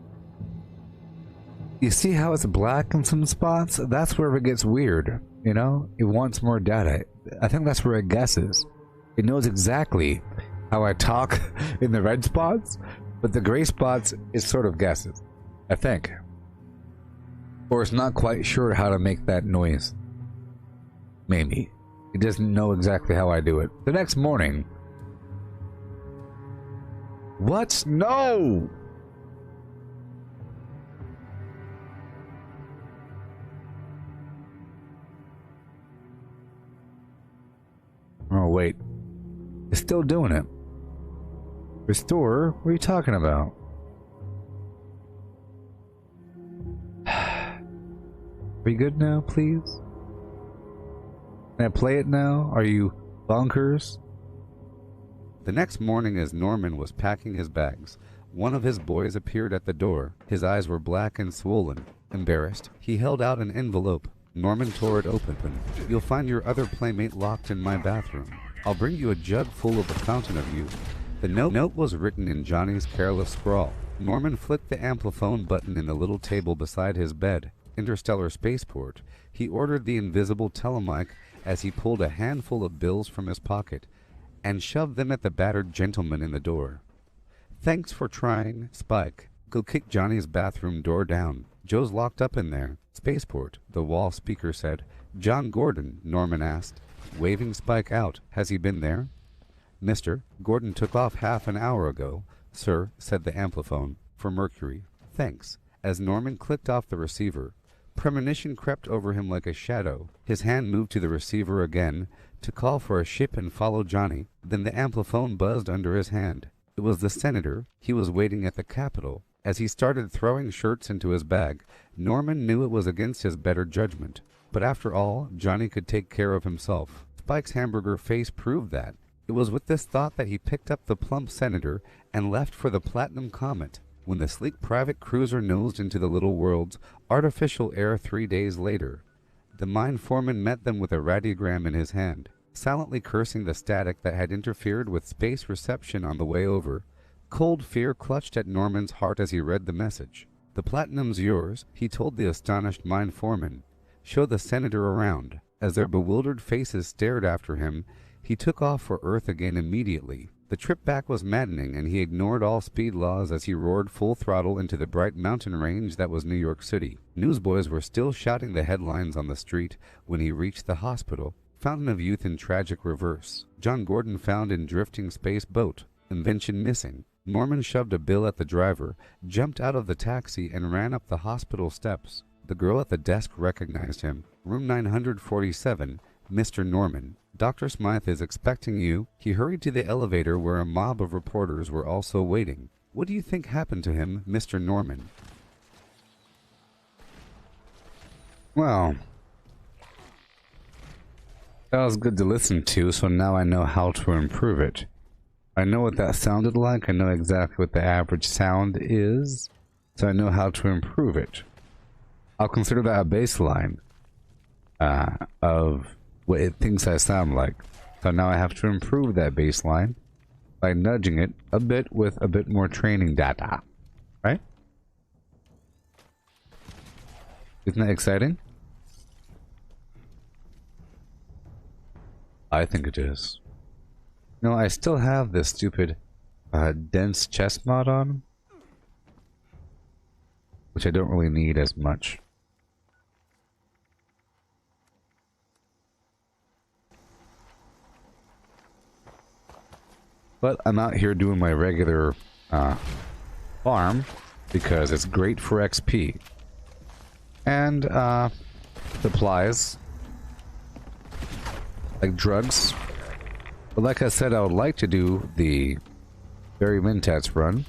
You see how it's black in some spots? That's where it gets weird, you know? It wants more data. I think that's where it guesses. It knows exactly how I talk in the red spots, but the gray spots, it sort of guesses. I think. Or it's not quite sure how to make that noise. Maybe. It doesn't know exactly how I do it. The next morning. What? No! Oh, wait. It's still doing it. Restore? What are you talking about? Are you good now, please? Can I play it now? Are you bonkers? The next morning, as Norman was packing his bags, one of his boys appeared at the door. His eyes were black and swollen. Embarrassed, he held out an envelope. Norman tore it open. You'll find your other playmate locked in my bathroom. I'll bring you a jug full of the fountain of youth. The note was written in Johnny's careless scrawl. Norman flicked the ampliphone button in the little table beside his bed. Interstellar spaceport. He ordered the invisible telemic as he pulled a handful of bills from his pocket and shoved them at the battered gentleman in the door. "Thanks for trying, Spike. Go kick Johnny's bathroom door down. Joe's locked up in there." "Spaceport," the wall speaker said. "John Gordon," Norman asked, waving Spike out. "Has he been there?" "Mister, Gordon took off half an hour ago, sir," said the ampliphone. "For Mercury." "Thanks." As Norman clicked off the receiver, premonition crept over him like a shadow. His hand moved to the receiver again to call for a ship and follow Johnny. Then the ampliphone buzzed under his hand. It was the senator. He was waiting at the Capitol. As he started throwing shirts into his bag, Norman knew it was against his better judgment. But after all, Johnny could take care of himself. Spike's hamburger face proved that. It was with this thought that he picked up the plump senator and left for the Platinum Comet. When the sleek private cruiser nosed into the little world's artificial air 3 days later, the mine foreman met them with a radiogram in his hand. Silently cursing the static that had interfered with space reception on the way over, cold fear clutched at Norman's heart as he read the message. "The Platinum's yours," he told the astonished mine foreman. "Show the senator around." As their bewildered faces stared after him, he took off for Earth again immediately. The trip back was maddening, and he ignored all speed laws as he roared full throttle into the bright mountain range that was New York City. Newsboys were still shouting the headlines on the street when he reached the hospital. "Fountain of Youth in tragic reverse. John Gordon found in drifting space boat. Invention missing." Norman shoved a bill at the driver, jumped out of the taxi, and ran up the hospital steps. The girl at the desk recognized him. "Room 947, Mr. Norman. Dr. Smythe is expecting you." He hurried to the elevator where a mob of reporters were also waiting. "What do you think happened to him, Mr. Norman?" Well, that was good to listen to, so now I know how to improve it. I know what that sounded like. I know exactly what the average sound is, so I know how to improve it. I'll consider that a baseline of what it thinks I sound like. So now I have to improve that baseline by nudging it a bit with a bit more training data. Right? Isn't that exciting? I think it is. No, I still have this stupid dense chest mod on, which I don't really need as much. But I'm out here doing my regular farm because it's great for XP. And supplies, like drugs. But like I said, I would like to do the Barry Mintats run.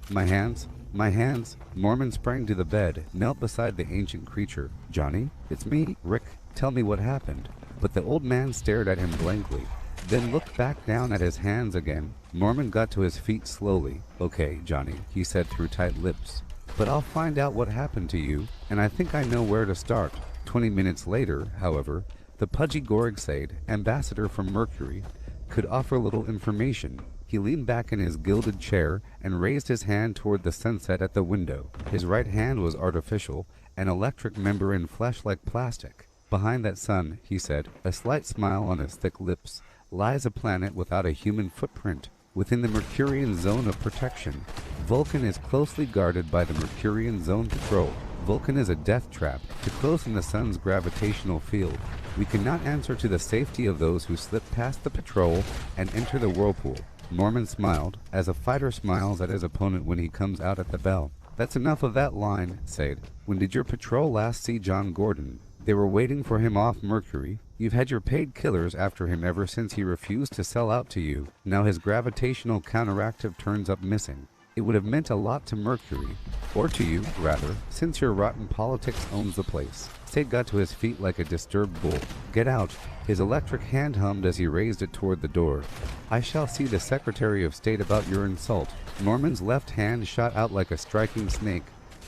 My hands. My hands. Mormon sprang to the bed, knelt beside the ancient creature. "Johnny, it's me, Rick. Tell me what happened." But the old man stared at him blankly, then looked back down at his hands again. Norman got to his feet slowly. "Okay, Johnny," he said through tight lips. "But I'll find out what happened to you, and I think I know where to start." 20 minutes later, however, the pudgy Gorgsade, ambassador from Mercury, could offer little information. He leaned back in his gilded chair and raised his hand toward the sunset at the window. His right hand was artificial, an electric member in flesh like plastic. "Behind that sun," he said, a slight smile on his thick lips, "lies a planet without a human footprint. Within the Mercurian zone of protection, Vulcan is closely guarded by the Mercurian Zone Patrol. Vulcan is a death trap too close in the sun's gravitational field. We cannot answer to the safety of those who slip past the patrol and enter the whirlpool." Norman smiled, as a fighter smiles at his opponent when he comes out at the bell. "That's enough of that line," said. "When did your patrol last see John Gordon?" "They were waiting for him off Mercury. You've had your paid killers after him ever since he refused to sell out to you. Now his gravitational counteractive turns up missing. It would have meant a lot to Mercury, or to you, rather, since your rotten politics owns the place." Sade got to his feet like a disturbed bull. "Get out." His electric hand hummed as he raised it toward the door. "I shall see the Secretary of State about your insult." Norman's left hand shot out like a striking snake,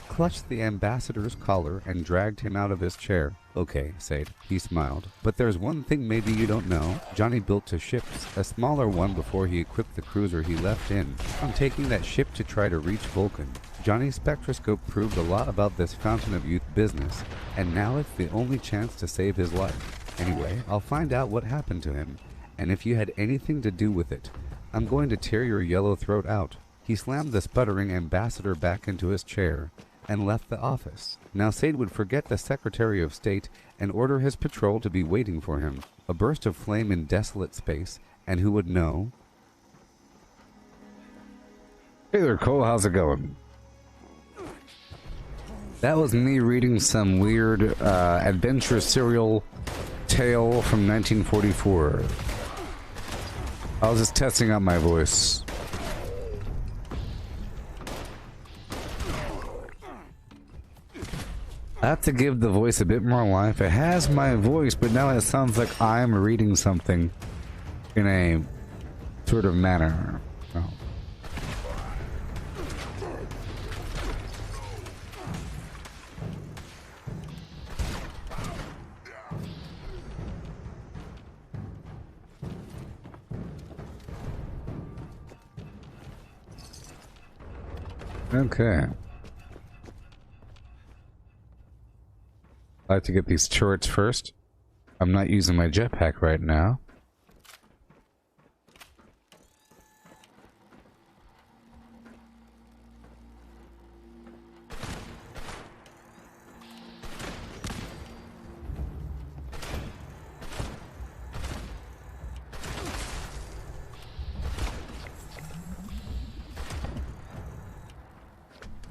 clutched the ambassador's collar, and dragged him out of his chair. "Okay, Sade," he smiled. "But there's one thing maybe you don't know. Johnny built 2 ships, a smaller one before he equipped the cruiser he left in. I'm taking that ship to try to reach Vulcan. Johnny's spectroscope proved a lot about this Fountain of Youth business, and now it's the only chance to save his life. Anyway, I'll find out what happened to him, and if you had anything to do with it, I'm going to tear your yellow throat out. He slammed the sputtering ambassador back into his chair and left the office. Now Sade would forget the Secretary of State and order his patrol to be waiting for him. A burst of flame in desolate space, and who would know? Hey there, Cole. How's it going? That was me reading some weird adventure serial tale from 1944. I was just testing out my voice. I have to give the voice a bit more life. It has my voice, but now it sounds like I'm reading something in a sort of manner. Oh. Okay. I like to get these turrets first. I'm not using my jetpack right now.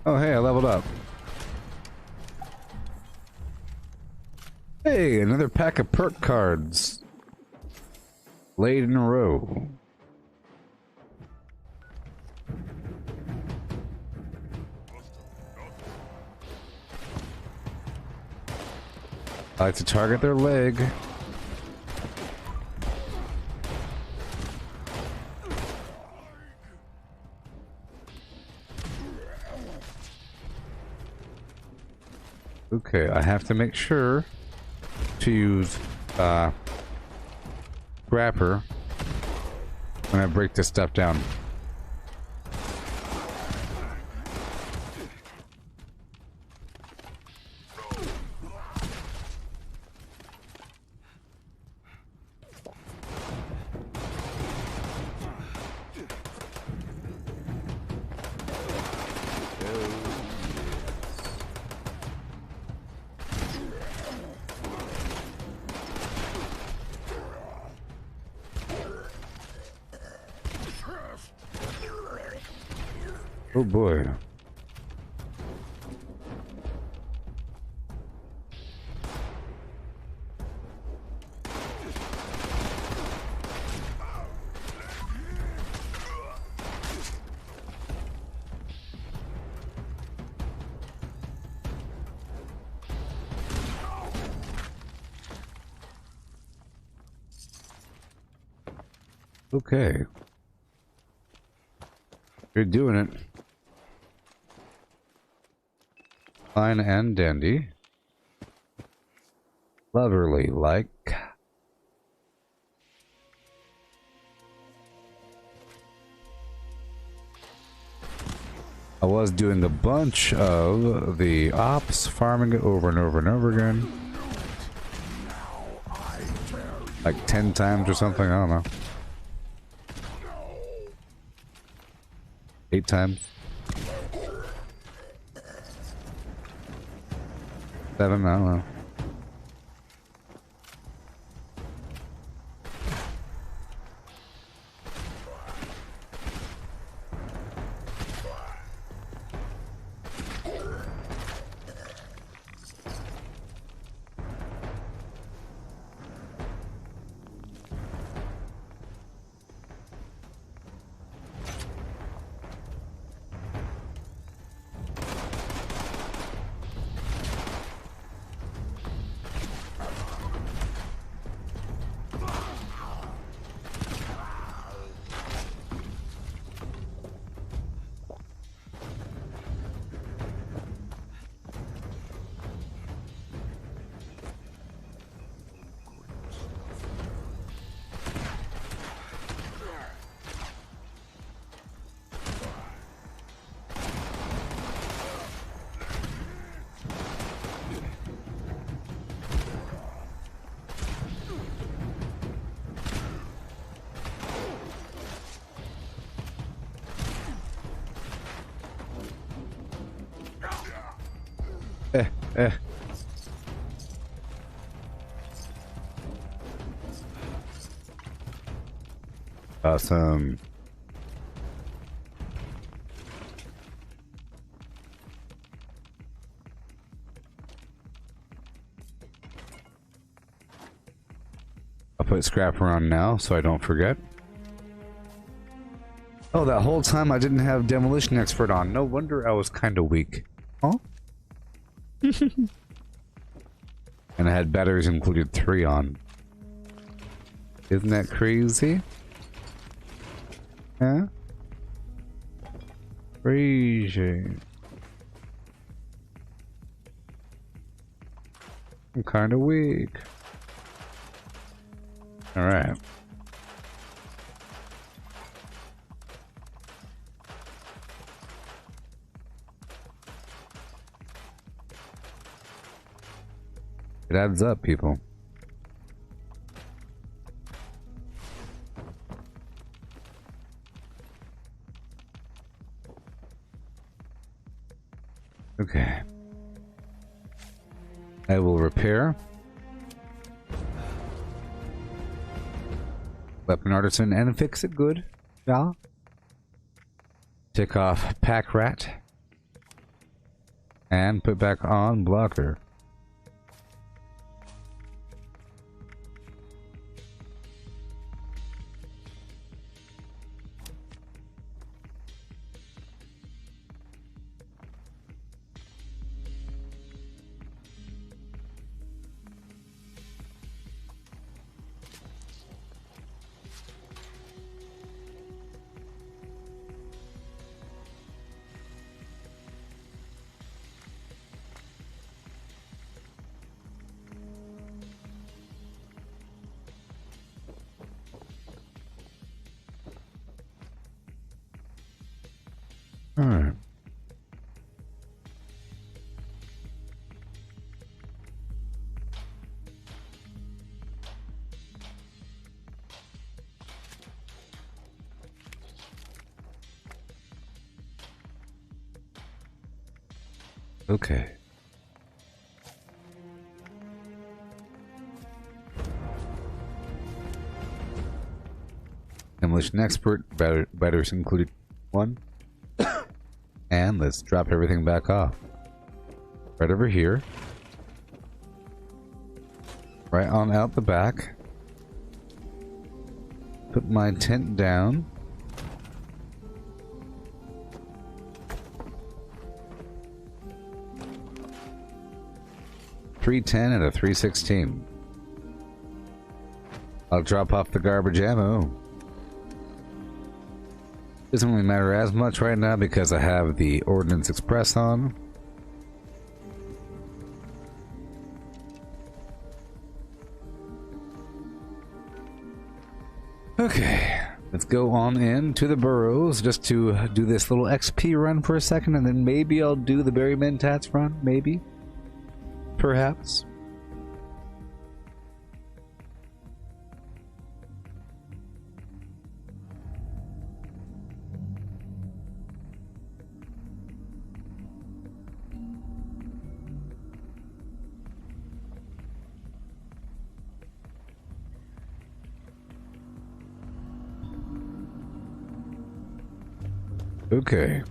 Oh, hey, I leveled up. Hey, another pack of perk cards. Laid in a row. I like to target their leg. Okay, I have to make sure to use grapper when I break this stuff down. Oh boy. Okay. You're doing it. Fine and dandy. Loverly like. I was doing a bunch of the ops, farming it over and over and over again. Like 10 times or something, I don't know. 8 times. 7, I don't know. Eh. Awesome. I'll put scrapper on now so I don't forget. Oh, that whole time I didn't have demolition expert on. No wonder I was kind of weak. Huh? And I had batteries included 3 on. Isn't that crazy? Huh? Crazy. I'm kind of weak. Alright. It adds up, people. Okay. I will repair. Weapon artisan and fix it good. Yeah. Take off pack rat. And put back on blocker. Alright. Okay. Demolition expert, batteries included 1. And let's drop everything back off. Right over here. Right on out the back. Put my tent down. .310 and a .316. I'll drop off the garbage ammo. Doesn't really matter as much right now because I have the Ordnance Express on. Okay, let's go on in to the burrows just to do this little XP run for a second, and then maybe I'll do the Berry Mentats run, maybe. Perhaps. Okay.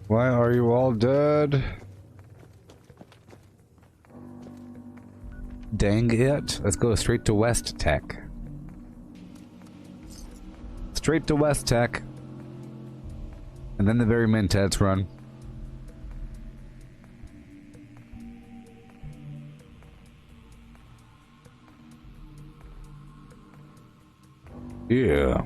Why are you all dead? Dang it. Let's go straight to West Tech. Straight to West Tech. And then the Berry Mentats run. Yeah.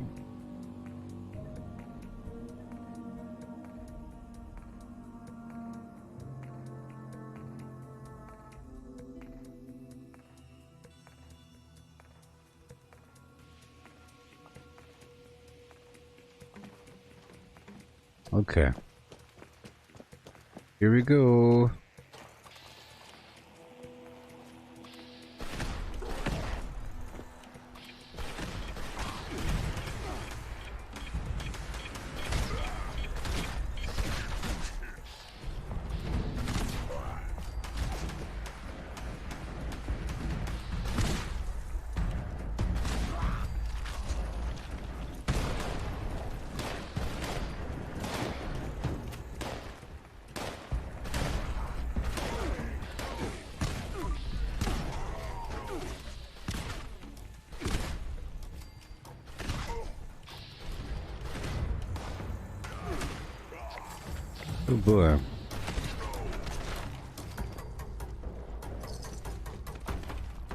Okay. Here we go. Oh boy.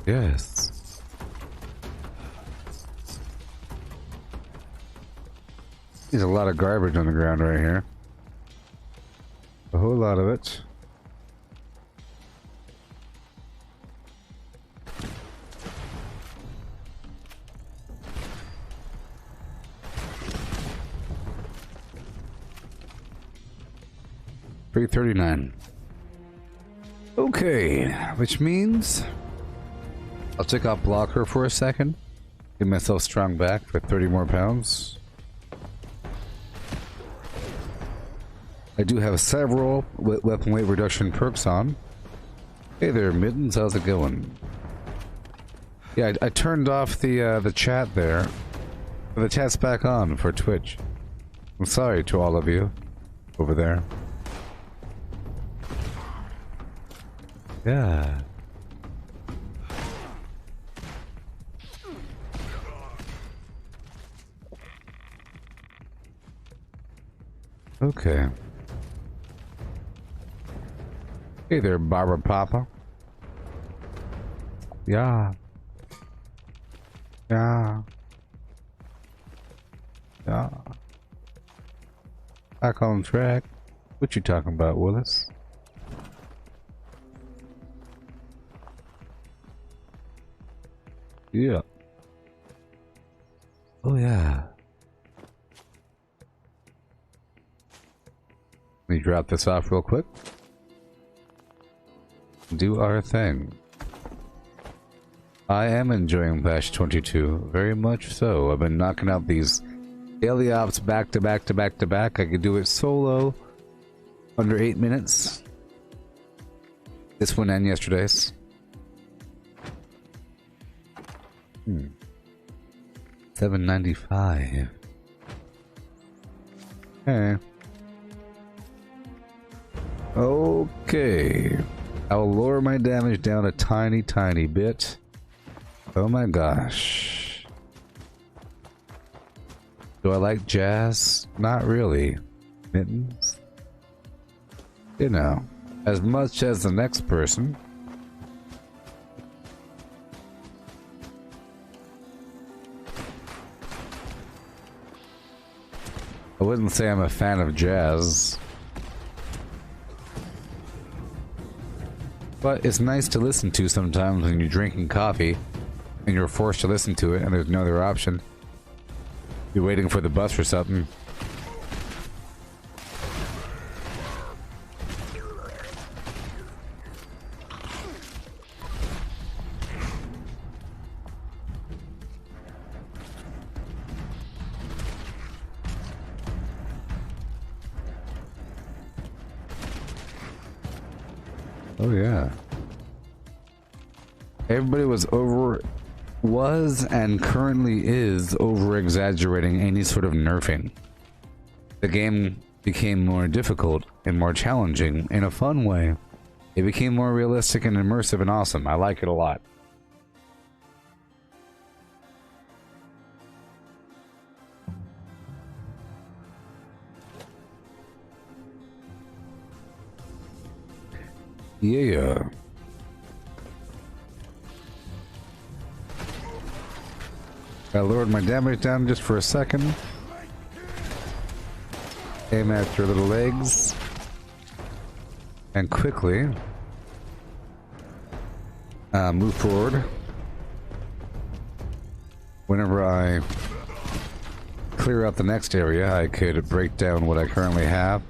Yes. There's a lot of garbage on the ground right here. A whole lot of it. $339. Okay, which means I'll take off blocker for a second. Give myself strong back for 30 more pounds. I do have several weapon weight reduction perks on. Hey there, Mittens, how's it going? Yeah, I turned off the chat there. The chat's back on for Twitch. I'm sorry to all of you over there. Yeah. Okay. Hey there, Barbara Papa. Yeah. Yeah. Yeah. Back on track. What you talking about, Willis? Yeah. Oh yeah. Let me drop this off real quick. Do our thing. I am enjoying Bash 22, very much so. I've been knocking out these daily ops back to back to back to back. I could do it solo under 8 minutes. This one and yesterday's. $7.95. Okay. Okay. I'll lower my damage down a tiny, tiny bit. Oh my gosh. Do I like jazz? Not really. Mittens? You know, as much as the next person. I wouldn't say I'm a fan of jazz. But it's nice to listen to sometimes when you're drinking coffee and you're forced to listen to it and there's no other option. You're waiting for the bus or something. Oh yeah. Everybody was and currently is over exaggerating any sort of nerfing. The game became more difficult and more challenging in a fun way. It became more realistic and immersive and awesome. I like it a lot. Yeah. I lowered my damage down just for a second. Aim at your little legs. And quickly move forward. Whenever I clear out the next area, I could break down what I currently have.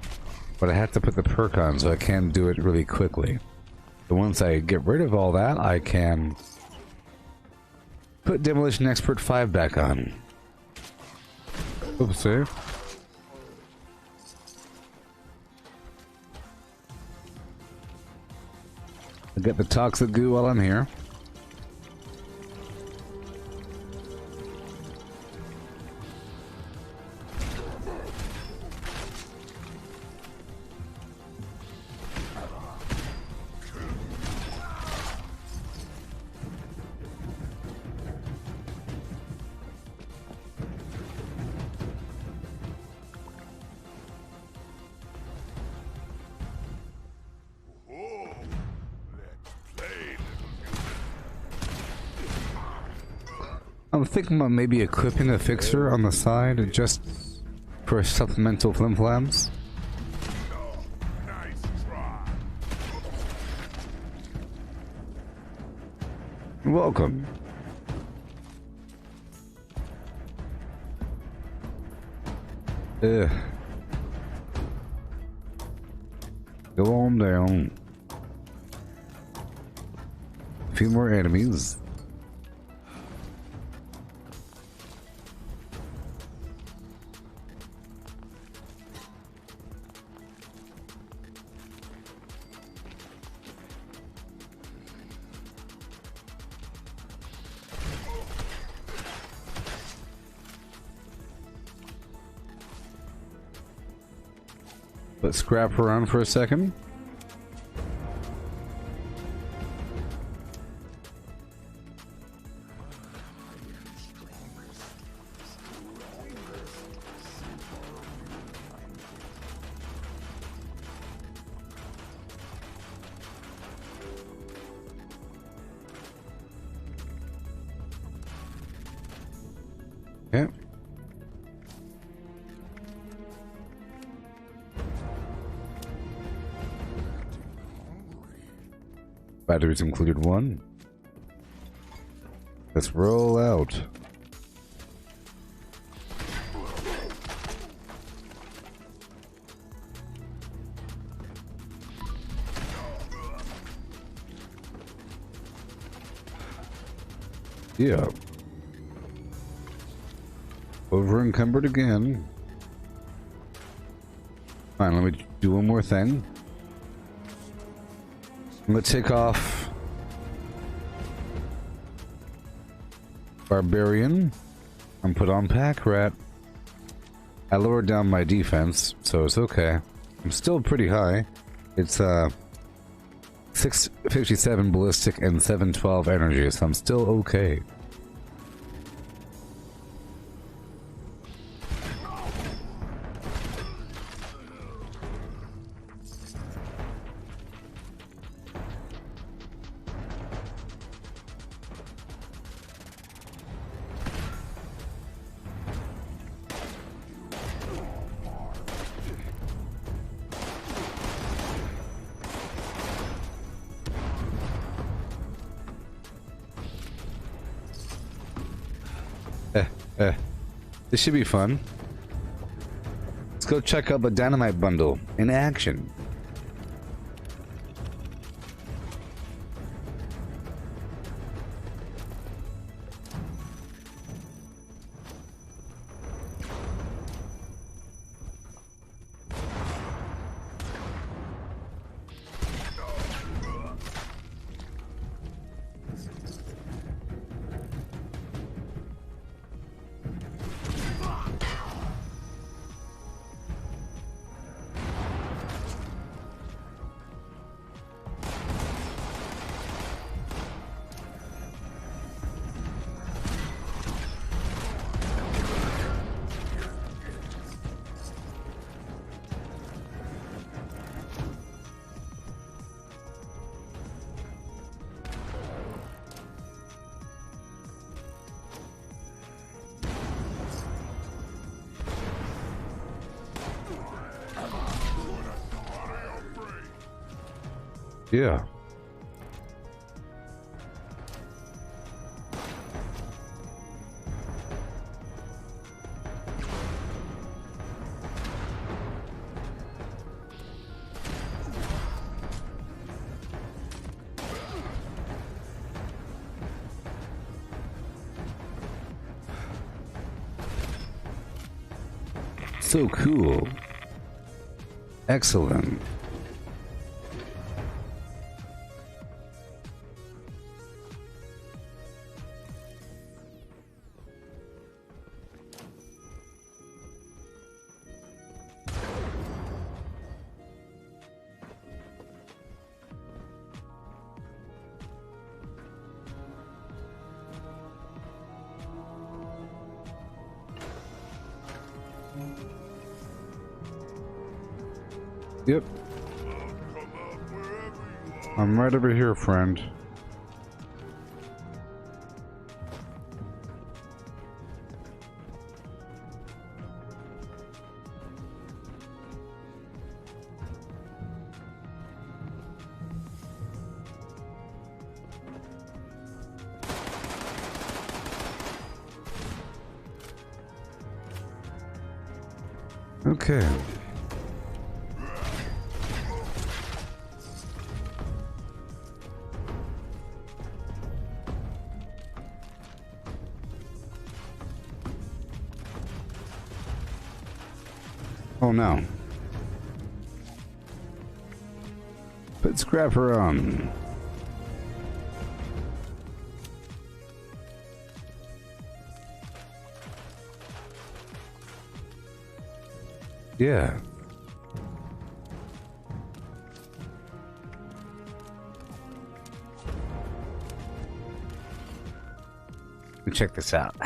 But I have to put the perk on, so I can't do it really quickly. So once I get rid of all that, I can put Demolition Expert 5 back on. Oopsie. I'll get the toxic goo while I'm here. I'm thinking about maybe equipping a fixer on the side just for supplemental flimflams. Welcome. Ugh. Go on down. A few more enemies. Let's scrap around for a second. Okay. Batteries included one. Let's roll out. Yeah. Over encumbered again. Fine, let me do one more thing. I'm gonna take off Barbarian and put on Pack Rat. I lowered down my defense, so it's okay. I'm still pretty high. It's 657 ballistic and 712 energy, so I'm still okay. This should be fun. Let's go check out the dynamite bundle in action. Yeah. So cool. Excellent. Yep. I'm right over here, friend. Okay. Oh no. Put scrapper on. Yeah. Let me check this out.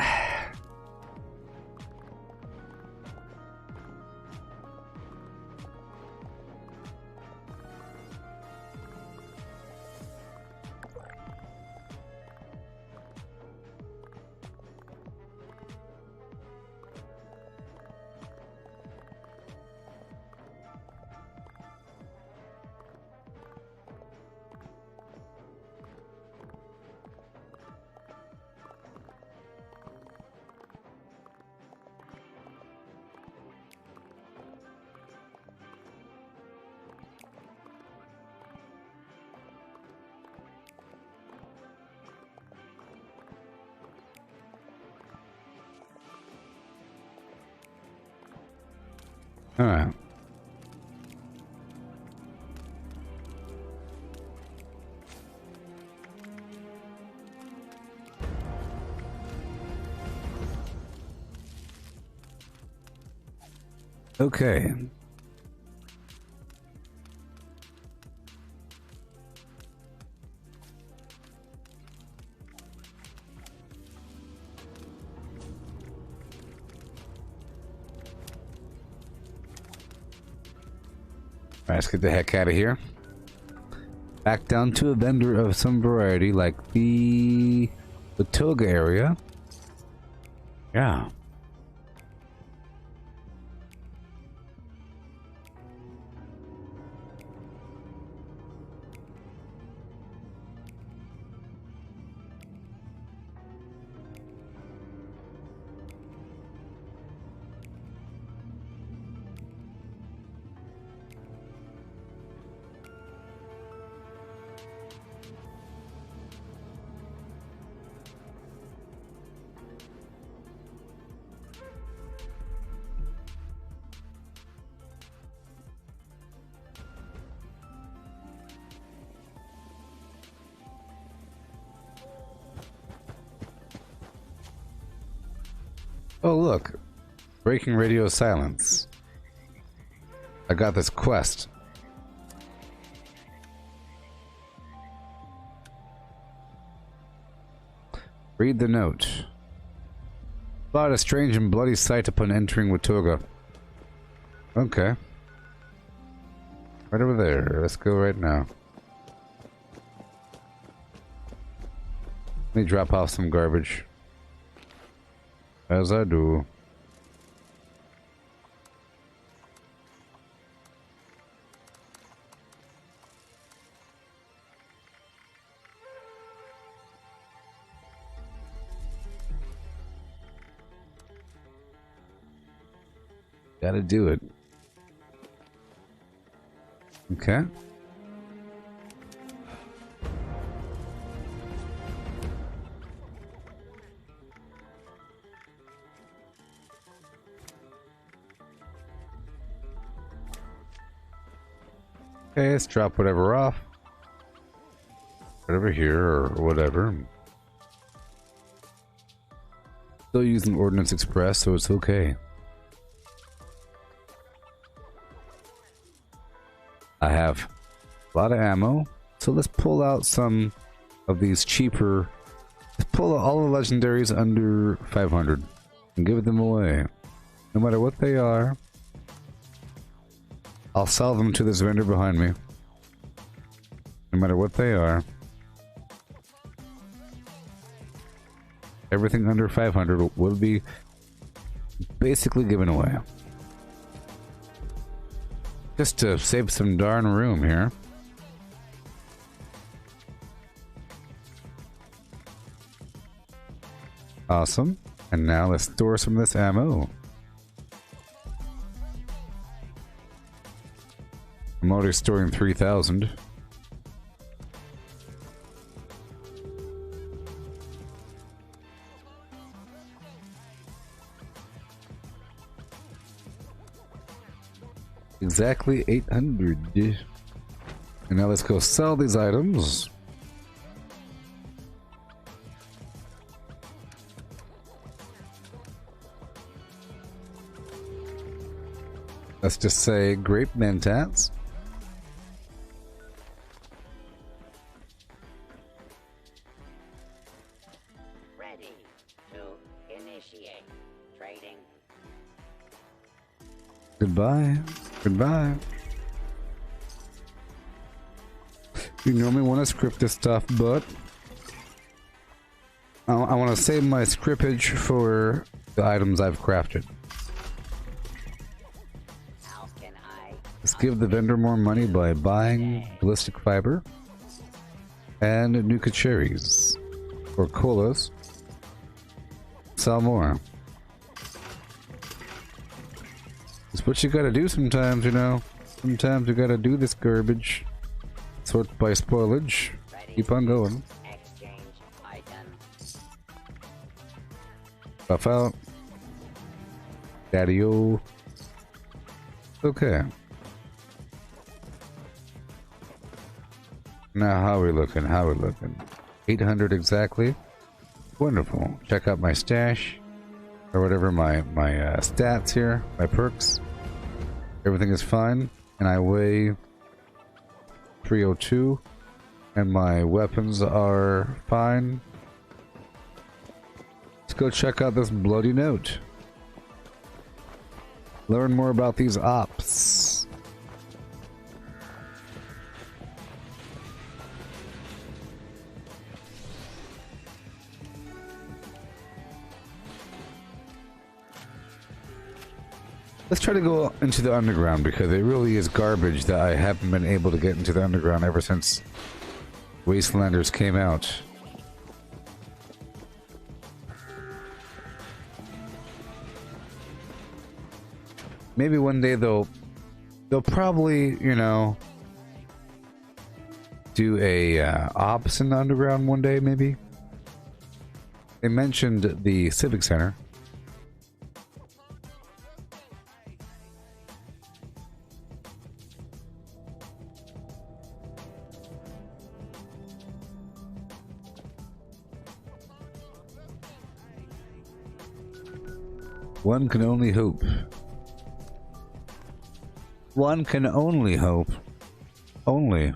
All right. Okay. Alright, let's get the heck out of here. Back down to a vendor of some variety, like the toga area. Yeah. Oh, look. Breaking radio silence. I got this quest. Read the note. Spot a strange and bloody sight upon entering Watoga. Okay. Right over there. Let's go right now. Let me drop off some garbage. As I do. Gotta do it. Okay. Okay, let's drop whatever off. Whatever here, or whatever. Still using Ordnance Express, so it's okay. I have a lot of ammo, so let's pull out some of these cheaper... Let's pull out all the legendaries under 500 and give them away. No matter what they are. I'll sell them to this vendor behind me. No matter what they are. Everything under 500 will be basically given away. Just to save some darn room here. Awesome. And now let's store some of this ammo. I'm already storing 3,000. Exactly 800. And now let's go sell these items. Let's just say grape mentats. Ready to initiate trading. Goodbye. Goodbye. You normally want to script this stuff, but I want to save my scriptage for the items I've crafted. How can I? Let's give the vendor more money by buying ballistic fiber and nuka cherries or colas. Sell more. It's what you gotta do sometimes, you know. Sometimes you gotta do this garbage. Sort by spoilage. Keep on going. Exchange item. Buff out. Daddy-o. Okay. Now, how are we looking? How are we looking? 800 exactly. Wonderful. Check out my stash. Or whatever my stats here. My perks. Everything is fine. And I weigh 302. And my weapons are fine. Let's go check out this bloody note. Learn more about these ops. Let's try to go into the underground because it really is garbage that I haven't been able to get into the underground ever since Wastelanders came out. Maybe one day they'll probably, you know, do a ops in the underground one day, maybe. They mentioned the Civic Center. One can only hope. One can only hope. Only.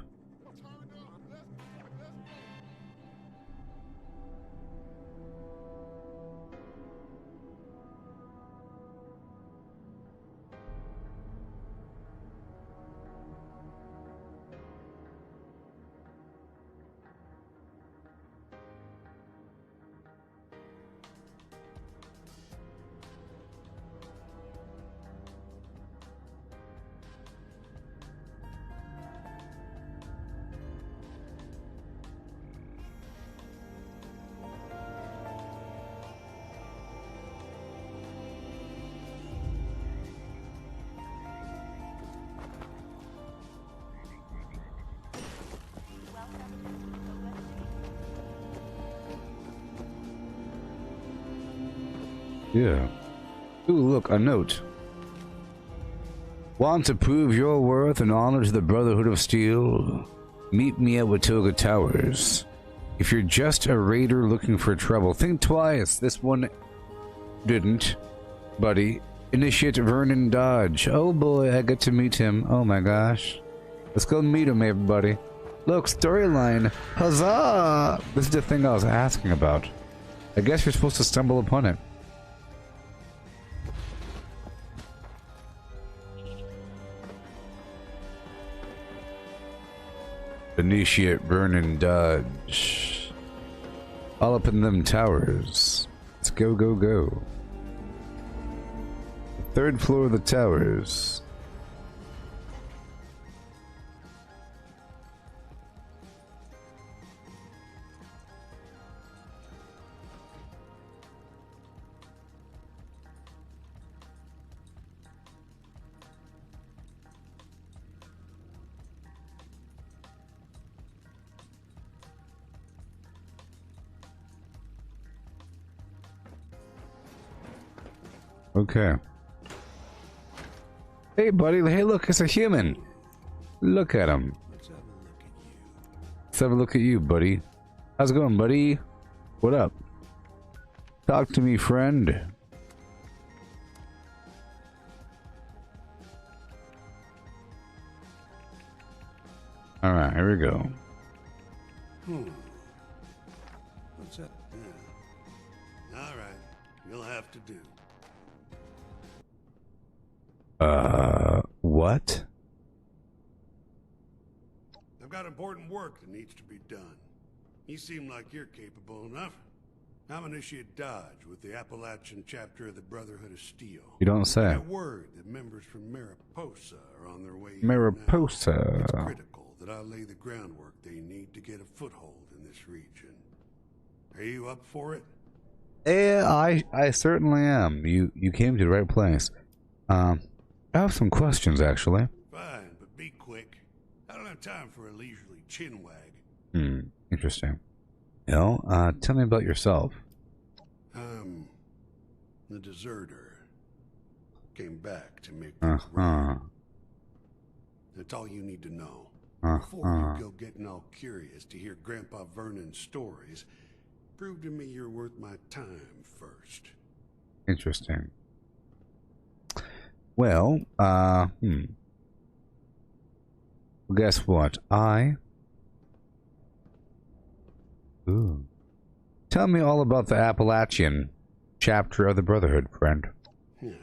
Yeah. Ooh, look, a note. Want to prove your worth and honor to the Brotherhood of Steel? Meet me at Watoga Towers. If you're just a raider looking for trouble, think twice. This one didn't, buddy. Initiate Vernon Dodge. Oh boy, I get to meet him. Oh my gosh. Let's go meet him, everybody. Look, storyline. Huzzah! This is the thing I was asking about. I guess you're supposed to stumble upon it. Initiate Vernon Dodge. All up in them towers. Let's go, go, go. Third floor of the towers. Okay. Hey, buddy. Hey, look, it's a human. Look at him. Let's have a look at you, buddy. How's it going, buddy? What up? Talk to me, friend. Alright, here we go. What's that? Yeah. Alright, you'll have to do. What? I've got important work that needs to be done. You seem like you're capable enough. I'm Initiate Dodge with the Appalachian chapter of the Brotherhood of Steel. You don't say. I got word that members from Mariposa are on their way here Mariposa. now. It's critical that I lay the groundwork they need to get a foothold in this region. Are you up for it? Yeah, I certainly am. You came to the right place. I have some questions, actually. Fine, but be quick. I don't have time for a leisurely chinwag. Interesting. Tell me about yourself. The deserter. Came back to make things right. That's all you need to know. Before you go getting all curious to hear Grandpa Vernon's stories, prove to me you're worth my time first. Interesting. Well, guess what? Tell me all about the Appalachian chapter of the Brotherhood, friend. Yeah.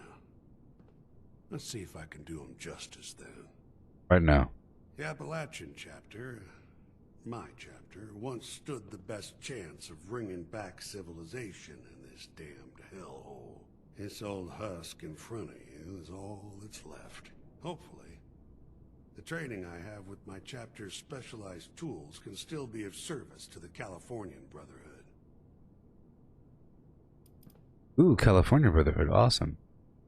Let's see if I can do him justice then. Right now. The Appalachian chapter, my chapter, once stood the best chance of bringing back civilization in this damned hellhole. This old husk in front of you is all that's left. Hopefully, the training I have with my chapter's specialized tools can still be of service to the Californian Brotherhood. Ooh, California Brotherhood, awesome.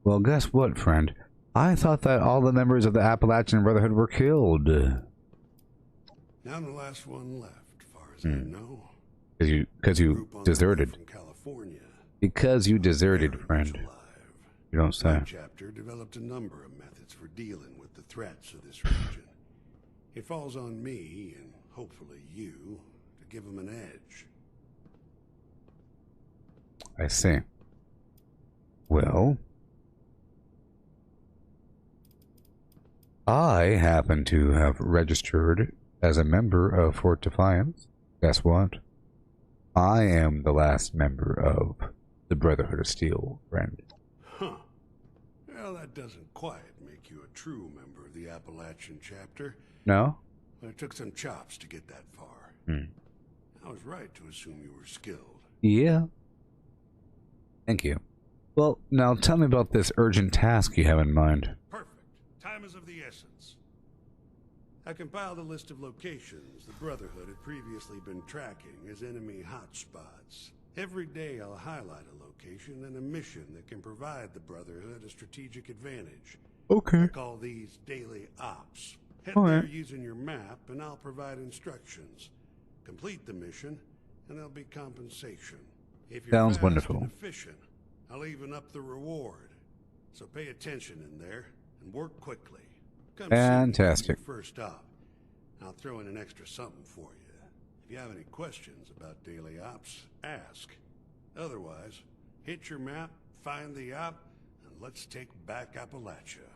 Well, guess what, friend? I thought that all the members of the Appalachian Brotherhood were killed. Now the last one left, as far as I know. Because you deserted. From California. Because you deserted, friend. You don't say. My chapter developed a number of methods for dealing with the threats of this region. It falls on me, and hopefully you, to give them an edge. I see. Well, I happen to have registered as a member of Fort Defiance. Guess what? I am the last member of the Brotherhood of Steel, friend. Huh. Well, that doesn't quite make you a true member of the Appalachian chapter. No? But it took some chops to get that far. I was right to assume you were skilled. Yeah. Thank you. Well, now tell me about this urgent task you have in mind. Perfect. Time is of the essence. I compiled a list of locations the Brotherhood had previously been tracking as enemy hotspots. Every day I'll highlight a location and a mission that can provide the Brotherhood a strategic advantage. Okay. I call these daily ops. Head there using your map and I'll provide instructions. Complete the mission and there'll be compensation. If you're Sounds fast wonderful. and efficient, I'll even up the reward. So pay attention in there and work quickly. Come Fantastic. See me on your first op. I'll throw in an extra something for you. If you have any questions about daily ops, ask. Otherwise, hit your map, find the op, and let's take back Appalachia.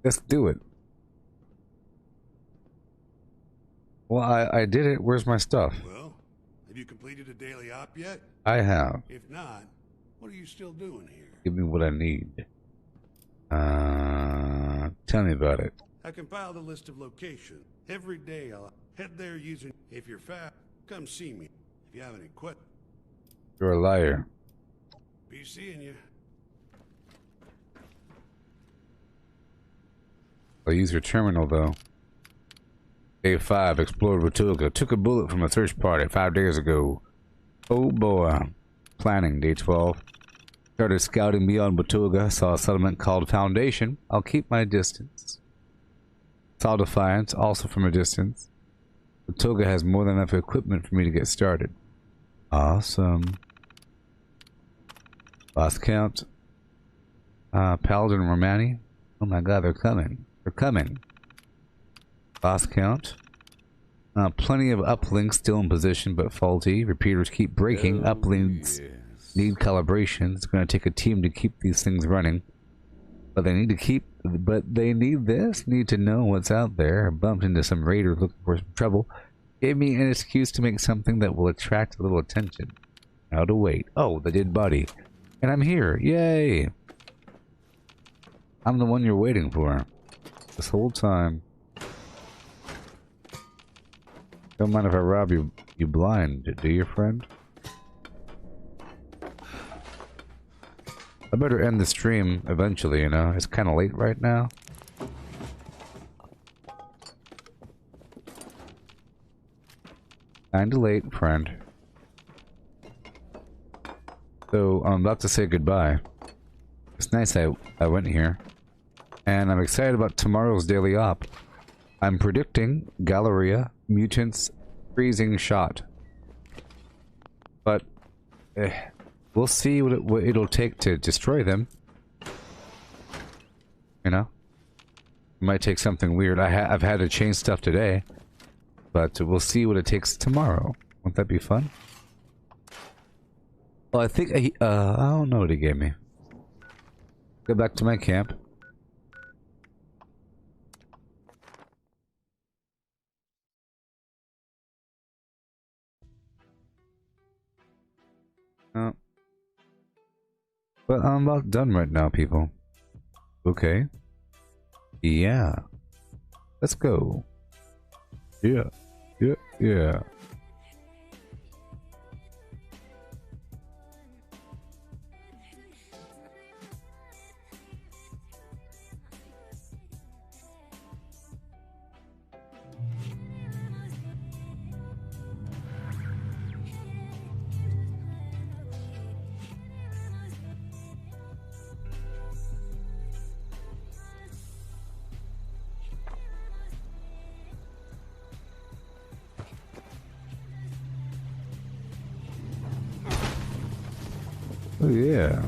Let's do it. Well, I did it. Where's my stuff? Well, have you completed a daily op yet? I have. If not, what are you still doing here? Give me what I need. Tell me about it. I compiled a list of locations. Every day I'll head there using... If you're fast, come see me. If you have any questions... You're a liar. Be seeing you. I'll use your terminal, though. Day 5, explored Watuga. Took a bullet from a search party 5 days ago. Oh boy. Planning, day 12. Started scouting beyond Watuga. Saw a settlement called Foundation. I'll keep my distance. Saw Defiance, also from a distance. Watuga has more than enough equipment for me to get started. Awesome. Lost count. Paladin Romani. Oh my god, they're coming. They're coming. Boss count. Plenty of uplinks still in position but faulty. Repeaters keep breaking. Uplinks need calibration. It's going to take a team to keep these things running. But they need to keep... But they need this. Need to know what's out there. Bumped into some raiders looking for some trouble. Gave me an excuse to make something that will attract a little attention. How to wait. Oh, the dead body. And I'm here. Yay! I'm the one you're waiting for. This whole time. Don't mind if I rob you blind, do you, friend? I better end the stream eventually, you know? It's kind of late right now. Kinda late, friend. So, I'm about to say goodbye. It's nice I went here. And I'm excited about tomorrow's daily op. I'm predicting Galleria Mutants Freezing Shot. But, we'll see what it'll take to destroy them. You know? It might take something weird. I've had to change stuff today. But we'll see what it takes tomorrow. Won't that be fun? Well, I think I don't know what he gave me. Go back to my camp. Oh. But I'm about done right now, people. Okay. Yeah. Let's go. Yeah. Yeah. Yeah. Oh yeah.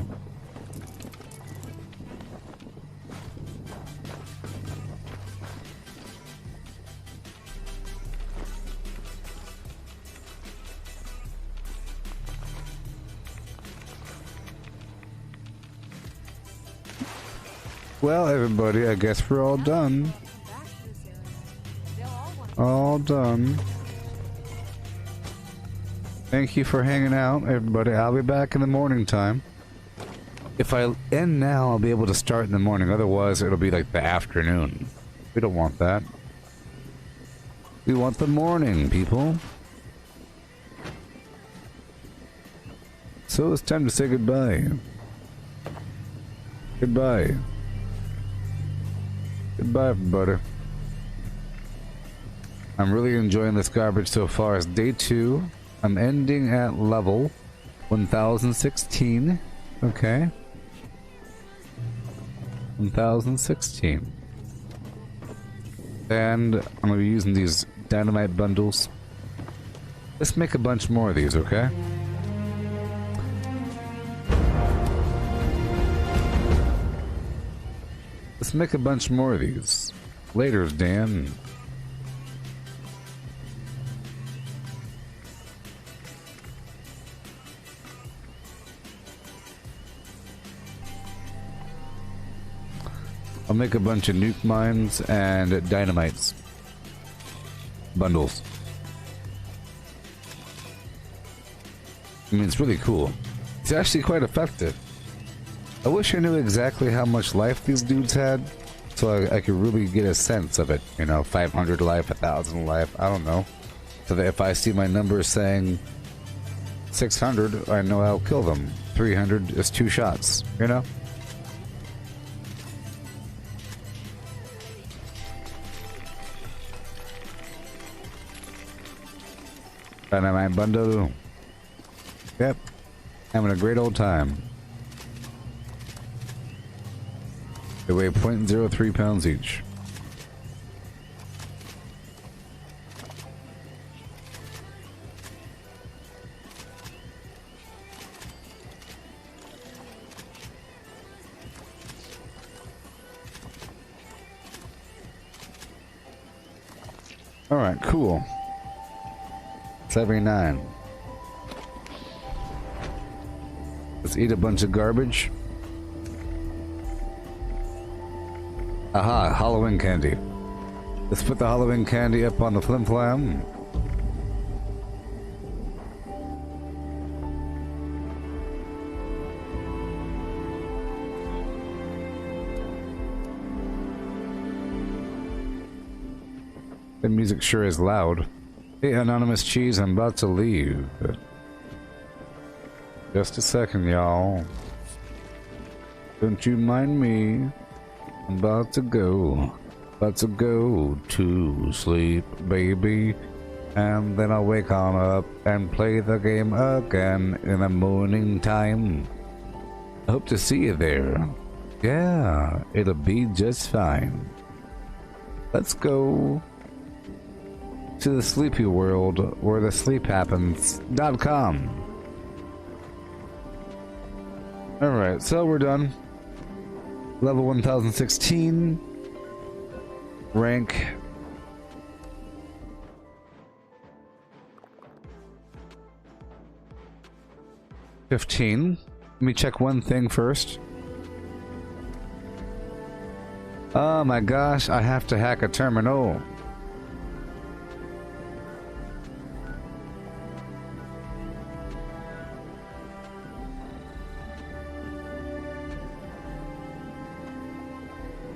Well, everybody, I guess we're all done. All done. Thank you for hanging out, everybody. I'll be back in the morning time. If I end now, I'll be able to start in the morning. Otherwise, it'll be like the afternoon. We don't want that. We want the morning, people. So it's time to say goodbye. Goodbye. Goodbye, everybody. I'm really enjoying this garbage so far. It's day 2. I'm ending at level 1016. Okay. 1016. And I'm gonna be using these dynamite bundles. Let's make a bunch more of these, okay? Let's make a bunch more of these. Later, Dan. I'll make a bunch of nuke mines and dynamites. Bundles. I mean, it's really cool. It's actually quite effective. I wish I knew exactly how much life these dudes had, so I could really get a sense of it. You know, 500 life, 1,000 life, I don't know. So that if I see my numbers saying 600, I know I'll kill them. 300 is 2 shots, you know? Dynamite bundle. Yep. Having a great old time. They weigh 0.03 pounds each. Alright, cool. 79. Let's eat a bunch of garbage. Aha, Halloween candy. Let's put the Halloween candy up on the flim flam. The music sure is loud. Hey, Anonymous Cheese, I'm about to leave. Just a second, y'all. Don't you mind me. I'm about to go. About to go to sleep, baby. And then I'll wake on up and play the game again in the morning time. I hope to see you there. Yeah, it'll be just fine. Let's go to the sleepy world where the sleep happens.com. Alright, so we're done. Level 1016. Rank. $15. Let me check one thing first. Oh my gosh, I have to hack a terminal.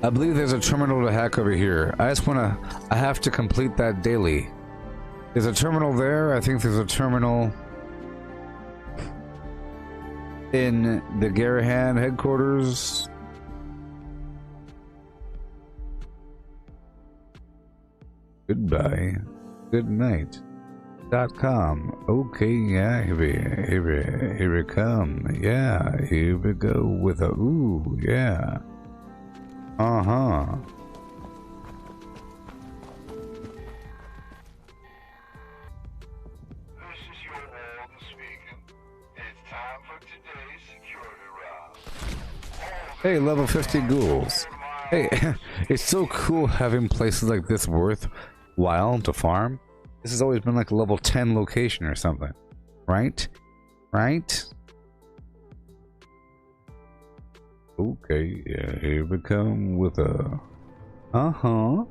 I believe there's a terminal to hack over here. I have to complete that daily. There's a terminal there. I think there's a terminal in the Garahan headquarters. Goodbye. Good night. .com. Okay, yeah, here we come. Yeah, here we go with a ooh, yeah. Uh-huh. This is your Walden speaking. It's time for today's security round. Hey, level 50 ghouls. Hey, it's so cool having places like this worthwhile to farm. This has always been like a level 10 location or something. Right? Right? Okay, yeah, here we come with a... Uh-huh.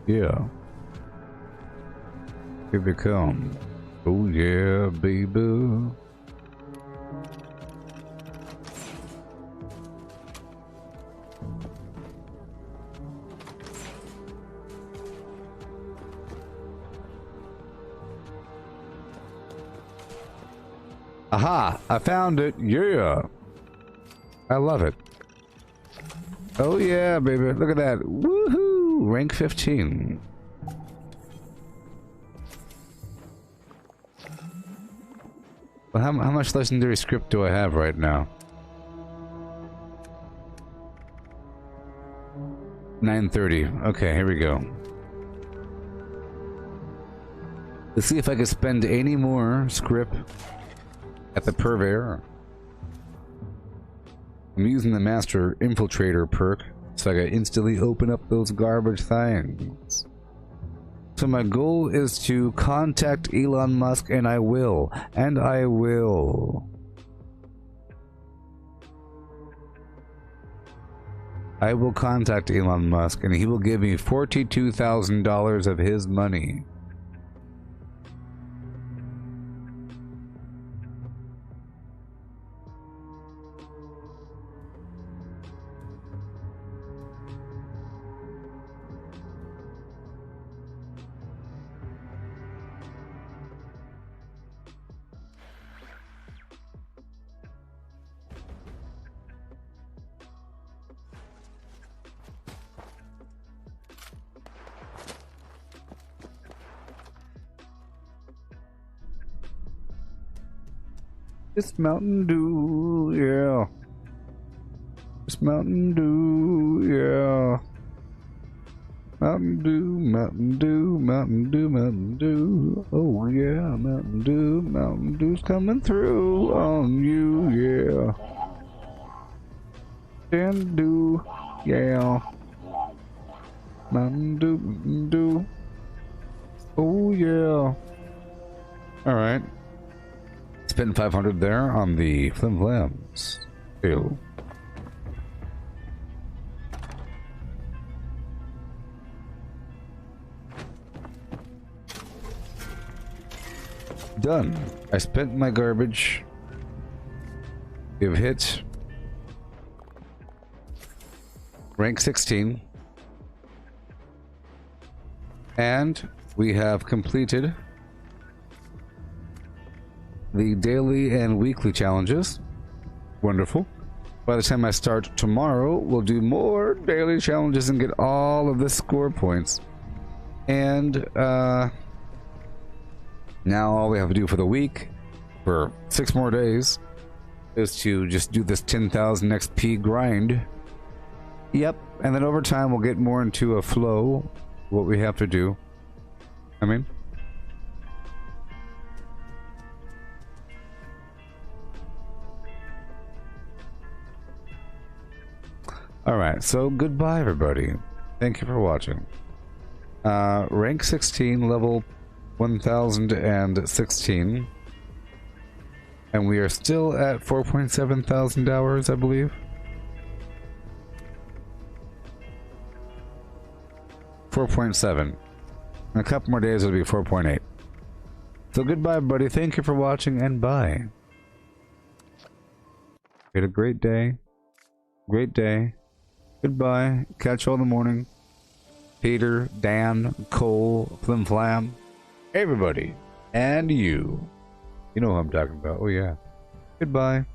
Yeah. Here we come. Oh yeah, baby. Aha! I found it! Yeah! I love it. Oh yeah, baby. Look at that. Woohoo! Rank 15. Well, how much legendary script do I have right now? 930. Okay, here we go. Let's see if I can spend any more script at the purveyor. I'm using the Master Infiltrator perk, so I can instantly open up those garbage things. So my goal is to contact Elon Musk, and I will. And I will. I will contact Elon Musk, and he will give me $42,000 of his money. It's Mountain Dew, yeah. It's Mountain Dew, yeah. Mountain Dew, Mountain Dew, Mountain Dew, Mountain Dew. Oh yeah, Mountain Dew's coming through on you, yeah. And Dew, Yeah. Do. Oh yeah. Alright. Spend 500 there on the Flim Flams. Ew. Done. I spent my garbage. We've hit rank 16. And we have completed the daily and weekly challenges. Wonderful. By the time I start tomorrow, we'll do more daily challenges and get all of the score points. And now all we have to do for the week, for 6 more days, is to just do this 10,000 XP grind. Yep, and then over time we'll get more into a flow, what we have to do. I mean... Alright, so goodbye everybody. Thank you for watching. Rank 16, level 1016. And we are still at 4.7 thousand hours, I believe. 4.7. In a couple more days it'll be 4.8. So goodbye everybody, thank you for watching, and bye. Had a great day. Great day. Goodbye. Catch you all in the morning. Peter, Dan, Cole, Flim Flam, everybody, and you. You know who I'm talking about. Oh yeah. Goodbye.